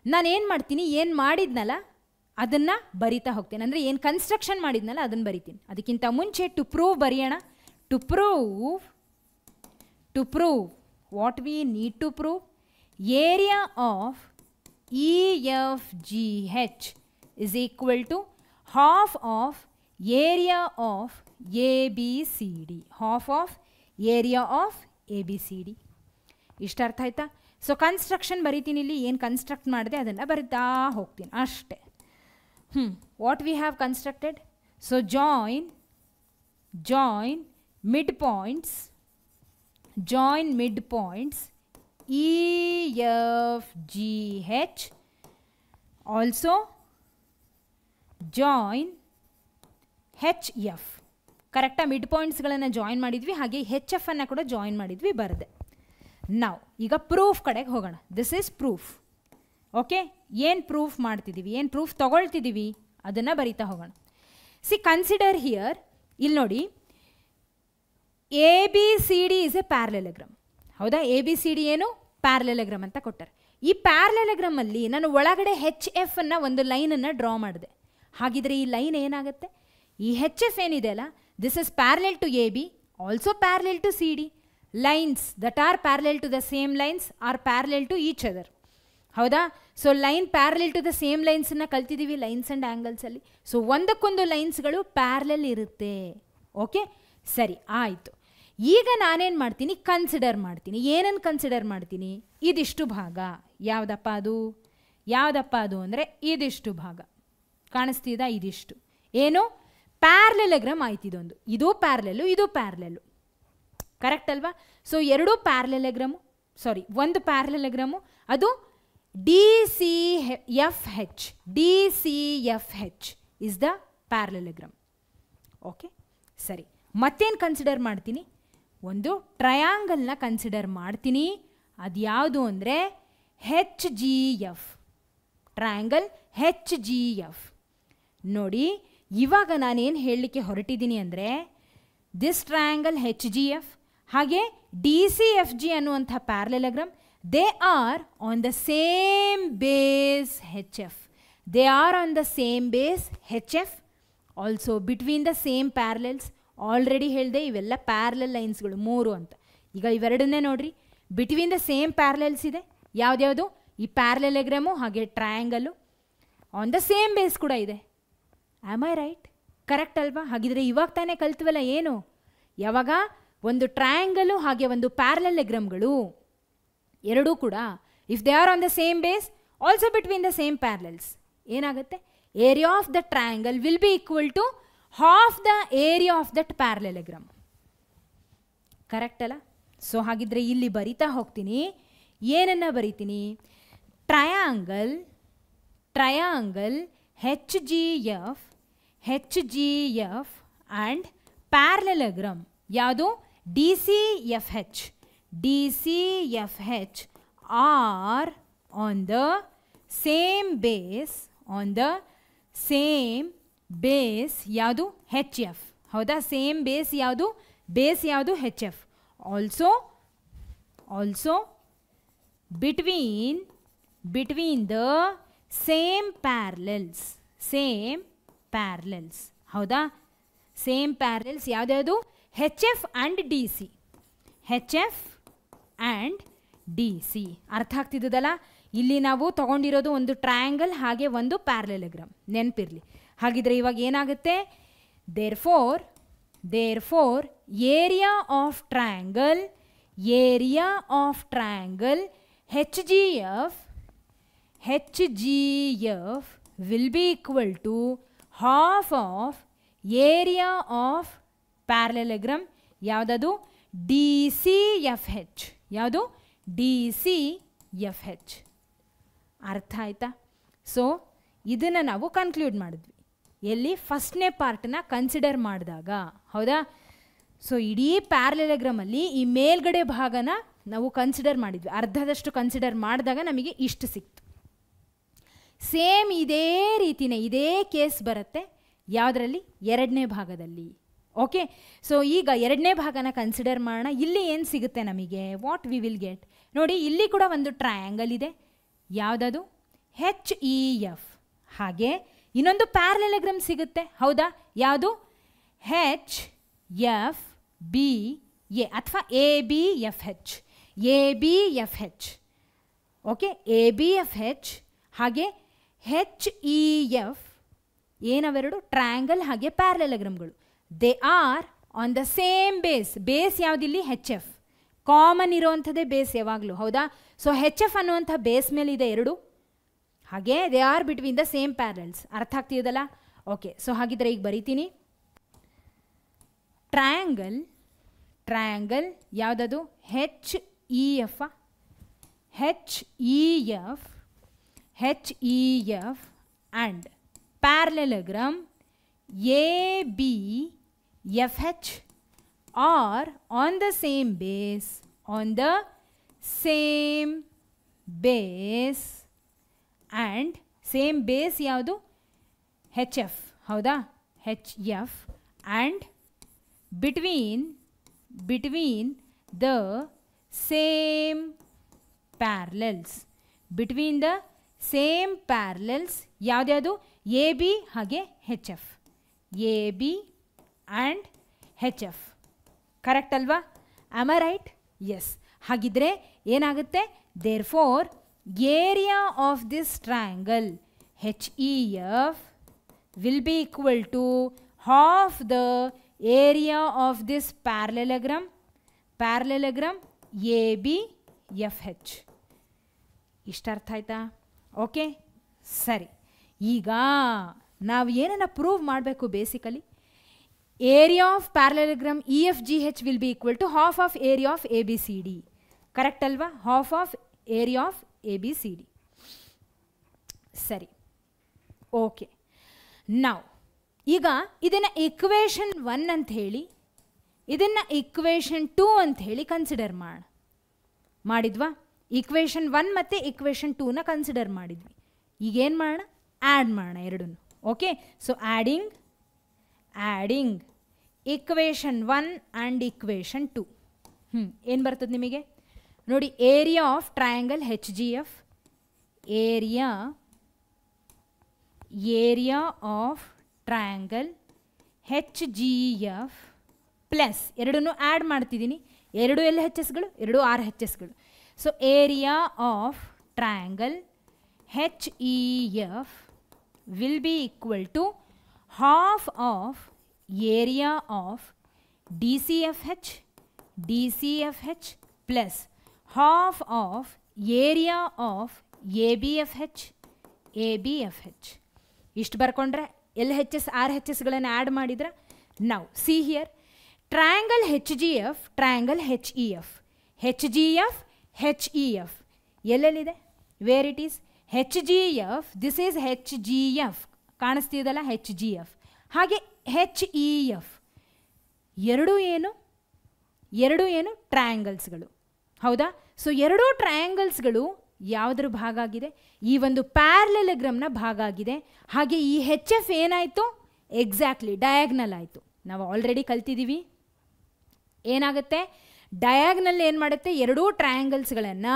ನಾನೇನು ಮಾಡ್ತೀನಿ? ಏನು ಮಾಡಿದ್ನಲ್ಲ ಅದನ್ನು ಬರಿತಾ ಹೋಗ್ತೇನೆ. ಅಂದರೆ ಏನು ಕನ್ಸ್ಟ್ರಕ್ಷನ್ ಮಾಡಿದ್ನಲ್ಲ ಅದನ್ನು ಬರಿತೀನಿ. ಅದಕ್ಕಿಂತ ಮುಂಚೆ ಟು ಪ್ರೂವ್ ಬರೆಯೋಣ. To prove what we need to prove? Area of E F G H is equal to half of area of A B C D. Half of area of A B C D. ಇಷ್ಟ ಅರ್ಥ ಆಯ್ತಾ? So construction ಬರಿತೀನಿ. ಇಲ್ಲಿ ಏನು construct ಮಾಡಿದೆ ಅದನ್ನು ಬರಿತಾ ಹೋಗ್ತೀನಿ ಅಷ್ಟೇ. What we have constructed? So join mid points E F G H. Also join H F. ಕರೆಕ್ಟಾ? ಮಿಡ್ ಪಾಯಿಂಟ್ಸ್ಗಳನ್ನು ಜಾಯಿನ್ ಮಾಡಿದ್ವಿ, ಹಾಗೆ ಹೆಚ್ ಎಫ್ ಅನ್ನು ಕೂಡ ಜಾಯಿನ್ ಮಾಡಿದ್ವಿ, ಬರದೆ. ನಾವು ಈಗ ಪ್ರೂಫ್ ಕಡೆಗೆ ಹೋಗೋಣ. This is proof. ಓಕೆ, ಏನು ಪ್ರೂಫ್ ಮಾಡ್ತಿದ್ದೀವಿ, ಏನು ಪ್ರೂಫ್ ತಗೊಳ್ತಿದ್ದೀವಿ ಅದನ್ನು ಬರಿತಾ ಹೋಗೋಣ. ಸಿ ಕನ್ಸಿಡರ್ ಹಿಯರ್, ಇಲ್ಲಿ ನೋಡಿ, A B C D is a parallelogram. ಹೌದಾ, ಎ ಬಿ ಸಿ ಡಿ ಏನು ಪ್ಯಾರಲೆಲಗ್ರಾಮ್ ಅಂತ ಕೊಟ್ಟಾರೆ. ಈ ಪ್ಯಾರಲೆಲಗ್ರಾಮಲ್ಲಿ ನಾನು ಒಳಗಡೆ ಹೆಚ್ ಎಫ್ ಅನ್ನು ಒಂದು ಲೈನನ್ನು ಡ್ರಾ ಮಾಡಿದೆ. ಹಾಗಿದ್ರೆ ಈ ಲೈನ್ ಏನಾಗುತ್ತೆ, ಈ ಹೆಚ್ ಎಫ್ ಏನಿದೆ ಅಲ್ಲ, this is parallel to A B, also parallel to C D. Lines that are parallel to the same lines are parallel to each other. ಹೌದಾ, so line parallel to the same ಲೈನ್ಸನ್ನು ಕಲ್ತಿದ್ದೀವಿ lines and ಆ್ಯಂಗಲ್ಸಲ್ಲಿ. So ಒಂದಕ್ಕೊಂದು ಲೈನ್ಸ್ಗಳು parallel ಇರುತ್ತೆ. Okay, ಸರಿ ಆಯಿತು. ಈಗ ನಾನೇನು ಮಾಡ್ತೀನಿ, ಕನ್ಸಿಡರ್ ಮಾಡ್ತೀನಿ. ಏನನ್ನು ಕನ್ಸಿಡರ್ ಮಾಡ್ತೀನಿ, ಇದಿಷ್ಟು ಭಾಗ. ಯಾವುದಪ್ಪ ಅದು ಅಂದರೆ ಇದಿಷ್ಟು ಭಾಗ ಕಾಣಿಸ್ತಿದ, ಇದಿಷ್ಟು ಏನು ಪ್ಯಾರಲೆಲಗ್ರಾಮ್ ಆಯ್ತು. ಇದೊಂದು, ಇದು ಪ್ಯಾರಲೆಲ್ಲು, ಇದು ಪ್ಯಾರಲೆಲ್ಲು, ಕರೆಕ್ಟ್ ಅಲ್ವಾ? ಸೊ ಎರಡೂ ಪ್ಯಾರಲೆಲಗ್ರಾಮು, ಒಂದು ಪ್ಯಾರಲೆಲಗ್ರಾಮು, ಅದು D C F H. D C F H is the parallelogram. Okay, ಸರಿ. ಮತ್ತೇನು ಕನ್ಸಿಡರ್ ಮಾಡ್ತೀನಿ, ಒಂದು ಟ್ರಯಾಂಗಲ್ನ ಕನ್ಸಿಡರ್ ಮಾಡ್ತೀನಿ. ಅದು ಯಾವುದು ಅಂದರೆ H G F. Triangle H G F. ನೋಡಿ, ಇವಾಗ ನಾನೇನು ಹೇಳಲಿಕ್ಕೆ ಹೊರಟಿದ್ದೀನಿ ಅಂದರೆ this triangle H G F ಹಾಗೆ ಡಿ ಸಿ ಎಫ್ ಜಿ ಅನ್ನುವಂಥ parallelogram, they are on the same base H F. They are on the same base H F, also between the same parallels. Already ಹೇಳಿದೆ ಇವೆಲ್ಲ parallel ಲೈನ್ಸ್ಗಳು 3 ಅಂತ. ಈಗ ಇವೆರಡನ್ನೇ ನೋಡ್ರಿ, between the same ಪ್ಯಾರಲೆಲ್ಸ್ ಇದೆ. ಯಾವುದ್ಯಾವುದು, ಈ ಪ್ಯಾರಲೆಲಗ್ರಾಮು ಹಾಗೆ triangle. On the same base ಕೂಡ ಇದೆ. Am I right? ಕರೆಕ್ಟ್ ಅಲ್ವಾ? ಹಾಗಿದ್ರೆ ಇವಾಗ ತಾನೇ ಕಲ್ತ್ವಲ್ಲ, ಏನು, ಯಾವಾಗ ಒಂದು ಟ್ರಯಾಂಗಲು ಹಾಗೆ ಒಂದು ಪ್ಯಾರಲೆಲಗ್ರಾಮ್ಗಳು ಎರಡೂ ಕೂಡ if they are on the same base also between the same parallels, ಏನಾಗುತ್ತೆ, area of the triangle will be equal to half the area of that parallelogram. Correct ಅಲ್ಲ? ಸೊ ಹಾಗಿದ್ರೆ ಇಲ್ಲಿ ಬರಿತಾ ಹೋಗ್ತೀನಿ. ಏನನ್ನು ಬರಿತೀನಿ, triangle H G F and parallelogram ಯಾವುದು, D C F H are on the same base ಯಾವುದು, H F. ಹೌದಾ, ಸೇಮ್ ಬೇಸ್ ಯಾವುದು, H F. Also between the same ಪ್ಯಾರಲೆಲ್ಸ್. ಹೌದಾ, ಸೇಮ್ ಪ್ಯಾರಲೆಲ್ಸ್ ಯಾವ್ದ್ಯಾವುದು, H F and D C. ಅರ್ಥ ಆಗ್ತಿದ್ದದಲ್ಲ? ಇಲ್ಲಿ ನಾವು ತಗೊಂಡಿರೋದು ಒಂದು ಟ್ರಯಾಂಗಲ್ ಹಾಗೆ ಒಂದು ಪ್ಯಾರಲೆಲಗ್ರಾಮ್, ನೆನಪಿರಲಿ. ಹಾಗಿದ್ರೆ ಇವಾಗ ಏನಾಗುತ್ತೆ, therefore area of triangle H G F will be equal to half of area of parallelogram ಯಾವುದದು, ಡಿ ಸಿ ಎಫ್ ಹೆಚ್. ಯಾವುದು, ಡಿ ಸಿ ಎಫ್ ಹೆಚ್. ಅರ್ಥ ಆಯ್ತಾ? ಸೊ ಇದನ್ನು ನಾವು ಕನ್ಕ್ಲೂಡ್ ಮಾಡಿದ್ವಿ ಎಲ್ಲಿ, ಫಸ್ಟ್ನೇ ಪಾರ್ಟನ್ನ ಕನ್ಸಿಡರ್ ಮಾಡಿದಾಗ. ಹೌದಾ, ಸೊ ಇಡೀ ಪ್ಯಾರಲೆಲಗ್ರಾಮಲ್ಲಿ ಈ ಮೇಲ್ಗಡೆ ಭಾಗನ ನಾವು ಕನ್ಸಿಡರ್ ಮಾಡಿದ್ವಿ, ಅರ್ಧದಷ್ಟು ಕನ್ಸಿಡರ್ ಮಾಡಿದಾಗ ನಮಗೆ ಇಷ್ಟು ಸಿಕ್ತು. ಸೇಮ್ ಇದೇ ರೀತಿನೇ ಇದೇ ಕೇಸ್ ಬರುತ್ತೆ ಯಾವುದರಲ್ಲಿ, ಎರಡನೇ ಭಾಗದಲ್ಲಿ. ಓಕೆ, ಸೊ ಈಗ ಎರಡನೇ ಭಾಗನ ಕನ್ಸಿಡರ್ ಮಾಡೋಣ. ಇಲ್ಲಿ ಏನು ಸಿಗುತ್ತೆ ನಮಗೆ, ವಾಟ್ ವಿ ವಿಲ್ ಗೆಟ್. ನೋಡಿ, ಇಲ್ಲಿ ಕೂಡ ಒಂದು ಟ್ರಯಾಂಗಲ್ ಇದೆ, ಯಾವುದದು, ಹೆಚ್ ಇ ಎಫ್. ಹಾಗೆ ಇನ್ನೊಂದು ಪ್ಯಾರಲೆಲಗ್ರಾಮ್ ಸಿಗುತ್ತೆ. ಹೌದಾ, ಯಾವುದು, ಹೆಚ್ ಎಫ್ ಬಿ ಎ ಅಥವಾ A B F H. Okay, A B F H ಹಾಗೆ ಹೆಚ್ ಇ ಎಫ್. ಏನವೆರಡು, ಟ್ರಯಾಂಗಲ್ ಹಾಗೆ ಪ್ಯಾರಲೆಲಗ್ರಾಮ್ಗಳು. They are on the same base ಯಾವುದಿಲ್ಲಿ, ಹೆಚ್ ಎಫ್. ಕಾಮನ್ ಇರೋವಂಥದ್ದೇ ಬೇಸ್ ಯಾವಾಗಲೂ. ಹೌದಾ, ಸೊ ಹೆಚ್ ಎಫ್ ಅನ್ನುವಂಥ ಬೇಸ್ ಮೇಲೆ ಇದೆ ಎರಡು. ಹಾಗೆ they are between the same parallels. ಅರ್ಥ ಆಗ್ತಿದೆಯಲ್ಲ? ಓಕೆ, ಸೊ ಹಾಗಿದ್ರೆ ಈಗ ಬರೀತೀನಿ. ಟ್ರಯಾಂಗಲ್ ಯಾವುದದು, H E F and parallelogram A B F H are on the same base and same base ಯಾವುದು? ಹೆಚ್ ಎಫ್, ಹೌದಾ? H F and between the same parallels, between the same parallels ಯಾವ್ದ್ಯಾವುದು? A B ಹಾಗೆ H F, A B and H F. Correct ಅಲ್ವಾ? Am I right? Yes. ಹಾಗಿದ್ರೆ ಏನಾಗುತ್ತೆ? Therefore area of this triangle H E F will be equal to half the area of this parallelogram A B F H. ಇಷ್ಟ ಅರ್ಥ ಆಯ್ತಾ? Okay, ಸರಿ. ಈಗ ನಾವು ಏನನ್ನ ಪ್ರೂವ್ ಮಾಡಬೇಕು? Basically area of parallelogram E F G H will be equal to half of area of A B C D. Correct ಅಲ್ವಾ? Half of area of A B C D. ಸರಿ, okay. ನಾವು ಈಗ ಇದನ್ನು equation 1 ಅಂತ ಹೇಳಿ, ಇದನ್ನು equation 2 ಅಂತ ಹೇಳಿ ಕನ್ಸಿಡರ್ ಮಾಡಿದ್ವಾ? ಇಕ್ವೇಷನ್ 1 ಮತ್ತು ಇಕ್ವೇಷನ್ 2ನ ಕನ್ಸಿಡರ್ ಮಾಡಿದ್ವಿ. ಈಗೇನು ಮಾಡೋಣ? ಆ್ಯಡ್ ಮಾಡೋಣ ಎರಡನ್ನು. Okay, so adding equation 1 and equation 2. ಏನು ಬರ್ತದೆ ನಿಮಗೆ ನೋಡಿ? Area of triangle H G F, area of triangle H G F plus ಎರಡನ್ನು ಆ್ಯಡ್ ಮಾಡ್ತಿದ್ದೀನಿ. ಎರಡು ಎಲ್ ಹೆಚ್ ಎಸ್ಗಳು, ಎರಡು ಆರ್ ಹೆಚ್ ಎಸ್ಗಳು. So area of triangle H E F will be equal to half of area of D C F H plus half of area of A B F H. ಇಷ್ಟು ಬರ್ಕೊಂಡ್ರೆ L H S R H ಎಸ್ಗಳನ್ನು add ಮಾಡಿದ್ರೆ ನಾವು see here triangle H G F, triangle H E F ಎಲ್ಲೆಲ್ಲಿದೆ? Where it is H G F, this is H G F, ಕಾಣಿಸ್ತಿದಲ್ಲ H G F. ಹಾಗೆ H E F ಎರಡು ಏನು ಟ್ರಯಾಂಗಲ್ಸ್ಗಳು, ಹೌದಾ? So ಎರಡೂ ಟ್ರಯಾಂಗಲ್ಸ್ಗಳು ಯಾವುದ್ರ ಭಾಗ ಆಗಿದೆ? ಈ ಒಂದು ಪ್ಯಾರಲೆಲಗ್ರಾಮ್ನ ಭಾಗ ಆಗಿದೆ. ಹಾಗೆ ಈ ಹೆಚ್ ಎಫ್ ಏನಾಯಿತು? ಎಕ್ಸಾಕ್ಟ್ಲಿ ಡಯಾಗ್ನಲ್ ಆಯಿತು. ನಾವು ಆಲ್ರೆಡಿ ಕಲ್ತಿದ್ದೀವಿ ಏನಾಗುತ್ತೆ? ಡಯಾಗ್ನಲ್ ಏನು ಮಾಡುತ್ತೆ? ಎರಡೂ ಟ್ರಯಾಂಗಲ್ಸ್ಗಳನ್ನು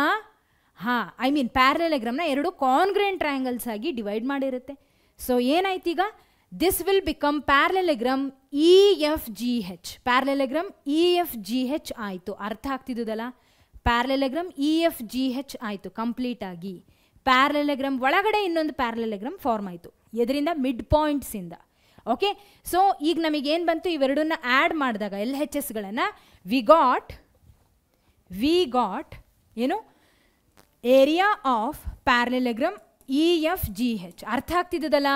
ಪ್ಯಾರಲೆಲಗ್ರಾಮ್ನ ಎರಡು ಕಾನ್ಗ್ರೆಂಟ್ ಟ್ರಯಾಂಗಲ್ಸ್ ಆಗಿ ಡಿವೈಡ್ ಮಾಡಿರುತ್ತೆ. ಸೊ ಏನಾಯ್ತು ಈಗ? This will become parallelogram E F G H. Parallelogram E F G H ಆಯಿತು. ಅರ್ಥ ಆಗ್ತಿದ್ದಲ್ಲ? Parallelogram E F G H ಆಯಿತು ಕಂಪ್ಲೀಟ್ ಆಗಿ. ಪ್ಯಾರಲೆಲಗ್ರಾಮ್ ಒಳಗಡೆ ಇನ್ನೊಂದು ಪ್ಯಾರಲೆಲಗ್ರಾಮ್ ಫಾರ್ಮ್ ಆಯಿತು. ಎದರಿಂದ? ಮಿಡ್ ಪಾಯಿಂಟ್ಸಿಂದ. ಓಕೆ, ಸೊ ಈಗ ನಮಗೇನು ಬಂತು? ಇವೆರಡನ್ನ ಆ್ಯಡ್ ಮಾಡಿದಾಗ ಎಲ್ ಹೆಚ್ ಎಸ್ಗಳನ್ನು ವಿ ಗಾಟ್ ಏನು? Area of parallelogram E F G H. ಅರ್ಥ ಆಗ್ತಿದ್ದಲ್ಲ?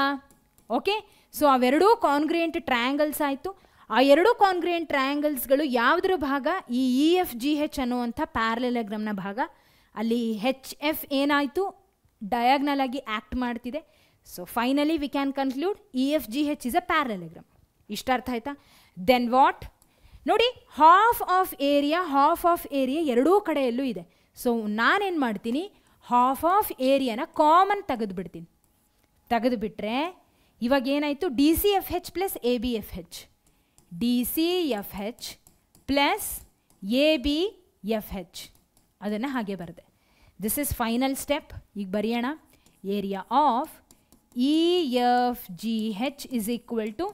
ಓಕೆ, ಸೊ ಅವೆರಡೂ ಕಾನ್ಗ್ರಿಯೆಂಟ್ ಟ್ರಯಾಂಗಲ್ಸ್ ಆಯಿತು. ಆ ಎರಡು ಕಾನ್ಗ್ರಿಯೆಂಟ್ ಟ್ರಯಾಂಗಲ್ಸ್ಗಳು ಯಾವುದ್ರ ಭಾಗ? ಈ ಇ ಎಫ್ ಜಿ ಹೆಚ್ ಅನ್ನುವಂಥ ಪ್ಯಾರಲೆಲಗ್ರಾಮ್ನ ಭಾಗ. ಅಲ್ಲಿ ಹೆಚ್ ಎಫ್ ಏನಾಯಿತು? ಡಯಾಗ್ನಲ್ ಆಗಿ ಆ್ಯಕ್ಟ್ ಮಾಡ್ತಿದೆ. So finally we can conclude E F G H is a parallelogram. ಇಷ್ಟ ಅರ್ಥ ಆಯ್ತಾ? ದೆನ್ ವಾಟ್ ನೋಡಿ, ಹಾಫ್ ಆಫ್ ಏರಿಯಾ ಎರಡೂ ಕಡೆಯಲ್ಲೂ ಇದೆ. ಸೊ ನಾನೇನು ಮಾಡ್ತೀನಿ? ಹಾಫ್ ಆಫ್ ಏರಿಯಾನ ಕಾಮನ್ ತೆಗೆದುಬಿಡ್ತೀನಿ. ತೆಗೆದುಬಿಟ್ರೆ ಇವಾಗ ಏನಾಯಿತು? D C F H plus A B F H, D C F H plus A B F H. ಅದನ್ನು ಹಾಗೆ ಬರೆದೆ. This is final step. ಈಗ ಬರೆಯೋಣ. Area of E F G H is equal to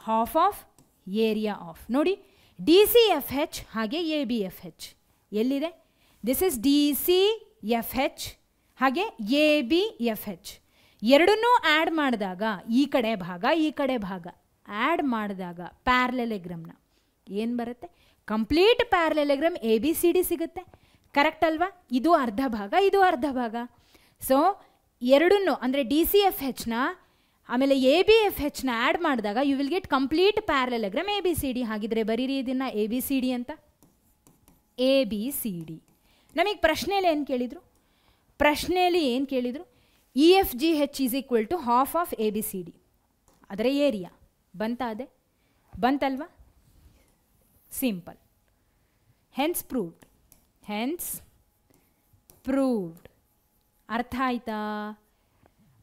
half of area of ನೋಡಿ D C F H ಹಾಗೆ A B F H ಎಲ್ಲಿದೆ? This is D C F H ಹಾಗೆ A B F ಹೆಚ್. ಎರಡನ್ನೂ add ಮಾಡಿದಾಗ ಈ ಕಡೆ ಭಾಗ add ಮಾಡಿದಾಗ ಪ್ಯಾರಲೆಲಗ್ರಾಮ್ನ ಏನು ಬರುತ್ತೆ? Complete parallelogram A B C D ಸಿಗುತ್ತೆ. ಕರೆಕ್ಟ್ ಅಲ್ವಾ? ಇದು ಅರ್ಧ ಭಾಗ. ಸೊ ಎರಡನ್ನೂ ಅಂದರೆ ಡಿ ಸಿ ಎಫ್ ಹೆಚ್ನ ಆಮೇಲೆ ಎ ಬಿ ಎಫ್ ಹೆಚ್ನ ಆ್ಯಡ್ ಮಾಡಿದಾಗ you will get complete parallelogram A B C D. ಹಾಗಿದ್ರೆ ಬರೀರಿ ಇದನ್ನು ಎ ಬಿ ಸಿ ಡಿ ಅಂತ. ಎ ಬಿ ಸಿ ಡಿ ನಮಗೆ ಪ್ರಶ್ನೆಯಲ್ಲಿ ಏನು ಕೇಳಿದರು? E F G H is equal to half of A B C D. ಅದರ ಏರಿಯಾ ಬಂತಲ್ವಾ? ಸಿಂಪಲ್. Hence proved. ಅರ್ಥ ಆಯ್ತಾ?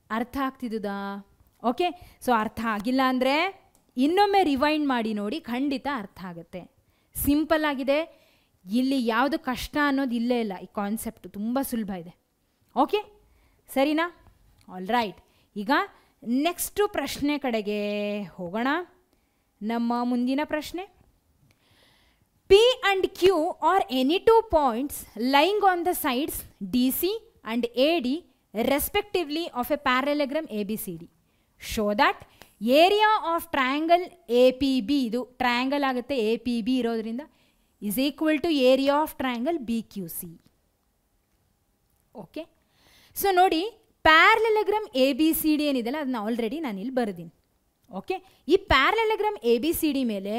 ಅರ್ಥ ಆಗ್ತಿದ್ದುದಾ? ಓಕೆ, ಸೊ ಅರ್ಥ ಆಗಿಲ್ಲ ಅಂದರೆ ಇನ್ನೊಮ್ಮೆ ರಿವೈಂಡ್ ಮಾಡಿ ನೋಡಿ, ಖಂಡಿತ ಅರ್ಥ ಆಗುತ್ತೆ. ಸಿಂಪಲ್ ಆಗಿದೆ, ಇಲ್ಲಿ ಯಾವುದು ಕಷ್ಟ ಅನ್ನೋದು ಇಲ್ಲೇ ಇಲ್ಲ. ಈ ಕಾನ್ಸೆಪ್ಟ್ ತುಂಬ ಸುಲಭ ಇದೆ. ಓಕೆ, ಸರಿನಾ? All right. ಈಗ ನೆಕ್ಸ್ಟು ಪ್ರಶ್ನೆ ಕಡೆಗೆ ಹೋಗೋಣ. ನಮ್ಮ ಮುಂದಿನ ಪ್ರಶ್ನೆ, P and Q are any two points lying on the sides DC and AD respectively of a parallelogram ABCD. Show that area of triangle APB, ಇದು ಟ್ರಯಾಂಗಲ್ ಆಗುತ್ತೆ, APB ಇರೋದ್ರಿಂದ is equal to area of triangle BQC. Okay, so ನೋಡಿ, parallelogram ABCD ಏನಿದೆಲ್ಲ ಅದನ್ನ already ನಾನು ಇಲ್ಲಿ ಬರೆದೀನಿ. Okay, ಈ parallelogram ABCD ಮೇಲೆ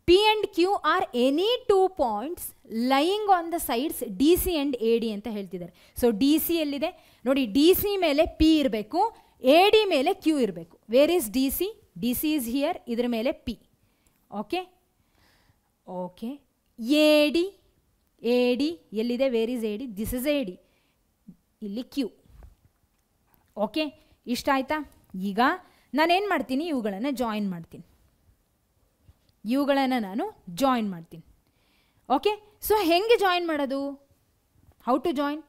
P and Q are any two points lying on the sides DC and AD ಅಂತ ಹೇಳ್ತಿದ್ದಾರೆ. ಸೊ DC ಎಲ್ಲಿದೆ ನೋಡಿ, DC ಮೇಲೆ P ಇರಬೇಕು, AD ಮೇಲೆ Q ಇರಬೇಕು. Where is DC? DC is here, ಇದ್ರ ಮೇಲೆ P. ಓಕೆ ಓಕೆ, AD ಎಲ್ಲಿದೆ? Where is AD? This is AD, ಇಲ್ಲಿ Q. ಓಕೆ, ಇಷ್ಟ ಆಯ್ತಾ? ಈಗ ನಾನೇನು ಮಾಡ್ತೀನಿ, ಇವುಗಳನ್ನು ಜಾಯಿನ್ ಮಾಡ್ತೀನಿ. ಓಕೆ, ಸೊ ಹೆಂಗೆ ಜಾಯಿನ್ ಮಾಡೋದು? How to join?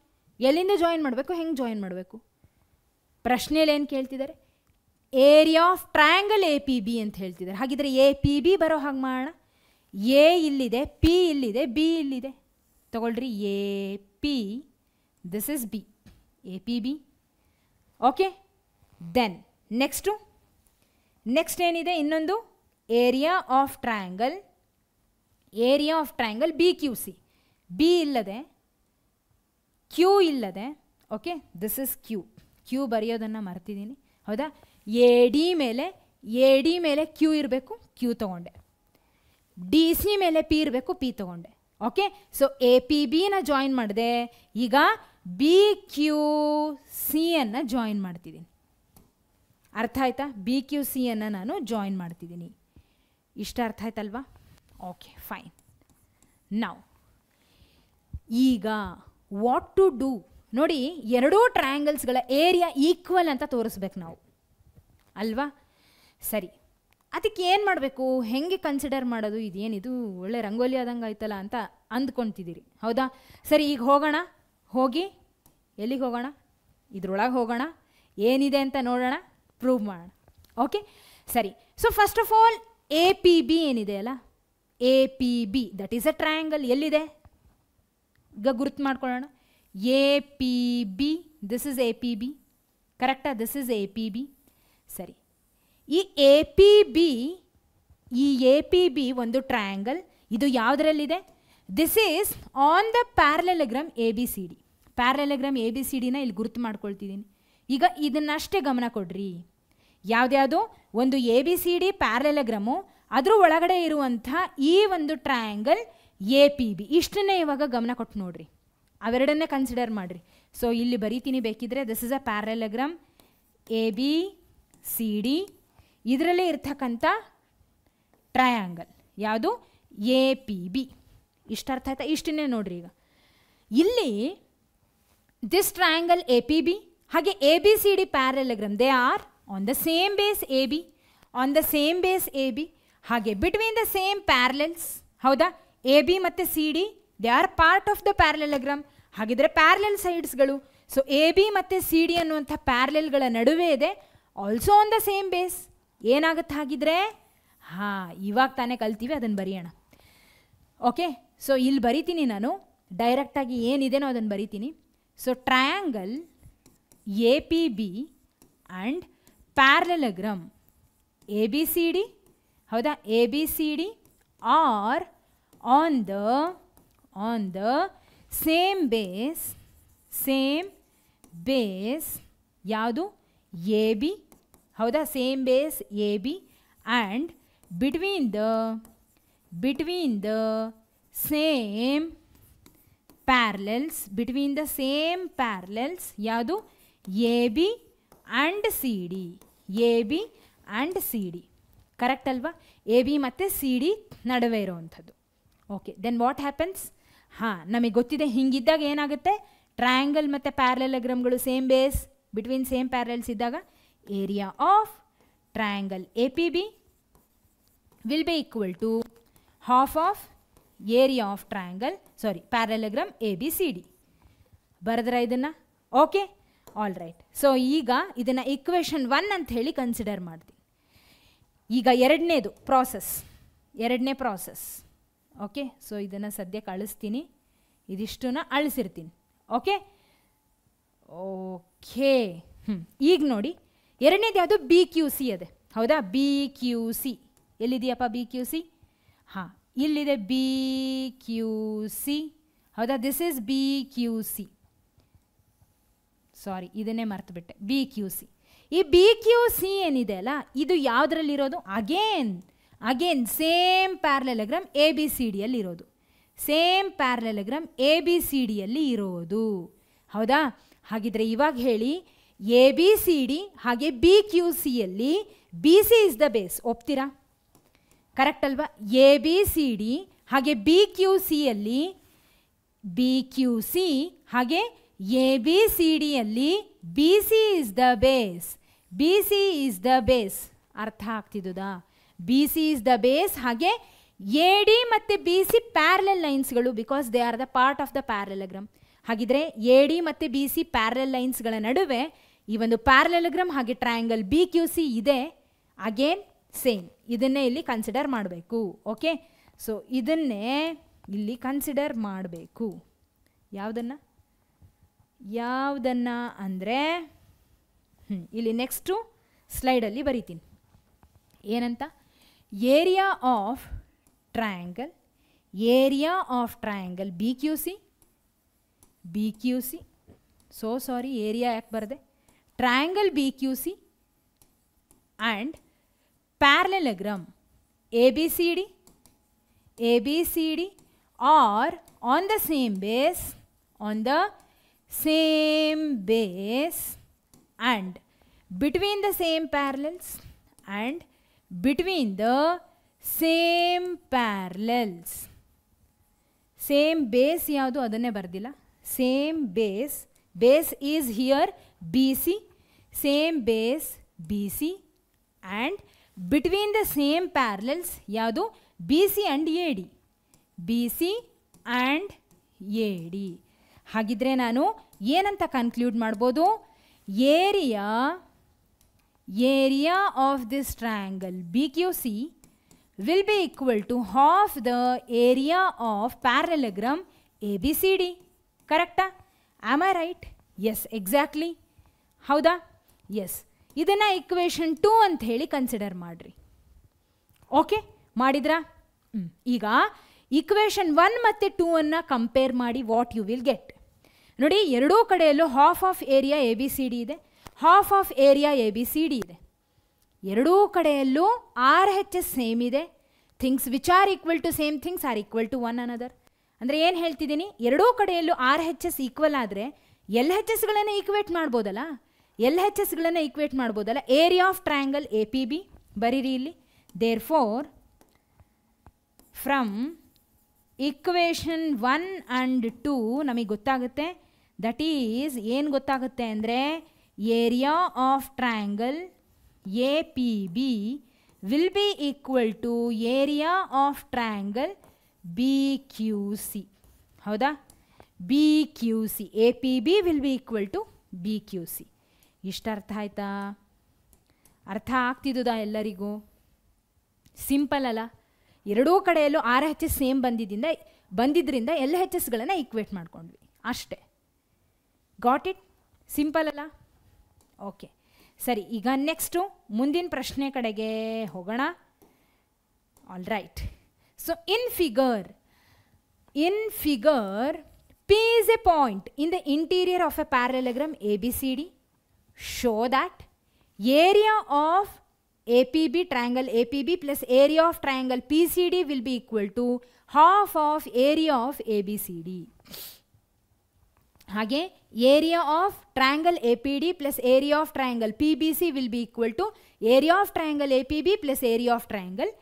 ಎಲ್ಲಿಂದ ಜಾಯಿನ್ ಮಾಡಬೇಕು, ಹೆಂಗೆ ಜಾಯಿನ್ ಮಾಡಬೇಕು? ಪ್ರಶ್ನೆಯಲ್ಲಿ ಏನು ಕೇಳ್ತಿದ್ದಾರೆ? ಏರಿಯಾ ಆಫ್ ಟ್ರಯಾಂಗಲ್ APB ಅಂತ ಹೇಳ್ತಿದ್ದಾರೆ. ಹಾಗಿದ್ರೆ APB ಬರೋ ಹಾಗೆ ಮಾಡೋಣ. ಎ ಇಲ್ಲಿದೆ, P ಇಲ್ಲಿದೆ, B ಇಲ್ಲಿದೆ. ತಗೊಳ್ರಿ, AP, this is B, APB. Okay, then next ಏನಿದೆ? ಇನ್ನೊಂದು area of triangle BQC. B ಇಲ್ಲದೆ, Q ಇಲ್ಲದೆ. ಓಕೆ, ದಿಸ್ ಇಸ್ Q ಬರೆಯೋದನ್ನು ಮರ್ತಿದ್ದೀನಿ, ಹೌದಾ? AD ಮೇಲೆ Q ಇರಬೇಕು, Q ತಗೊಂಡೆ. DC ಮೇಲೆ P ಇರಬೇಕು, P ತಗೊಂಡೆ. ಓಕೆ, ಸೊ APBನ ಜಾಯಿನ್ ಮಾಡಿದೆ. ಈಗ BQCಯನ್ನು ಜಾಯಿನ್ ಮಾಡ್ತಿದ್ದೀನಿ. ಅರ್ಥ ಆಯ್ತಾ? BQCಯನ್ನು ನಾನು ಜಾಯಿನ್ ಮಾಡ್ತಿದ್ದೀನಿ. ಇಷ್ಟ ಅರ್ಥ ಆಯ್ತಲ್ವಾ? Okay, fine. ನಾವು ಈಗ ವಾಟ್ ಟು ಡೂ ನೋಡಿ, ಎರಡೂ ಟ್ರಯಾಂಗಲ್ಸ್ಗಳ ಏರಿಯಾ ಈಕ್ವಲ್ ಅಂತ ತೋರಿಸ್ಬೇಕು ನಾವು, ಅಲ್ವಾ? ಸರಿ, ಅದಕ್ಕೆ ಏನು ಮಾಡಬೇಕು, ಹೆಂಗೆ ಕನ್ಸಿಡರ್ ಮಾಡೋದು? ಇದೇನಿದು ಒಳ್ಳೆ ರಂಗೋಲಿ ಆದಂಗೆ ಆಯ್ತಲ್ಲ ಅಂತ ಅಂದ್ಕೊತಿದ್ದೀರಿ, ಹೌದಾ? ಸರಿ, ಈಗ ಹೋಗೋಣ. ಎಲ್ಲಿಗೆ ಹೋಗೋಣ? ಇದ್ರೊಳಗೆ ಹೋಗೋಣ, ಏನಿದೆ ಅಂತ ನೋಡೋಣ, ಪ್ರೂವ್ ಮಾಡೋಣ. ಓಕೆ, ಸರಿ. So first of all APB ಏನಿದೆ ಅಲ್ಲ, APB that is a triangle. ಎಲ್ಲಿದೆ? ಈಗ ಗುರುತು ಮಾಡ್ಕೊಳ್ಳೋಣ. APB, ದಿಸ್ ಇಸ್ APB, ಕರೆಕ್ಟಾ? This is APB. ಸರಿ, ಈ APB ಒಂದು ಟ್ರಯಾಂಗಲ್. ಇದು ಯಾವುದರಲ್ಲಿದೆ? This is on the parallelogram ABCD. Parallelogram ABCDನ ಇಲ್ಲಿ ಗುರುತು ಮಾಡ್ಕೊಳ್ತಿದ್ದೀನಿ. ಈಗ ಇದನ್ನಷ್ಟೇ ಗಮನ ಕೊಡ್ರಿ. ಯಾವುದ್ಯಾವುದು? ಒಂದು ABCD ಪ್ಯಾರಲೆಲೋಗ್ರಾಮು, ಅದ್ರ ಒಳಗಡೆ ಇರುವಂಥ ಈ ಒಂದು ಟ್ರಯಾಂಗಲ್ APB. ಇಷ್ಟನ್ನೇ ಇವಾಗ ಗಮನ ಕೊಟ್ಟು ನೋಡ್ರಿ, ಅವೆರಡನ್ನೇ ಕನ್ಸಿಡರ್ ಮಾಡಿರಿ. ಸೊ ಇಲ್ಲಿ ಬರೀತೀನಿ ಬೇಕಿದ್ರೆ, this is a parallelogram ABCD. ಇದರಲ್ಲೇ ಇರ್ತಕ್ಕಂಥ ಟ್ರಯಾಂಗಲ್ ಯಾವುದು? APB. ಇಷ್ಟ ಅರ್ಥ ಆಯ್ತಾ? ಇಷ್ಟನ್ನೇ ನೋಡ್ರಿ. ಈಗ ಇಲ್ಲಿ ದಿಸ್ ಟ್ರಯಾಂಗಲ್ APB ಹಾಗೆ ABCD parallelogram, they are on the same base AB, ಹಾಗೆ ಬಿಟ್ವೀನ್ ದ ಸೇಮ್ ಪ್ಯಾರಲೆಲ್ಸ್, ಹೌದಾ? AB ಮತ್ತು CD they are part of the parallelogram. ಹಾಗಿದ್ರೆ ಪ್ಯಾರಲೆಲ್ ಸೈಡ್ಸ್ಗಳು. ಸೊ AB ಮತ್ತು CD ಅನ್ನುವಂಥ ಪ್ಯಾರಲೆಲ್ಗಳ ನಡುವೆ ಇದೆ, also on the same base. ಏನಾಗುತ್ತೆ ಹಾಗಿದ್ರೆ? ಇವಾಗ ತಾನೇ ಕಲ್ತೀವಿ, ಅದನ್ನು ಬರೆಯೋಣ. ಓಕೆ, ಸೊ ಇಲ್ಲಿ ಬರಿತೀನಿ ನಾನು ಡೈರೆಕ್ಟಾಗಿ, ಏನಿದೆನೋ ಅದನ್ನು ಬರಿತೀನಿ. So triangle APB and parallelogram ABCD, ಹೌದಾ? ABCD are on the same base ಯಾವುದು? AB, ಹೌದಾ? Same base AB and between the same parallels ಯಾವುದು? AB and CD. ಕರೆಕ್ಟ್ ಅಲ್ವಾ? AB ಮತ್ತು CD ನಡುವೆ ಇರೋವಂಥದ್ದು. Okay, then what happens? ನಮಗೆ ಗೊತ್ತಿದೆ, ಹಿಂಗಿದ್ದಾಗ ಏನಾಗುತ್ತೆ? ಟ್ರಯಾಂಗಲ್ ಮತ್ತು ಪ್ಯಾರಲೆಲೋಗ್ರಾಮ್ಗಳು same base between same parallels ಇದ್ದಾಗ area of triangle A P B will be equal to half of area of triangle parallelogram A B C D. ಬರೆದ್ರ ಇದನ್ನು? Okay, all right. ಸೊ ಈಗ ಇದನ್ನು ಇಕ್ವೇಷನ್ 1 ಅಂತ ಹೇಳಿ consider ಮಾಡ್ತೀನಿ. ಈಗ ಎರಡನೇ ಪ್ರಾಸೆಸ್. ಓಕೆ, ಸೊ ಇದನ್ನು ಸದ್ಯಕ್ಕೆ ಅಳಿಸ್ತೀನಿ, ಇದಿಷ್ಟನ್ನ ಅಳಿಸಿರ್ತೀನಿ. ಓಕೆ, ಈಗ ನೋಡಿ ಎರಡನೇದು ಯಾವುದು? ಬಿ ಕ್ಯೂ ಸಿ ಅದೇ, ಹೌದಾ? ಬಿ ಕ್ಯೂ ಸಿ ಎಲ್ಲಿದೆಯಪ್ಪ? ಬಿ ಕ್ಯೂ ಸಿ, ಹಾಂ ಇಲ್ಲಿದೆ ಬಿ ಕ್ಯೂ ಸಿ, ಹೌದಾ? This is B Q C. Sorry, ಇದನ್ನೇ ಮರ್ತುಬಿಟ್ಟೆ. B Q C. ಈ ಬಿ ಕ್ಯೂ ಸಿ ಏನಿದೆ ಅಲ್ಲ, ಇದು ಯಾವುದ್ರಲ್ಲಿರೋದು? Again same parallelogram A B C ಡಿಯಲ್ಲಿ ಇರೋದು. Same parallelogram A B C ಡಿಯಲ್ಲಿ ಇರೋದು, ಹೌದಾ? ಹಾಗಿದ್ರೆ ಇವಾಗ ಹೇಳಿ, ಎ ಬಿ ಸಿ ಡಿ ಹಾಗೆ ಬಿ ಕ್ಯೂ ಸಿಯಲ್ಲಿ B C is the base, ಒಪ್ತೀರಾ? ಕರೆಕ್ಟ್ ಅಲ್ವಾ? ಎ ಬಿ ಸಿ ಡಿ ಹಾಗೆ ಬಿ ಕ್ಯೂ ಸಿಯಲ್ಲಿ ಬಿ ಕ್ಯೂ ಸಿ ಹಾಗೆ ಎ ಬಿ ಸಿ ಡಿಯಲ್ಲಿ B C is the base. B C is the base ಅರ್ಥ ಆಗ್ತಿದ್ದುದಾ? B C is the base. ಹಾಗೆ A D ಮತ್ತು ಬಿ ಸಿ ಪ್ಯಾರಲಲ್ ಲೈನ್ಸ್ಗಳು, because they are the part of the parallelogram. ಹಾಗಿದ್ರೆ A D ಮತ್ತು B C parallel ಲೈನ್ಸ್ಗಳ ನಡುವೆ ಈ ಒಂದು ಪ್ಯಾರಲೋಗ್ರಾಮ್ ಹಾಗೆ ಟ್ರಯಾಂಗಲ್ ಬಿ ಕ್ಯೂ ಸಿ ಇದೆ. ಅಗೇನ್ ಸೇಮ್, ಇದನ್ನೇ ಇಲ್ಲಿ ಕನ್ಸಿಡರ್ ಮಾಡಬೇಕು. ಓಕೆ, ಸೊ ಇದನ್ನೇ ಇಲ್ಲಿ ಕನ್ಸಿಡರ್ ಮಾಡಬೇಕು. ಯಾವುದನ್ನು ಅಂದರೆ ಇಲ್ಲಿ ನೆಕ್ಸ್ಟು ಸ್ಲೈಡಲ್ಲಿ ಬರೀತೀನಿ. ಏನಂತ? Area of triangle B Q C. So sorry, area ಯಾಕೆ ಬರದೆ? Triangle B Q C and parallelogram A B C D are on the same base and between the same parallels and between the same parallels. Same base ಯಾವುದು ಅದನ್ನೇ ಬರ್ದಿಲ್ಲ. Same base is here BC, same base BC and between the same parallels ಯಾವುದು? BC and AD. BC and AD. ಹಾಗಿದ್ರೆ ನಾನು ಏನಂತ conclude ಮಾಡ್ಬೋದು? Area of this triangle B Q C will be equal to half the area of parallelogram A B C D. ಕರೆಕ್ಟಾ? Am I right? Yes, exactly. ಹೌದಾ? Yes. ಇದನ್ನು equation 2 ಅಂತ ಹೇಳಿ consider ಮಾಡಿರಿ. ಓಕೆ, ಮಾಡಿದ್ರಾ? ಈಗ ಇಕ್ವೇಷನ್ 1 ಮತ್ತು 2 ಅನ್ನು ಕಂಪೇರ್ ಮಾಡಿ ವಾಟ್ ಯು ವಿಲ್ ಗೆಟ್. ನೋಡಿ, ಎರಡೂ ಕಡೆಯಲ್ಲೂ half of area A B C D ಇದೆ, half of area A B C D ಇದೆ. ಎರಡೂ ಕಡೆಯಲ್ಲೂ ಆರ್ ಹೆಚ್ ಎಸ್ ಸೇಮ್ ಇದೆ. Things which are equal to same things are equal to one another. ಅಂದರೆ ಏನು ಹೇಳ್ತಿದ್ದೀನಿ? ಎರಡೂ ಕಡೆಯಲ್ಲೂ ಆರ್ ಹೆಚ್ ಎಸ್ ಈಕ್ವಲ್ ಆದರೆ ಎಲ್ ಹೆಚ್ ಎಸ್ಗಳನ್ನು ಈಕ್ವೇಟ್ ಮಾಡ್ಬೋದಲ್ಲ. Area of triangle A P B ಬರೀರಿ ಇಲ್ಲಿ. Therefore from equation 1 and 2 ನಮಗೆ ಗೊತ್ತಾಗುತ್ತೆ. ದಟ್ ಈಸ್ ಏನು ಗೊತ್ತಾಗುತ್ತೆ ಅಂದರೆ area of triangle A P B will be equal to area of triangle B Q C. ಹೌದಾ? B Q C, A P B will be equal to B Q C. ಇಷ್ಟು ಅರ್ಥ ಆಯ್ತಾ? ಅರ್ಥ ಆಗ್ತಿದ್ದುದಾ ಎಲ್ಲರಿಗೂ? Simple ಅಲ್ಲ? ಎರಡೂ ಕಡೆಯಲ್ಲೂ ಆರ್ ಹೆಚ್ ಎಸ್ ಸೇಮ್ ಬಂದಿದ್ದರಿಂದ ಎಲ್ ಹೆಚ್ ಎಸ್ಗಳನ್ನು ಈಕ್ವೇಟ್ ಮಾಡ್ಕೊಂಡ್ವಿ ಅಷ್ಟೇ. Got it? ಸಿಂಪಲ್ ಅಲ್ಲ? ಓಕೆ, ಸರಿ. ಈಗ ನೆಕ್ಸ್ಟು ಮುಂದಿನ ಪ್ರಶ್ನೆ ಕಡೆಗೆ ಹೋಗೋಣ. All right. So in figure P is a point in the interior of a parallelogram ABCD. Show that area of APB, triangle APB plus area of triangle PCD will be equal to half of area of ABCD. ಹಾಗೆ area of triangle APD plus area of triangle PBC will be equal to area of triangle APB plus area of triangle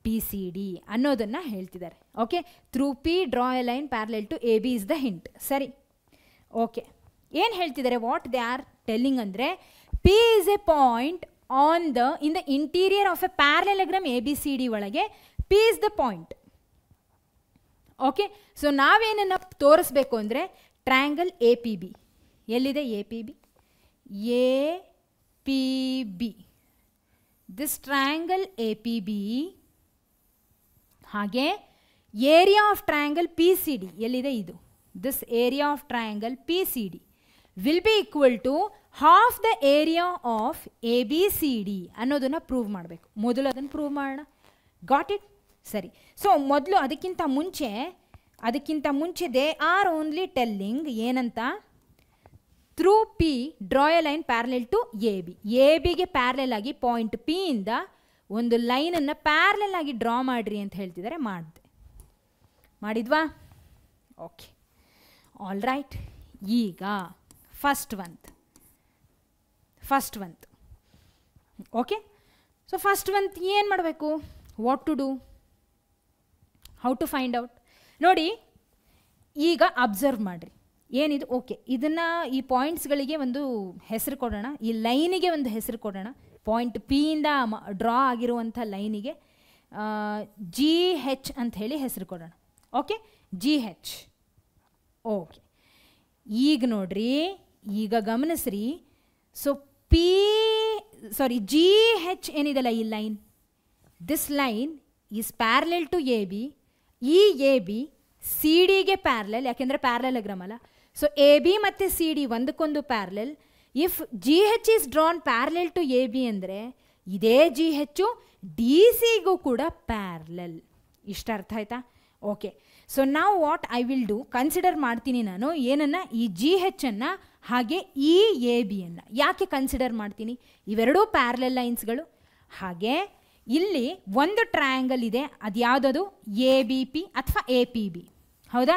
PCD ಅನ್ನೋದನ್ನು ಹೇಳ್ತಿದ್ದಾರೆ. Okay, through P draw a line parallel to A B is the hint. ಸರಿ, okay. ಏನು ಹೇಳ್ತಿದ್ದಾರೆ, what they are telling ಅಂದರೆ P is a point on the in the interior of a parallelogram A B C D ಒಳಗೆ P is the point. Okay, so ನಾವೇನನ್ನು ತೋರಿಸ್ಬೇಕು ಅಂದರೆ triangle A P B ಎಲ್ಲಿದೆ, A P B, A P B, this triangle A P B, ಹಾಗೆ area of triangle P C D ಎಲ್ಲಿದೆ, ಇದು this area of triangle P C D will be equal to half the area of A B C D ಅನ್ನೋದನ್ನು prove ಮಾಡಬೇಕು. ಮೊದಲು ಅದನ್ನು prove ಮಾಡೋಣ. Got it? ಸರಿ. So ಮೊದಲು ಅದಕ್ಕಿಂತ ಮುಂಚೆ ದೇ ಆರ್ ಓನ್ಲಿ ಟೆಲ್ಲಿಂಗ್ ಏನಂತ, through P draw a line parallel to A B. A ಬಿಗೆ ಪ್ಯಾರಲೆಲ್ ಆಗಿ ಪಾಯಿಂಟ್ ಪಿ ಇಂದ ಒಂದು ಲೈನನ್ನು ಪ್ಯಾರಲೆಲ್ ಆಗಿ ಡ್ರಾ ಮಾಡಿರಿ ಅಂತ ಹೇಳ್ತಿದ್ದಾರೆ. ಮಾಡಿದ್ವಾ? Okay, all right. ಈಗ ಫಸ್ಟ್ ಒಂತ್ ಓಕೆ. ಸೊ ಫಸ್ಟ್ ಒಂತ್ ಏನು ಮಾಡಬೇಕು, what to do, how to find out. ನೋಡಿ, ಈಗ ಅಬ್ಸರ್ವ್ ಮಾಡಿರಿ ಏನಿದು. ಓಕೆ, ಇದನ್ನು ಈ ಪಾಯಿಂಟ್ಸ್ಗಳಿಗೆ ಒಂದು ಹೆಸರು ಕೊಡೋಣ, ಈ ಲೈನಿಗೆ ಒಂದು ಹೆಸರು ಕೊಡೋಣ. ಪಾಯಿಂಟ್ ಪಿಯಿಂದ ಡ್ರಾ ಆಗಿರುವಂಥ ಲೈನಿಗೆ ಜಿ ಹೆಚ್ ಅಂತ ಹೇಳಿ ಹೆಸರು ಕೊಡೋಣ. ಓಕೆ, ಜಿ ಹೆಚ್. ಓಕೆ, ಈಗ ನೋಡ್ರಿ, ಈಗ ಗಮನಿಸ್ರಿ. ಸೊ ಜಿ ಹೆಚ್ ಏನಿದೆಲ್ಲ ಈ line, this line is parallel to A B. ಈ ಎ ಬಿ ಸಿ ಡಿಗೆ ಪ್ಯಾರಲೆಲ್, ಯಾಕೆಂದರೆ ಪ್ಯಾರಲೆಲೋಗ್ರಾಮ್ ಅಲ್ಲ. ಸೊ ಎ ಬಿ ಮತ್ತು ಸಿ ಡಿ ಒಂದಕ್ಕೊಂದು parallel. If G H is drawn parallel to A B ಅಂದರೆ ಇದೇ ಜಿ ಹೆಚ್ಚು ಡಿ ಸಿಗೂ ಕೂಡ ಪ್ಯಾರಲೆಲ್. ಇಷ್ಟ ಅರ್ಥ ಆಯ್ತಾ? ಓಕೆ, ಸೊ ನಾವು what I will do, consider ಮಾಡ್ತೀನಿ ನಾನು ಏನನ್ನು, ಈ ಜಿ ಹೆಚ್ಚನ್ನು ಹಾಗೆ ಈ ಎ ಬಿಯನ್ನು. ಯಾಕೆ ಕನ್ಸಿಡರ್ ಮಾಡ್ತೀನಿ, ಇವೆರಡೂ ಪ್ಯಾರಲೆಲ್ ಲೈನ್ಸ್ಗಳು. ಹಾಗೆ ಇಲ್ಲಿ ಒಂದು ಟ್ರಯಾಂಗಲ್ ಇದೆ, ಅದು ಯಾವುದದು, ಎ ಬಿ ಪಿ ಅಥವಾ ಎ ಪಿ ಬಿ. ಹೌದಾ?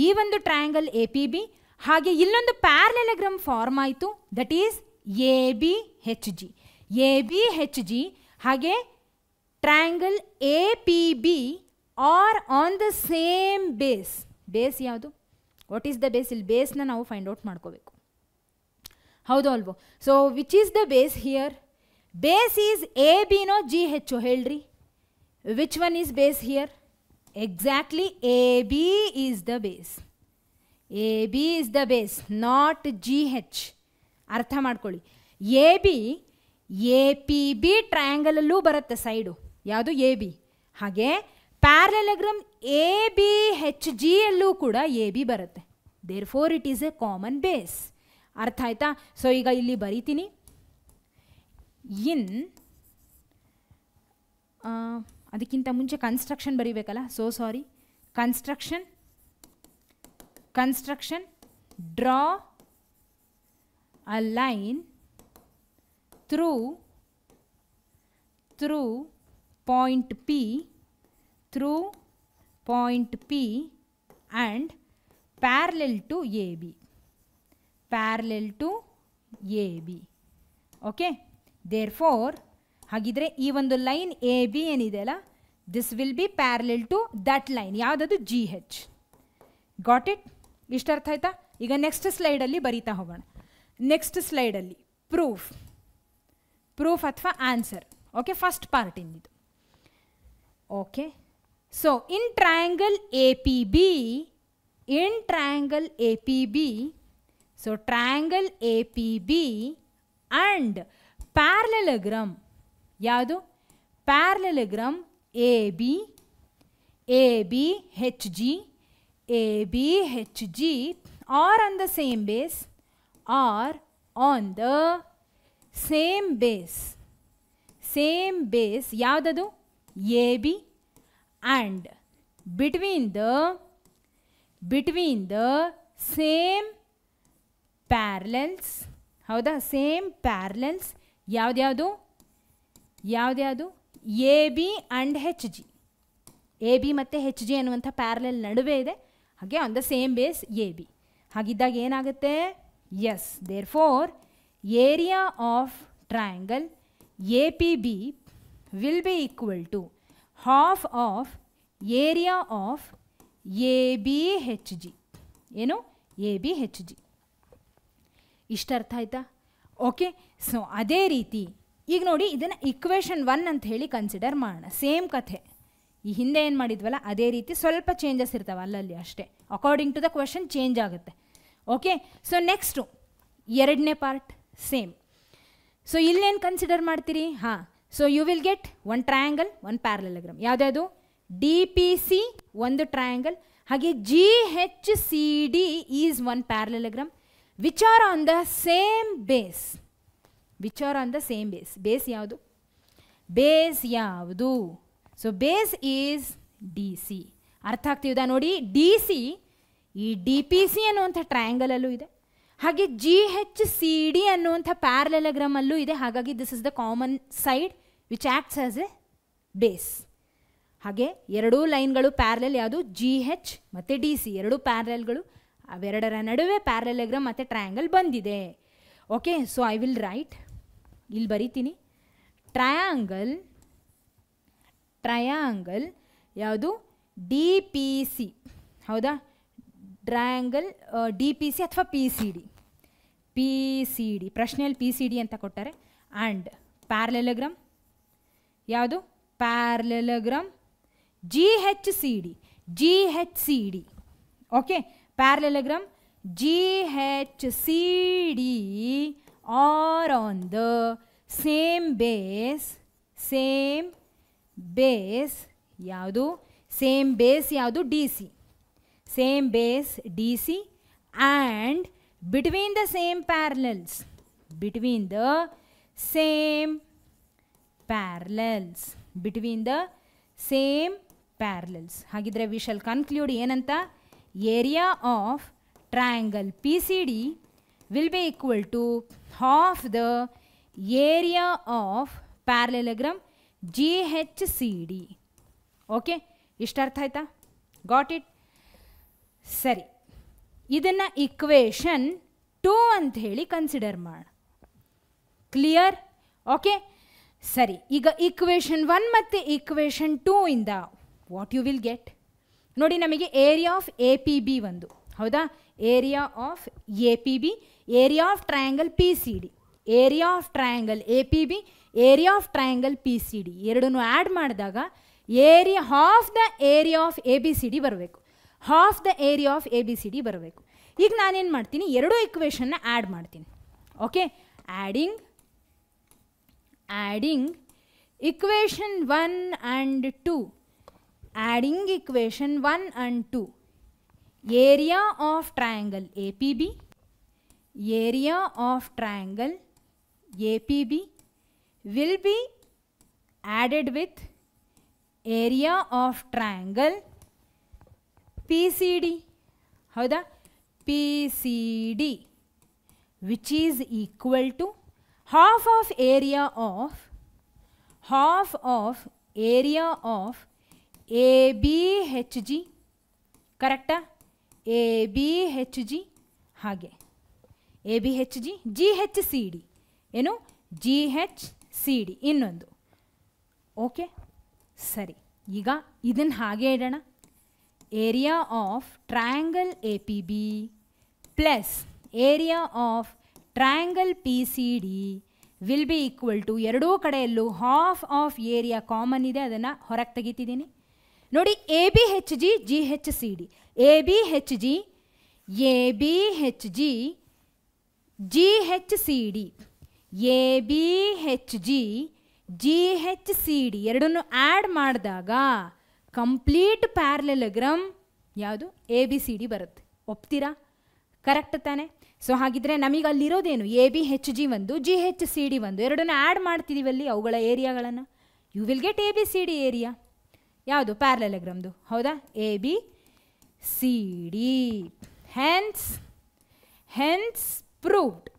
ಈ ಒಂದು ಟ್ರಯಾಂಗಲ್ ಎ ಪಿ ಬಿ, ಹಾಗೆ ಇಲ್ಲೊಂದು ಪ್ಯಾರಲೆಲೋಗ್ರಾಮ್ ಫಾರ್ಮ್ ಆಯಿತು, that is A B H G. A B H G ಹಾಗೆ triangle A P B are on the same base. Base ಯಾವುದು, what is the base? ಇಲ್ಲಿ ಬೇಸ್ನ ನಾವು ಫೈಂಡ್ ಔಟ್ ಮಾಡ್ಕೋಬೇಕು. ಹೌದು ಅಲ್ವೋ? So which is the base here? Base is A ಬಿನೋ G H ಹೇಳ್ರಿ. Which one is base here? Exactly A B is the base. A B is the base, not G H. ಅರ್ಥ ಮಾಡ್ಕೊಳ್ಳಿ. A B A P B ಟ್ರಯಾಂಗಲಲ್ಲೂ ಬರುತ್ತೆ side, ಯಾವುದು A B. ಹಾಗೆ parallelogram A B H G ಯಲ್ಲೂ ಕೂಡ A B ಬರುತ್ತೆ. Therefore it is a common base. ಅರ್ಥ ಆಯ್ತಾ? ಸೊ ಈಗ ಇಲ್ಲಿ ಬರೀತೀನಿ, ಅದಕ್ಕಿಂತ ಮುಂಚೆ ಕನ್ಸ್ಟ್ರಕ್ಷನ್ ಬರೀಬೇಕಲ್ಲ, so sorry. Construction draw a line through point P and parallel to AB. Okay, therefore ಹಾಗಿದ್ರೆ ಈ ಒಂದು ಲೈನ್ ಎ ಬಿ ಏನಿದೆ ಅಲ್ಲ, this will be parallel to that line. ಯಾವುದದು? G H. Got it? ಇಷ್ಟ ಅರ್ಥ ಆಯ್ತಾ? ಈಗ ನೆಕ್ಸ್ಟ್ ಸ್ಲೈಡಲ್ಲಿ ಬರೀತಾ ಹೋಗೋಣ. ನೆಕ್ಸ್ಟ್ ಸ್ಲೈಡಲ್ಲಿ ಪ್ರೂಫ್ ಅಥವಾ ಆನ್ಸರ್. ಓಕೆ, ಫಸ್ಟ್ ಪಾರ್ಟ್ ಇಂದಿದ್ದು. Okay, so in triangle A P B, so triangle APB and parallelogram ಯಾವುದು? parallelogram ABHG are on the same base, same base ಯಾವುದದು? AB and between the same parallels. ಹೌದಾ? Same parallels ಯಾವ್ದ್ಯಾವುದು? A B and H G. A B ಮತ್ತು H G ಅನ್ನುವಂಥ parallel ನಡುವೆ ಇದೆ. ಹಾಗೆ on the same base A B. ಹಾಗಿದ್ದಾಗ ಏನಾಗುತ್ತೆ? Yes, therefore area of triangle A P B will be equal to half of area of A B H G. ಏನು? A B H G. ಇಷ್ಟ ಅರ್ಥ ಆಯ್ತಾ? Okay, so ಅದೇ ರೀತಿ ಈಗ ನೋಡಿ ಇದನ್ನು ಇಕ್ವೇಷನ್ 1 ಅಂತ ಹೇಳಿ ಕನ್ಸಿಡರ್ ಮಾಡೋಣ. ಸೇಮ್ ಕಥೆ, ಈ ಹಿಂದೆ ಏನು ಮಾಡಿದ್ವಲ್ಲ ಅದೇ ರೀತಿ, ಸ್ವಲ್ಪ ಚೇಂಜಸ್ ಇರ್ತಾವೆ ಅಲ್ಲಲ್ಲಿ ಅಷ್ಟೇ, according to the question change ಆಗುತ್ತೆ. ಓಕೆ, ಸೊ ನೆಕ್ಸ್ಟು ಎರಡನೇ ಪಾರ್ಟ್ ಸೇಮ್. ಸೊ ಇಲ್ಲೇನು ಕನ್ಸಿಡರ್ ಮಾಡ್ತೀರಿ? ಹಾಂ, so you will get one triangle, one parallelogram. ಯಾವುದ್ಯಾವುದು? ಡಿ ಪಿ ಸಿ ಒಂದು ಟ್ರಯಾಂಗಲ್, ಹಾಗೆ G H C D is one parallelogram which are on the same base. Which are on the same base. Base ಯಾವುದು? Base ಯಾವುದು? So base is D C. ಅರ್ಥ ಆಗ್ತಿದಾ ನೋಡಿ? D C ಈ D P C ಅನ್ನುವಂಥ ಟ್ರಯಾಂಗಲಲ್ಲೂ ಇದೆ, ಹಾಗೆ G H C D ಅನ್ನುವಂಥ ಪ್ಯಾರಲೆಲೋಗ್ರಾಮಲ್ಲೂ ಇದೆ. ಹಾಗಾಗಿ this is the common side which acts as a base. ಹಾಗೆ ಎರಡೂ ಲೈನ್ಗಳು ಪ್ಯಾರಲೆಲ್, ಯಾವುದು? ಜಿ ಹೆಚ್ ಮತ್ತು ಡಿ ಸಿ ಎರಡೂ ಪ್ಯಾರಲೆಲ್ಗಳು. ಅವೆರಡರ ನಡುವೆ ಪ್ಯಾರಲೆಲೋಗ್ರಾಮ್ ಮತ್ತು ಟ್ರಯಾಂಗಲ್ ಬಂದಿದೆ. Okay, so I will write, ಇಲ್ಲಿ ಬರಿತೀನಿ, ಟ್ರಯಾಂಗಲ್ ಯಾವುದು? D P C. ಹೌದಾ? ಟ್ರಯಾಂಗಲ್ ಡಿ ಪಿ ಸಿ ಅಥವಾ P C D. P C D ಪ್ರಶ್ನೆಯಲ್ಲಿ ಪಿ ಸಿ ಡಿ ಅಂತ ಕೊಟ್ಟಾರೆ. ಆ್ಯಂಡ್ ಪ್ಯಾರಲೆಲೋಗ್ರಾಮ್ ಯಾವುದು? Parallelogram G H C D. G H C D. Okay, parallelogram G H C D are on the same base. Same base ಯಾವುದು? Same base ಯಾವುದು? D C. Same base D C and between the same parallels. Between the same parallels. Between the same parallels. ಹಾಗಿದ್ರೆ we shall conclude ಏನಂತ? Area of triangle P C D will be equal to half the area of parallelogram G H C D. Okay, ಇಷ್ಟ ಅರ್ಥ ಆಯ್ತಾ? Got it? ಸರಿ, ಇದನ್ನು equation 2 ಅಂತ ಹೇಳಿ consider ಮಾಡ. ಕ್ಲಿಯರ್? ಓಕೆ, ಸರಿ. ಈಗ ಇಕ್ವೇಷನ್ 1 ಮತ್ತು ಇಕ್ವೇಷನ್ 2 ಇಂದ ವಾಟ್ ಯು ವಿಲ್ ಗೆಟ್ ನೋಡಿ. ನಮಗೆ area of A P B ಒಂದು, ಹೌದಾ? Area of A P B, area of triangle P C D, area of triangle A P B, area of triangle P C D ಎರಡನ್ನೂ add ಮಾಡಿದಾಗ area half the area of A B C D ಬರಬೇಕು. Half the area of A B C D ಬರಬೇಕು. ಈಗ ನಾನೇನು ಮಾಡ್ತೀನಿ? ಎರಡೂ ಇಕ್ವೇಷನ್ನ add ಮಾಡ್ತೀನಿ. Okay, adding equation 1 and 2. Adding equation 1 and 2. Area of triangle A P B, area of triangle A P B will be added with area of triangle PCD. ಹೌದಾ? PCD which is equal to half of area of ABHG. ಕರೆಕ್ಟಾ? ABHG. ಹಾಗೆ ABHG GHCD ಏನು? GHCD ಇನ್ನೊಂದು. Okay, ಸರಿ. ಈಗ ಇದನ್ನು ಹಾಗೆ ಇಡೋಣ. Area of triangle A P B plus area of triangle P C D will be equal to, ಎರಡೂ ಕಡೆಯಲ್ಲೂ ಹಾಫ್ ಆಫ್ ಏರಿಯಾ ಕಾಮನ್ ಇದೆ, ಅದನ್ನು ಹೊರಗೆ ತೆಗಿತಿದ್ದೀನಿ ನೋಡಿ. A B H G G H C D, A B H G G H C D, A B H G G H C D ಎರಡನ್ನು add ಮಾಡಿದಾಗ complete parallelogram ಯಾವುದು? A B C D ಬರುತ್ತೆ. ಒಪ್ತೀರಾ? Correct ತಾನೆ? So ಹಾಗಿದ್ರೆ ನಮಗೆ ಅಲ್ಲಿರೋದೇನು? A B H G ಒಂದು, ಜಿ ಹೆಚ್ ಸಿ ಡಿ ಒಂದು, ಎರಡನ್ನು ಆ್ಯಡ್ ಮಾಡ್ತಿದ್ದೀವಲ್ಲಿ ಅವುಗಳ ಏರಿಯಾಗಳನ್ನು. You will get A B C D area. ಯಾವುದು? ಪ್ಯಾರಲೆಲೋಗ್ರಾಮ್ದು. ಹೌದಾ? A B C D. Hence proved.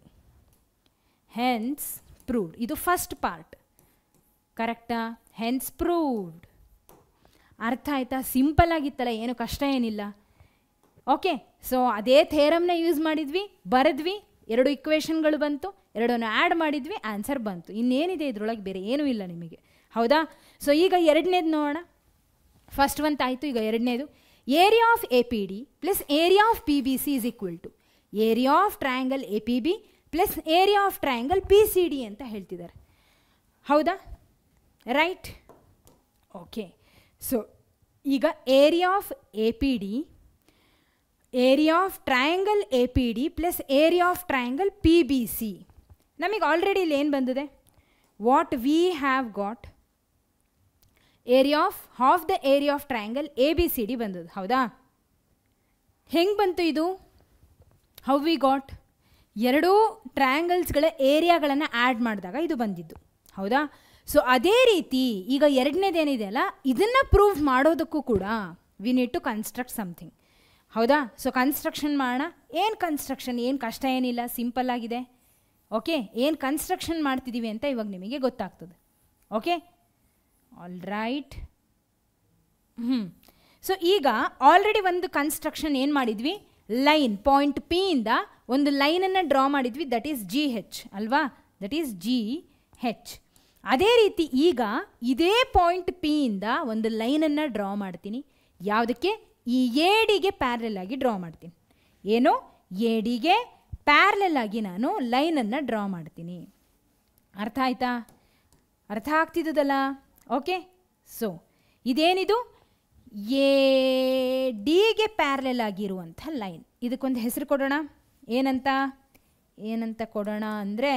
ಇದು ಫಸ್ಟ್ ಪಾರ್ಟ್. ಕರೆಕ್ಟಾ? Hence proved. ಅರ್ಥ ಆಯ್ತಾ? ಸಿಂಪಲ್ ಆಗಿತ್ತಲ್ಲ, ಏನು ಕಷ್ಟ ಏನಿಲ್ಲ. ಓಕೆ, ಸೊ ಅದೇ ಥೇರಮ್ನ ಯೂಸ್ ಮಾಡಿದ್ವಿ, ಬರೆದ್ವಿ, ಎರಡು ಇಕ್ವೇಷನ್ಗಳು ಬಂತು, ಎರಡನ್ನು ಆ್ಯಡ್ ಮಾಡಿದ್ವಿ, ಆನ್ಸರ್ ಬಂತು. ಇನ್ನೇನಿದೆ ಇದರೊಳಗೆ? ಬೇರೆ ಏನೂ ಇಲ್ಲ ನಿಮಗೆ. ಹೌದಾ? ಸೊ ಈಗ ಎರಡನೇದು ನೋಡೋಣ. ಫಸ್ಟ್ ಒಂದು ಆಯಿತು, ಈಗ ಎರಡನೇದು. Area of A P D plus area of P B C is equal to area of triangle A P B plus area of triangle P C D ಅಂತ ಹೇಳ್ತಿದ್ದಾರೆ. ಹೌದಾ? ರೈಟ್? ಓಕೆ. ಸೊ ಈಗ area of A P D, area of triangle A P D plus area of triangle P B C. ನಮಗೆ already ಇಲ್ಲಿ ಏನು ಬಂದಿದೆ? What we have got area of half the area of triangle A B C D ಬಂದದ್ದು. ಹೌದಾ? ಹೆಂಗೆ ಬಂತು ಇದು? How we got? ಎರಡೂ ಟ್ರಯಾಂಗಲ್ಸ್ಗಳ ಏರಿಯಾಗಳನ್ನು ಆ್ಯಡ್ ಮಾಡಿದಾಗ ಇದು ಬಂದಿದ್ದು. ಹೌದಾ? ಸೊ ಅದೇ ರೀತಿ ಈಗ ಎರಡನೇದೇನಿದೆ ಅಲ್ಲ, ಇದನ್ನು ಪ್ರೂವ್ ಮಾಡೋದಕ್ಕೂ ಕೂಡ we need to construct something. ಹೌದಾ? ಸೊ ಕನ್ಸ್ಟ್ರಕ್ಷನ್ ಮಾಡೋಣ. ಏನು ಕನ್ಸ್ಟ್ರಕ್ಷನ್? ಏನು ಕಷ್ಟ ಏನಿಲ್ಲ, ಸಿಂಪಲ್ ಆಗಿದೆ. ಓಕೆ, ಏನು ಕನ್ಸ್ಟ್ರಕ್ಷನ್ ಮಾಡ್ತಿದ್ದೀವಿ ಅಂತ ಇವಾಗ ನಿಮಗೆ ಗೊತ್ತಾಗ್ತದೆ. Okay, all right. ಸೊ ಈಗ ಆಲ್ರೆಡಿ ಒಂದು ಕನ್ಸ್ಟ್ರಕ್ಷನ್ ಏನು ಮಾಡಿದ್ವಿ? ಲೈನ್ ಪಾಯಿಂಟ್ ಪಿ ಇಂದ ಒಂದು ಲೈನನ್ನು ಡ್ರಾ ಮಾಡಿದ್ವಿ, ದಟ್ ಈಸ್ ಜಿ ಹೆಚ್ ಅಲ್ವಾ? ದಟ್ ಈಸ್ ಜಿ ಹೆಚ್. ಅದೇ ರೀತಿ ಈಗ ಇದೇ ಪಾಯಿಂಟ್ ಪಿ ಇಂದ ಒಂದು ಲೈನನ್ನು ಡ್ರಾ ಮಾಡ್ತೀನಿ. ಯಾವುದಕ್ಕೆ? ಈ ಎ ಡಿಗೆ ಪ್ಯಾರಲಲ್ ಆಗಿ ಡ್ರಾ ಮಾಡ್ತೀನಿ. ಏನು? ಎ ಡಿಗೆ ಪ್ಯಾರಲಲ್ ಆಗಿ ನಾನು ಲೈನನ್ನು ಡ್ರಾ ಮಾಡ್ತೀನಿ. ಅರ್ಥ ಆಯ್ತಾ? ಅರ್ಥ ಆಗ್ತಿದ್ದದಲ್ಲ? ಓಕೆ. ಸೊ ಇದೇನಿದು? ಎ ಡಿಗೆ ಪ್ಯಾರಲಲ್ ಆಗಿರುವಂಥ ಲೈನ್. ಇದಕ್ಕೊಂದು ಹೆಸರು ಕೊಡೋಣ. ಏನಂತ ಕೊಡೋಣ ಅಂದರೆ,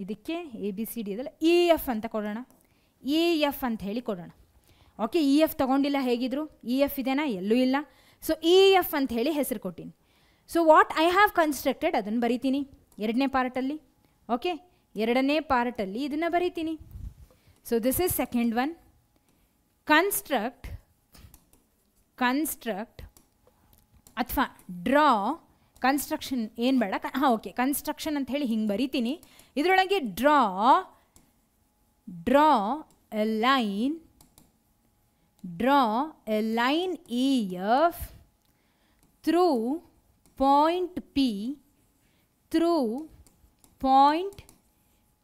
ಇದಕ್ಕೆ ಎ ಬಿ ಸಿ ಡಿ ಇದಲ್ಲ, ಇ ಎಫ್ ಅಂತ ಕೊಡೋಣ. ಇ ಎಫ್ ಅಂತ ಹೇಳಿ ಕೊಡೋಣ. ಓಕೆ, ಇ ಎಫ್ ತೊಗೊಂಡಿಲ್ಲ ಹೇಗಿದ್ರು? ಇ ಎಫ್ ಇದೆನಾ? ಎಲ್ಲೂ ಇಲ್ಲ. ಸೊ ಇ ಎಫ್ ಅಂತ ಹೇಳಿ ಹೆಸರು ಕೊಟ್ಟಿನಿ. So what I have constructed ಅದನ್ನು ಬರಿತೀನಿ ಎರಡನೇ ಪಾರ್ಟಲ್ಲಿ. ಓಕೆ, ಎರಡನೇ ಪಾರ್ಟಲ್ಲಿ ಇದನ್ನು ಬರಿತೀನಿ. So this is second one. Construct ಅಥವಾ ಡ್ರಾ. ಕನ್ಸ್ಟ್ರಕ್ಷನ್ ಏನು ಬೇಡ. ಓಕೆ, ಕನ್ಸ್ಟ್ರಕ್ಷನ್ ಅಂತ ಹೇಳಿ ಹಿಂಗೆ ಬರಿತೀನಿ. ಇದರೊಳಗೆ draw a line EF through point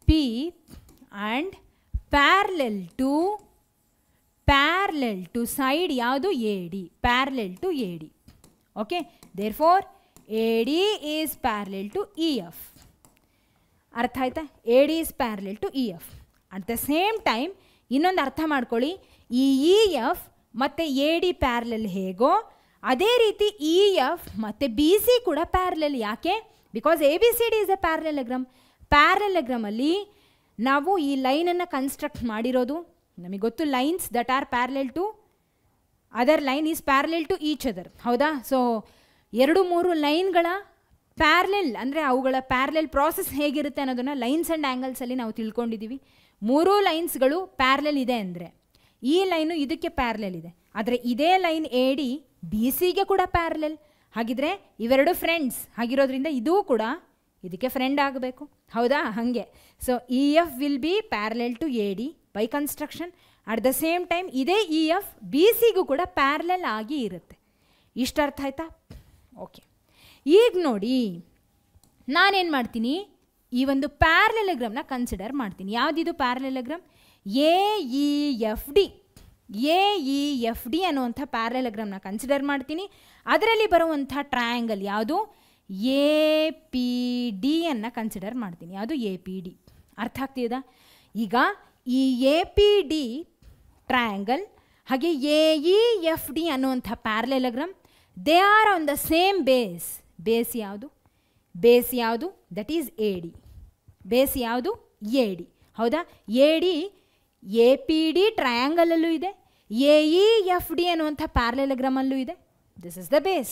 P and parallel to side ಯಾವುದು? AD, parallel to AD. Okay, therefore AD is parallel to EF. ಅರ್ಥ ಆಯ್ತಾ? AD is parallel to EF. at the same time ಇನ್ನೊಂದು ಅರ್ಥ ಮಾಡ್ಕೊಳ್ಳಿ, ಈ E F ಮತ್ತು A D parallel ಹೇಗೋ ಅದೇ ರೀತಿ ಇ ಎಫ್ ಮತ್ತು ಬಿ ಸಿ ಕೂಡ ಪ್ಯಾರಲಲ್. ಯಾಕೆ? Because A B C D is a parallelogram. ಪ್ಯಾರಲಲಗ್ರಾಮಲ್ಲಿ ನಾವು ಈ ಲೈನನ್ನು ಕನ್ಸ್ಟ್ರಕ್ಟ್ ಮಾಡಿರೋದು ನಮಗೆ ಗೊತ್ತು. Lines that are parallel to other line is parallel to each other. ಹೌದಾ? ಸೊ 2-3 ಲೈನ್ಗಳ ಪ್ಯಾರಲಲ್ ಅಂದರೆ ಅವುಗಳ ಪ್ಯಾರಲಲ್ ಪ್ರಾಸೆಸ್ ಹೇಗಿರುತ್ತೆ ಅನ್ನೋದನ್ನು ಲೈನ್ಸ್ ಆ್ಯಂಡ್ ಆ್ಯಂಗಲ್ಸಲ್ಲಿ ನಾವು ತಿಳ್ಕೊಂಡಿದ್ದೀವಿ. 3 ಲೈನ್ಸ್ಗಳು ಪ್ಯಾರಲಲ್ ಇದೆ ಅಂದರೆ ಈ ಲೈನು ಇದಕ್ಕೆ ಪ್ಯಾರಲಲ್ ಇದೆ, ಆದರೆ ಇದೇ ಲೈನ್ ಎ ಡಿ ಬಿ ಸಿಗೆ ಕೂಡ ಪ್ಯಾರಲಲ್. ಹಾಗಿದ್ರೆ ಇವೆರಡು ಫ್ರೆಂಡ್ಸ್ ಆಗಿರೋದ್ರಿಂದ ಇದೂ ಕೂಡ ಇದಕ್ಕೆ ಫ್ರೆಂಡ್ ಆಗಬೇಕು. ಹೌದಾ? ಹಾಗೆ. So E F will be parallel to A D by construction. At the same time ಇದೇ ಇ ಎಫ್ ಬಿ ಸಿಗೂ ಕೂಡ ಪ್ಯಾರಲಲ್ ಆಗಿ ಇರುತ್ತೆ. ಇಷ್ಟು ಅರ್ಥ ಆಯ್ತಾ? ಓಕೆ. ಈಗ ನೋಡಿ, ನಾನೇನು ಮಾಡ್ತೀನಿ? ಈ ಒಂದು ಪ್ಯಾರಲಲಗ್ರಾಮ್ನ ಕನ್ಸಿಡರ್ ಮಾಡ್ತೀನಿ. ಯಾವುದಿದು parallelogram? A E F D ಅನ್ನುವಂಥ ಪ್ಯಾರಲಲಗ್ರಾಮ್ನ ಕನ್ಸಿಡರ್ ಮಾಡ್ತೀನಿ. ಅದರಲ್ಲಿ ಬರುವಂಥ ಟ್ರಯಾಂಗಲ್ ಯಾವುದು? ಎ ಪಿ ಡಿ ಅನ್ನು ಕನ್ಸಿಡರ್ ಮಾಡ್ತೀನಿ. ಯಾವುದು? A P D. ಅರ್ಥ ಆಗ್ತಿದಾ? ಈಗ ಈ ಎ ಪಿ ಡಿ ಟ್ರಯಾಂಗಲ್ ಹಾಗೆ ಎ ಇ ಎಫ್ ಡಿ ಅನ್ನುವಂಥ parallelogram, they are on the same base. Base ಯಾವುದು? That is A D. Base ಯಾವುದು? A D. ಹೌದಾ? A D A P D ಟ್ರಯಾಂಗಲಲ್ಲೂ ಇದೆ, ಎ ಇ ಎಫ್ ಡಿ ಅನ್ನುವಂಥ ಪ್ಯಾರಲಲಗ್ರಾಮಲ್ಲೂ ಇದೆ. This is the base.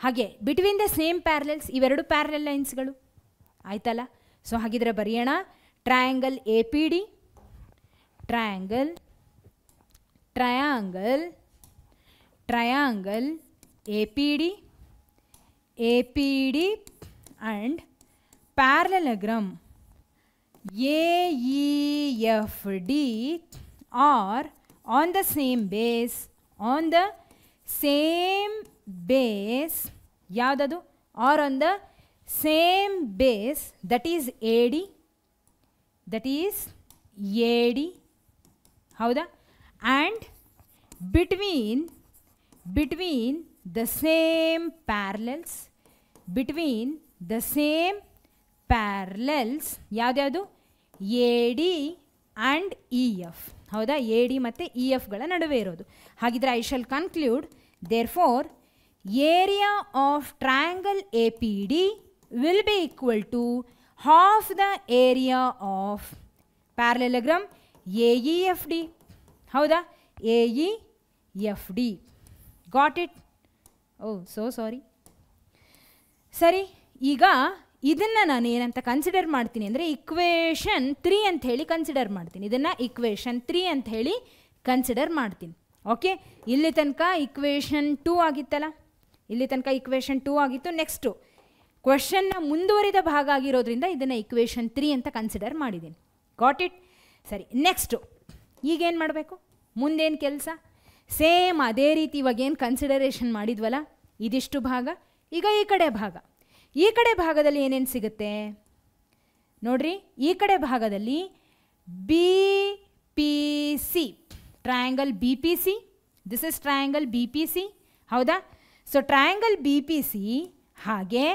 ಹಾಗೆ between the same parallels ಇವೆರಡು parallel ಲೈನ್ಸ್ಗಳು. ಆಯ್ತಲ್ಲ? ಸೊ ಹಾಗಿದ್ರೆ ಬರೆಯೋಣ. Triangle A P D, triangle A P D and parallelogram AEFD are on the same base. ಯಾವುದದು? or on the same base, that is AD. ಹೌದಾ? and between the same parallels between the same parallels ಯಾವ್ದ್ಯಾವುದು A D and E F. ಹೌದಾ, A D ಮತ್ತು E ಎಫ್ಗಳ ನಡುವೆ ಇರೋದು. ಹಾಗಿದ್ರೆ I shall conclude therefore area of triangle A P D will be equal to half the area of parallelogram A E F D. ಹೌದಾ, A E F D. Got it? Oh so sorry. ಸರಿ, ಈಗ ಇದನ್ನು ನಾನು ಏನಂತ consider ಮಾಡ್ತೀನಿ ಅಂದರೆ equation 3 ಅಂತ ಹೇಳಿ ಕನ್ಸಿಡರ್ ಮಾಡ್ತೀನಿ. ಇದನ್ನು ಇಕ್ವೇಷನ್ 3 ಅಂತ ಹೇಳಿ ಕನ್ಸಿಡರ್ ಮಾಡ್ತೀನಿ. ಓಕೆ, ಇಲ್ಲಿ ತನಕ ಇಕ್ವೇಷನ್ 2 ಆಗಿತ್ತಲ್ಲ, ಇಲ್ಲಿ ತನಕ ಇಕ್ವೇಷನ್ 2 ಆಗಿತ್ತು. ನೆಕ್ಸ್ಟು ಕ್ವೆಶನ್ನ ಮುಂದುವರಿದ ಭಾಗ ಆಗಿರೋದ್ರಿಂದ ಇದನ್ನು ಇಕ್ವೇಷನ್ 3 ಅಂತ ಕನ್ಸಿಡರ್ ಮಾಡಿದ್ದೀನಿ. Got it? ಸರಿ, ನೆಕ್ಸ್ಟು ಈಗೇನು ಮಾಡಬೇಕು, ಮುಂದೇನು ಕೆಲಸ? ಸೇಮ್ ಅದೇ ರೀತಿ ಇವಾಗ ಏನು ಕನ್ಸಿಡರೇಷನ್ ಮಾಡಿದ್ವಲ್ಲ ಇದಿಷ್ಟು ಭಾಗ, ಈಗ ಈ ಕಡೆ ಭಾಗ. ಈ ಕಡೆ ಭಾಗದಲ್ಲಿ ಏನೇನು ಸಿಗುತ್ತೆ ನೋಡ್ರಿ. ಈ ಕಡೆ ಭಾಗದಲ್ಲಿ B P C, triangle B P C, this is triangle B P C. ಹೌದಾ? So triangle B P C ಹಾಗೆ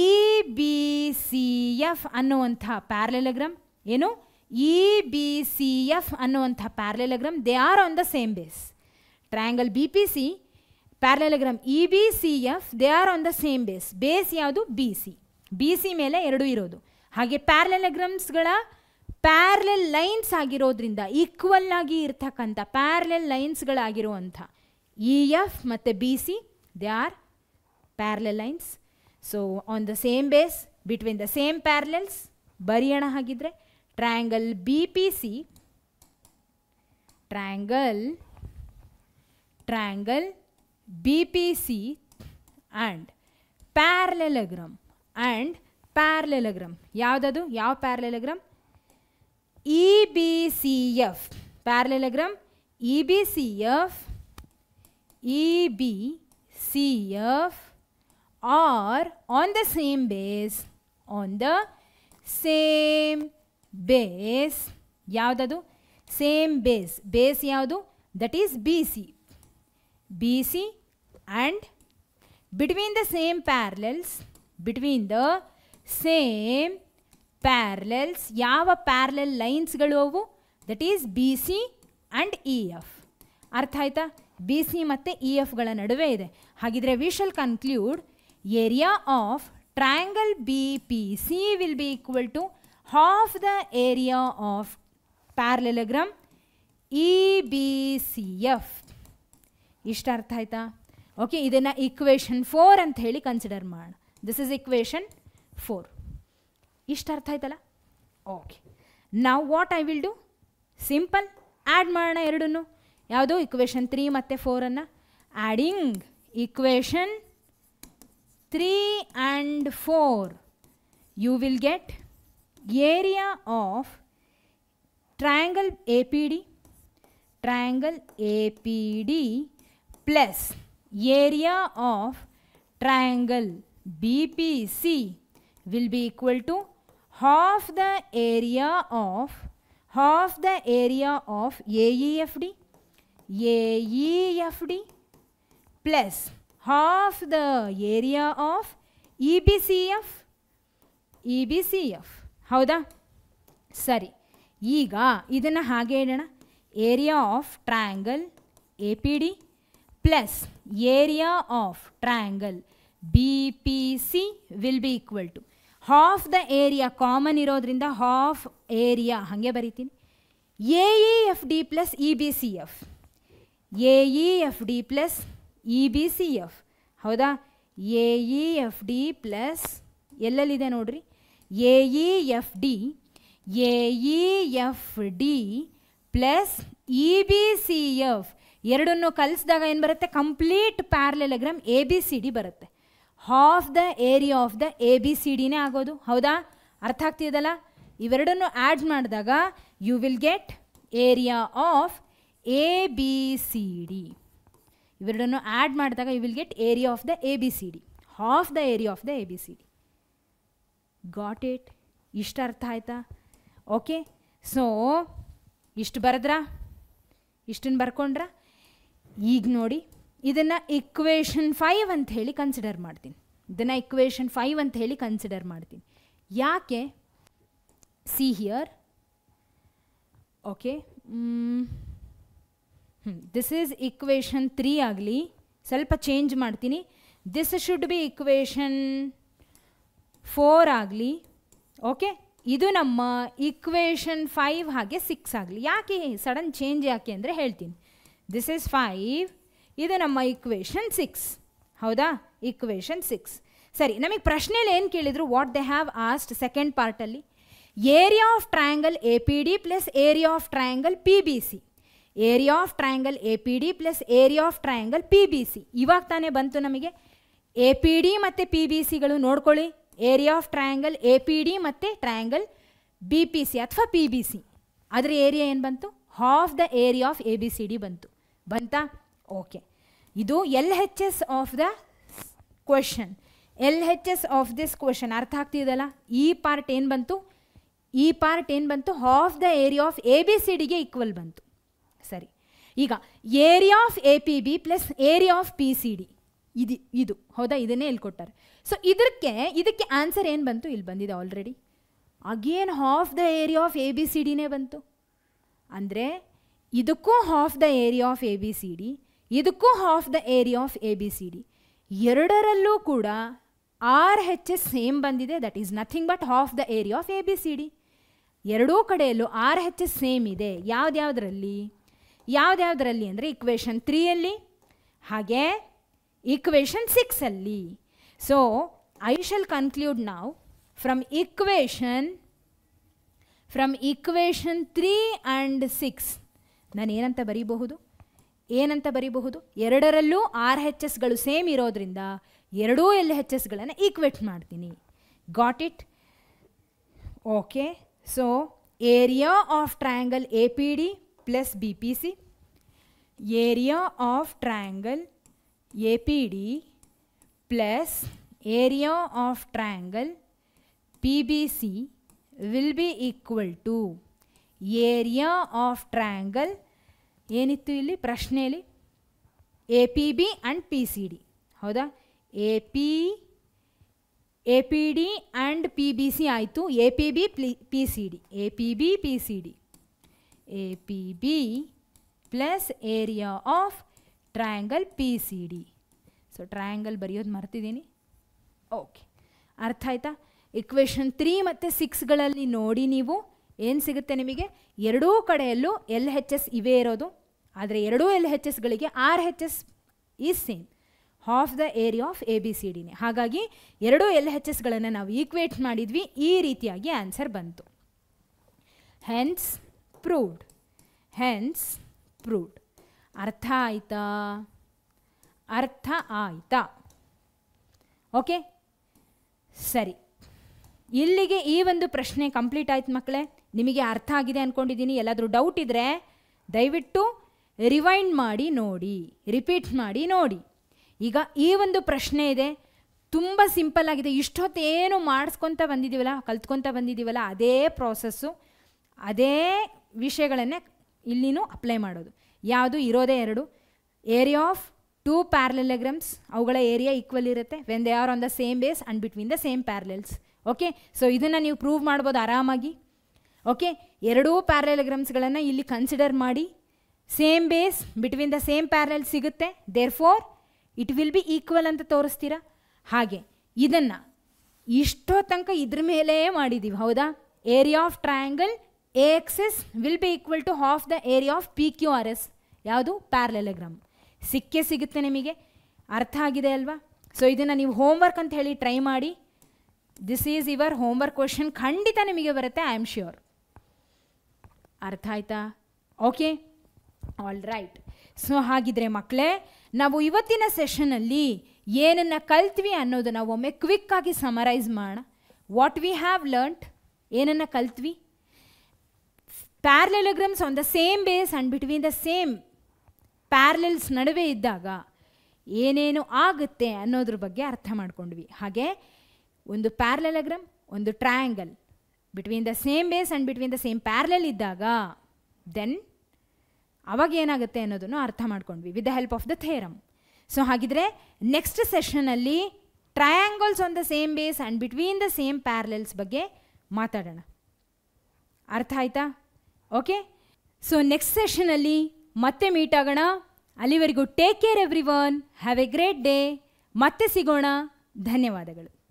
ಇ ಬಿ ಸಿ ಎಫ್ ಅನ್ನುವಂಥ ಪ್ಯಾರಲೆಲಗ್ರಾಮ್, ಏನು ಇ ಬಿ ಸಿ ಎಫ್ ಅನ್ನುವಂಥ parallelogram, they are on the same base. Triangle B P C, parallelogram E B C F, they are on the same base. Base ಯಾವುದು? B C. B C ಮೇಲೆ ಎರಡು ಇರೋದು. ಹಾಗೆ ಪ್ಯಾರಲೆಲಗ್ರಾಮ್ಸ್ಗಳ parallel lines ಆಗಿರೋದ್ರಿಂದ equal ಆಗಿ ಇರ್ತಕ್ಕಂಥ ಪ್ಯಾರಲೆಲ್ ಲೈನ್ಸ್ಗಳಾಗಿರುವಂಥ ಇ ಎಫ್ ಮತ್ತು B C, they are parallel lines. So on the same base between the same parallels ಬರೆಯೋಣ. ಹಾಗಿದ್ರೆ triangle B P C, triangle BPC and parallelogram ಯಾವುದದು? ಯಾವ parallelogram? EBCF parallelogram EBCF are on the same base. ಯಾವುದದು? Same base ಯಾವುದು? That is BC and between the same parallels ಯಾವ parallel ಲೈನ್ಸ್ಗಳು ಅವು? That is BC and EF. ಅರ್ಥ ಆಯ್ತಾ? BC ಮತ್ತು EFಗಳ ನಡುವೆ ಇದೆ. ಹಾಗಿದ್ರೆ we shall conclude area of triangle BPC will be equal to half the area of parallelogram EBCF. ಇಷ್ಟ ಅರ್ಥ ಆಯ್ತಾ? ಓಕೆ, ಇದನ್ನು ಇಕ್ವೇಷನ್ 4 ಅಂತ ಹೇಳಿ ಕನ್ಸಿಡರ್ ಮಾಡೋಣ. This is equation 4. ಇಷ್ಟ ಅರ್ಥ ಆಯ್ತಲ್ಲ? ಓಕೆ, ನಾವು what I will do, simple add ಮಾಡೋಣ ಎರಡನ್ನು. ಯಾವುದು? ಇಕ್ವೇಷನ್ 3 ಮತ್ತು 4. Adding equation 3 and 4 you will get area of triangle APD plus area of triangle BPC will be equal to half the area of AEFD plus half the area of EBCF. ಹೌದಾ? ಸರಿ, ಈಗ ಇದನ್ನು ಹಾಗೆ ಇಡೋಣ. Area of triangle APD plus area of triangle BPC will be equal to half the area, common ಇರೋದ್ರಿಂದ half area ಹಾಗೆ ಬರಿತೀನಿ, AEFD plus EBCF. AEFD plus EBCF. ಹೌದಾ? AEFD ಪ್ಲಸ್ ಎಲ್ಲೆಲ್ಲಿದೆ ನೋಡ್ರಿ, AEFD ಪ್ಲಸ್ EBCF ಎರಡನ್ನು ಕಲಿಸಿದಾಗ ಏನು ಬರುತ್ತೆ? ಕಂಪ್ಲೀಟ್ ಪ್ಯಾರಲೆಲಗ್ರಾಮ್ ABCD ಬರುತ್ತೆ. Half the area of the ABCDನೇ ಆಗೋದು. ಹೌದಾ? ಅರ್ಥ ಆಗ್ತಿದಲ್ಲ? ಇವೆರಡನ್ನು ಆ್ಯಡ್ ಮಾಡಿದಾಗ you will get area of ABCD. ಇವೆರಡನ್ನು ಆ್ಯಡ್ ಮಾಡಿದಾಗ you will get area of the ABCD, half the area of the ABCD. Got it? ಇಷ್ಟು ಅರ್ಥ ಆಯ್ತಾ? ಓಕೆ, ಸೊ ಇಷ್ಟು ಬರೆದ್ರಾ? ಇಷ್ಟನ್ನು ಬರ್ಕೊಂಡ್ರಾ? ಈಗ ನೋಡಿ, ಇದನ್ನು ಇಕ್ವೇಷನ್ 5 ಅಂತ ಹೇಳಿ ಕನ್ಸಿಡರ್ ಮಾಡ್ತೀನಿ. ಇದನ್ನು ಇಕ್ವೇಷನ್ 5 ಅಂತ ಹೇಳಿ ಕನ್ಸಿಡರ್ ಮಾಡ್ತೀನಿ. ಯಾಕೆ? See here. Okay, this is equation 3 ಆಗಲಿ, ಸ್ವಲ್ಪ ಚೇಂಜ್ ಮಾಡ್ತೀನಿ. ದಿಸ್ ಶುಡ್ ಬಿ ಇಕ್ವೇಷನ್ 4 ಆಗಲಿ. ಓಕೆ, ಇದು ನಮ್ಮ ಇಕ್ವೇಷನ್ 5 ಹಾಗೆ 6 ಆಗಲಿ. ಯಾಕೆ ಸಡನ್ ಚೇಂಜ್ ಯಾಕೆ ಅಂದರೆ ಹೇಳ್ತೀನಿ. ದಿಸ್ ಈಸ್ 5, ಇದು ನಮ್ಮ ಇಕ್ವೇಷನ್ 6. ಹೌದಾ? ಇಕ್ವೇಷನ್ 6. ಸರಿ, ನಮಗೆ ಪ್ರಶ್ನೆಯಲ್ಲಿ ಏನು ಕೇಳಿದರು? What they have asked second ಪಾರ್ಟಲ್ಲಿ. Area of triangle A P D plus area of triangle P B C. Area of triangle A P D plus area of triangle P B C. ಇವಾಗ ತಾನೇ ಬಂತು ನಮಗೆ. A P D ಮತ್ತು P B ಸಿಗಳು ನೋಡ್ಕೊಳ್ಳಿ. Area of triangle A P D ಮತ್ತು triangle B P C ಅಥವಾ P B C. ಅದರ ಏರಿಯಾ ಏನು ಬಂತು? Half the area of A B C D ಬಂತಾ? ಓಕೆ, ಇದು L H S of the question. L H S of this question ಅರ್ಥ ಆಗ್ತಿದೆಯಲ್ಲ? ಈ ಪಾರ್ಟ್ ಏನು ಬಂತು? ಈ ಪಾರ್ಟ್ ಏನು ಬಂತು? Half the area of A B C ಡಿಗೆ ಈಕ್ವಲ್ ಬಂತು. ಸರಿ, ಈಗ area of A P B plus area of P C D ಇದು ಹೌದಾ? ಇದನ್ನೇ ಇಲ್ಲಿ ಕೊಟ್ಟಾರೆ. ಸೊ ಇದಕ್ಕೆ ಆನ್ಸರ್ ಏನು ಬಂತು? ಇಲ್ಲಿ ಬಂದಿದೆ already. Again half the area of A B C ಡಿನೇ ಬಂತು. ಅಂದರೆ ಇದಕ್ಕೂ half the area of A B C D, ಇದಕ್ಕೂ half the area of A B C D. ಎರಡರಲ್ಲೂ ಕೂಡ ಆರ್ ಹೆಚ್ ಎಸ್ ಸೇಮ್ ಬಂದಿದೆ. That is nothing but half the area of A B C D. ಎರಡೂ ಕಡೆಯಲ್ಲೂ R H S same ಇದೆ. ಯಾವುದ್ಯಾವುದರಲ್ಲಿ ಅಂದರೆ equation 3ಅಲ್ಲಿ ಹಾಗೆ ಇಕ್ವೇಷನ್ 6ಅಲ್ಲಿ. ಸೊ ಐ ಶಲ್ ಕನ್ಕ್ಲೂಡ್ ನಾವು ಫ್ರಮ್ ಇಕ್ವೇಷನ್ 3 ಆ್ಯಂಡ್ 6 ನಾನು ಏನಂತ ಬರೀಬಹುದು? ಎರಡರಲ್ಲೂ ಆರ್ ಹೆಚ್ ಎಸ್ಗಳು ಸೇಮ್ ಇರೋದ್ರಿಂದ ಎರಡೂ ಎಲ್ ಹೆಚ್ ಎಸ್ಗಳನ್ನು ಈಕ್ವೇಟ್ ಮಾಡ್ತೀನಿ. Got it? Okay, so area of triangle A P D plus B P C, area of triangle A P D plus area of triangle P B C will be equal to area of triangle ಏನಿತ್ತು ಇಲ್ಲಿ ಪ್ರಶ್ನೆಯಲ್ಲಿ? A P B and P C D. ಹೌದಾ? A P D and P B C ಆಯಿತು. A P B P C D, A P B P C D, A P B plus area of triangle P C D. So triangle ಬರೆಯೋದು ಮರ್ತಿದ್ದೀನಿ. Okay, ಅರ್ಥ ಆಯ್ತಾ? Equation 3 ಮತ್ತು 6ಗಳಲ್ಲಿ ನೋಡಿ ನೀವು ಏನು ಸಿಗುತ್ತೆ ನಿಮಗೆ? ಎರಡೂ ಕಡೆಯಲ್ಲೂ ಎಲ್ ಹೆಚ್ ಎಸ್ ಇವೇ ಇರೋದು. ಆದರೆ ಎರಡೂ ಎಲ್ ಹೆಚ್ ಎಸ್ಗಳಿಗೆ R H S is same, half the area of A B C ಡಿನೇ. ಹಾಗಾಗಿ ಎರಡೂ ಎಲ್ ಹೆಚ್ ಎಸ್ಗಳನ್ನು ನಾವು ಈಕ್ವೇಟ್ ಮಾಡಿದ್ವಿ. ಈ ರೀತಿಯಾಗಿ ಆನ್ಸರ್ ಬಂತು. Hence proved. ಅರ್ಥ ಆಯ್ತಾ? ಓಕೆ, ಸರಿ, ಇಲ್ಲಿಗೆ ಈ ಒಂದು ಪ್ರಶ್ನೆ ಕಂಪ್ಲೀಟ್ ಆಯ್ತು ಮಕ್ಕಳೇ. ನಿಮಗೆ ಅರ್ಥ ಆಗಿದೆ ಅಂದ್ಕೊಂಡಿದ್ದೀನಿ. ಎಲ್ಲಾದರೂ ಡೌಟ್ ಇದ್ದರೆ ದಯವಿಟ್ಟು ರಿವೈಂಡ್ ಮಾಡಿ ನೋಡಿ, ರಿಪೀಟ್ ಮಾಡಿ ನೋಡಿ. ಈಗ ಈ ಒಂದು ಪ್ರಶ್ನೆ ಇದೆ, ತುಂಬ ಸಿಂಪಲ್ ಆಗಿದೆ. ಇಷ್ಟೊತ್ತೇನು ಕಲ್ತ್ಕೊತ ಬಂದಿದ್ದೀವಲ್ಲ ಅದೇ ಪ್ರಾಸೆಸ್ಸು, ಅದೇ ವಿಷಯಗಳನ್ನೇ ಇಲ್ಲಿನೂ ಅಪ್ಲೈ ಮಾಡೋದು. ಯಾವುದು ಇರೋದೇ ಎರಡು. ಏರಿಯಾ ಆಫ್ 2 ಪ್ಯಾರಲೆಲಗ್ರಾಮ್ಸ್, ಅವುಗಳ ಏರಿಯಾ ಈಕ್ವಲ್ ಇರುತ್ತೆ when they are on the same base and between the same parallels. Okay, so ಇದನ್ನು ನೀವು ಪ್ರೂವ್ ಮಾಡ್ಬೋದು ಆರಾಮಾಗಿ. ಓಕೆ, ಎರಡೂ ಪ್ಯಾರಲೆಲಗ್ರಾಮ್ಸ್ಗಳನ್ನು ಇಲ್ಲಿ ಕನ್ಸಿಡರ್ ಮಾಡಿ same base between the same parallel ಸಿಗುತ್ತೆ. Therefore it will be equal ಅಂತ ತೋರಿಸ್ತೀರಾ. ಹಾಗೆ ಇದನ್ನು ಇಷ್ಟೋ ತನಕ ಇದ್ರ ಮೇಲೆ ಮಾಡಿದ್ದೀವಿ. ಹೌದಾ? Area of triangle A X S will be equal to half the area of P Q R S. ಯಾವುದು? ಪ್ಯಾರಲೆಲಗ್ರಾಮ್. ಸಿಗುತ್ತೆ ನಿಮಗೆ. ಅರ್ಥ ಆಗಿದೆ ಅಲ್ವಾ? ಸೊ ಇದನ್ನು ನೀವು ಹೋಮ್ವರ್ಕ್ ಅಂತ ಹೇಳಿ ಟ್ರೈ ಮಾಡಿ. This is your homework question. ಖಂಡಿತ ನಿಮಗೆ ಬರುತ್ತೆ, ಐ ಆಮ್ ಶ್ಯೂರ್. ಅರ್ಥ ಆಯ್ತಾ? Okay, all right. ಸೊ ಹಾಗಿದ್ರೆ ಮಕ್ಕಳೇ, ನಾವು ಇವತ್ತಿನ ಸೆಷನಲ್ಲಿ ಏನನ್ನು ಕಲ್ತ್ವಿ ಅನ್ನೋದನ್ನು ಒಮ್ಮೆ ಕ್ವಿಕ್ಕಾಗಿ ಸಮರೈಸ್ ಮಾಡೋಣ. ವಾಟ್ ವಿ ಹ್ಯಾವ್ ಲರ್ನ್ಡ್, ಏನನ್ನು ಕಲ್ತ್ವಿ? Parallelograms on the same base and between the same parallels ನಡುವೆ ಇದ್ದಾಗ ಏನೇನು ಆಗುತ್ತೆ ಅನ್ನೋದ್ರ ಬಗ್ಗೆ ಅರ್ಥ ಮಾಡ್ಕೊಂಡ್ವಿ. ಹಾಗೆ ಒಂದು ಪ್ಯಾರಲೆಲಗ್ರಾಮ್, ಒಂದು triangle between the same base and between the same parallel ಇದ್ದಾಗ ದೆನ್ ಅವಾಗ ಏನಾಗುತ್ತೆ ಅನ್ನೋದನ್ನು ಅರ್ಥ ಮಾಡ್ಕೊಂಡ್ವಿ with the help of the theorem. So ಹಾಗಿದ್ರೆ ನೆಕ್ಸ್ಟ್ ಸೆಷನಲ್ಲಿ triangles on the same base and between the same parallels ಬಗ್ಗೆ ಮಾತಾಡೋಣ. ಅರ್ಥ ಆಯ್ತಾ? ಓಕೆ, ಸೊ ನೆಕ್ಸ್ಟ್ ಸೆಷನಲ್ಲಿ ಮತ್ತೆ ಮೀಟ್ ಆಗೋಣ. ಅಲ್ಲಿವರೆಗೂ take care every one, have A great day. ಮತ್ತೆ ಸಿಗೋಣ. ಧನ್ಯವಾದಗಳು.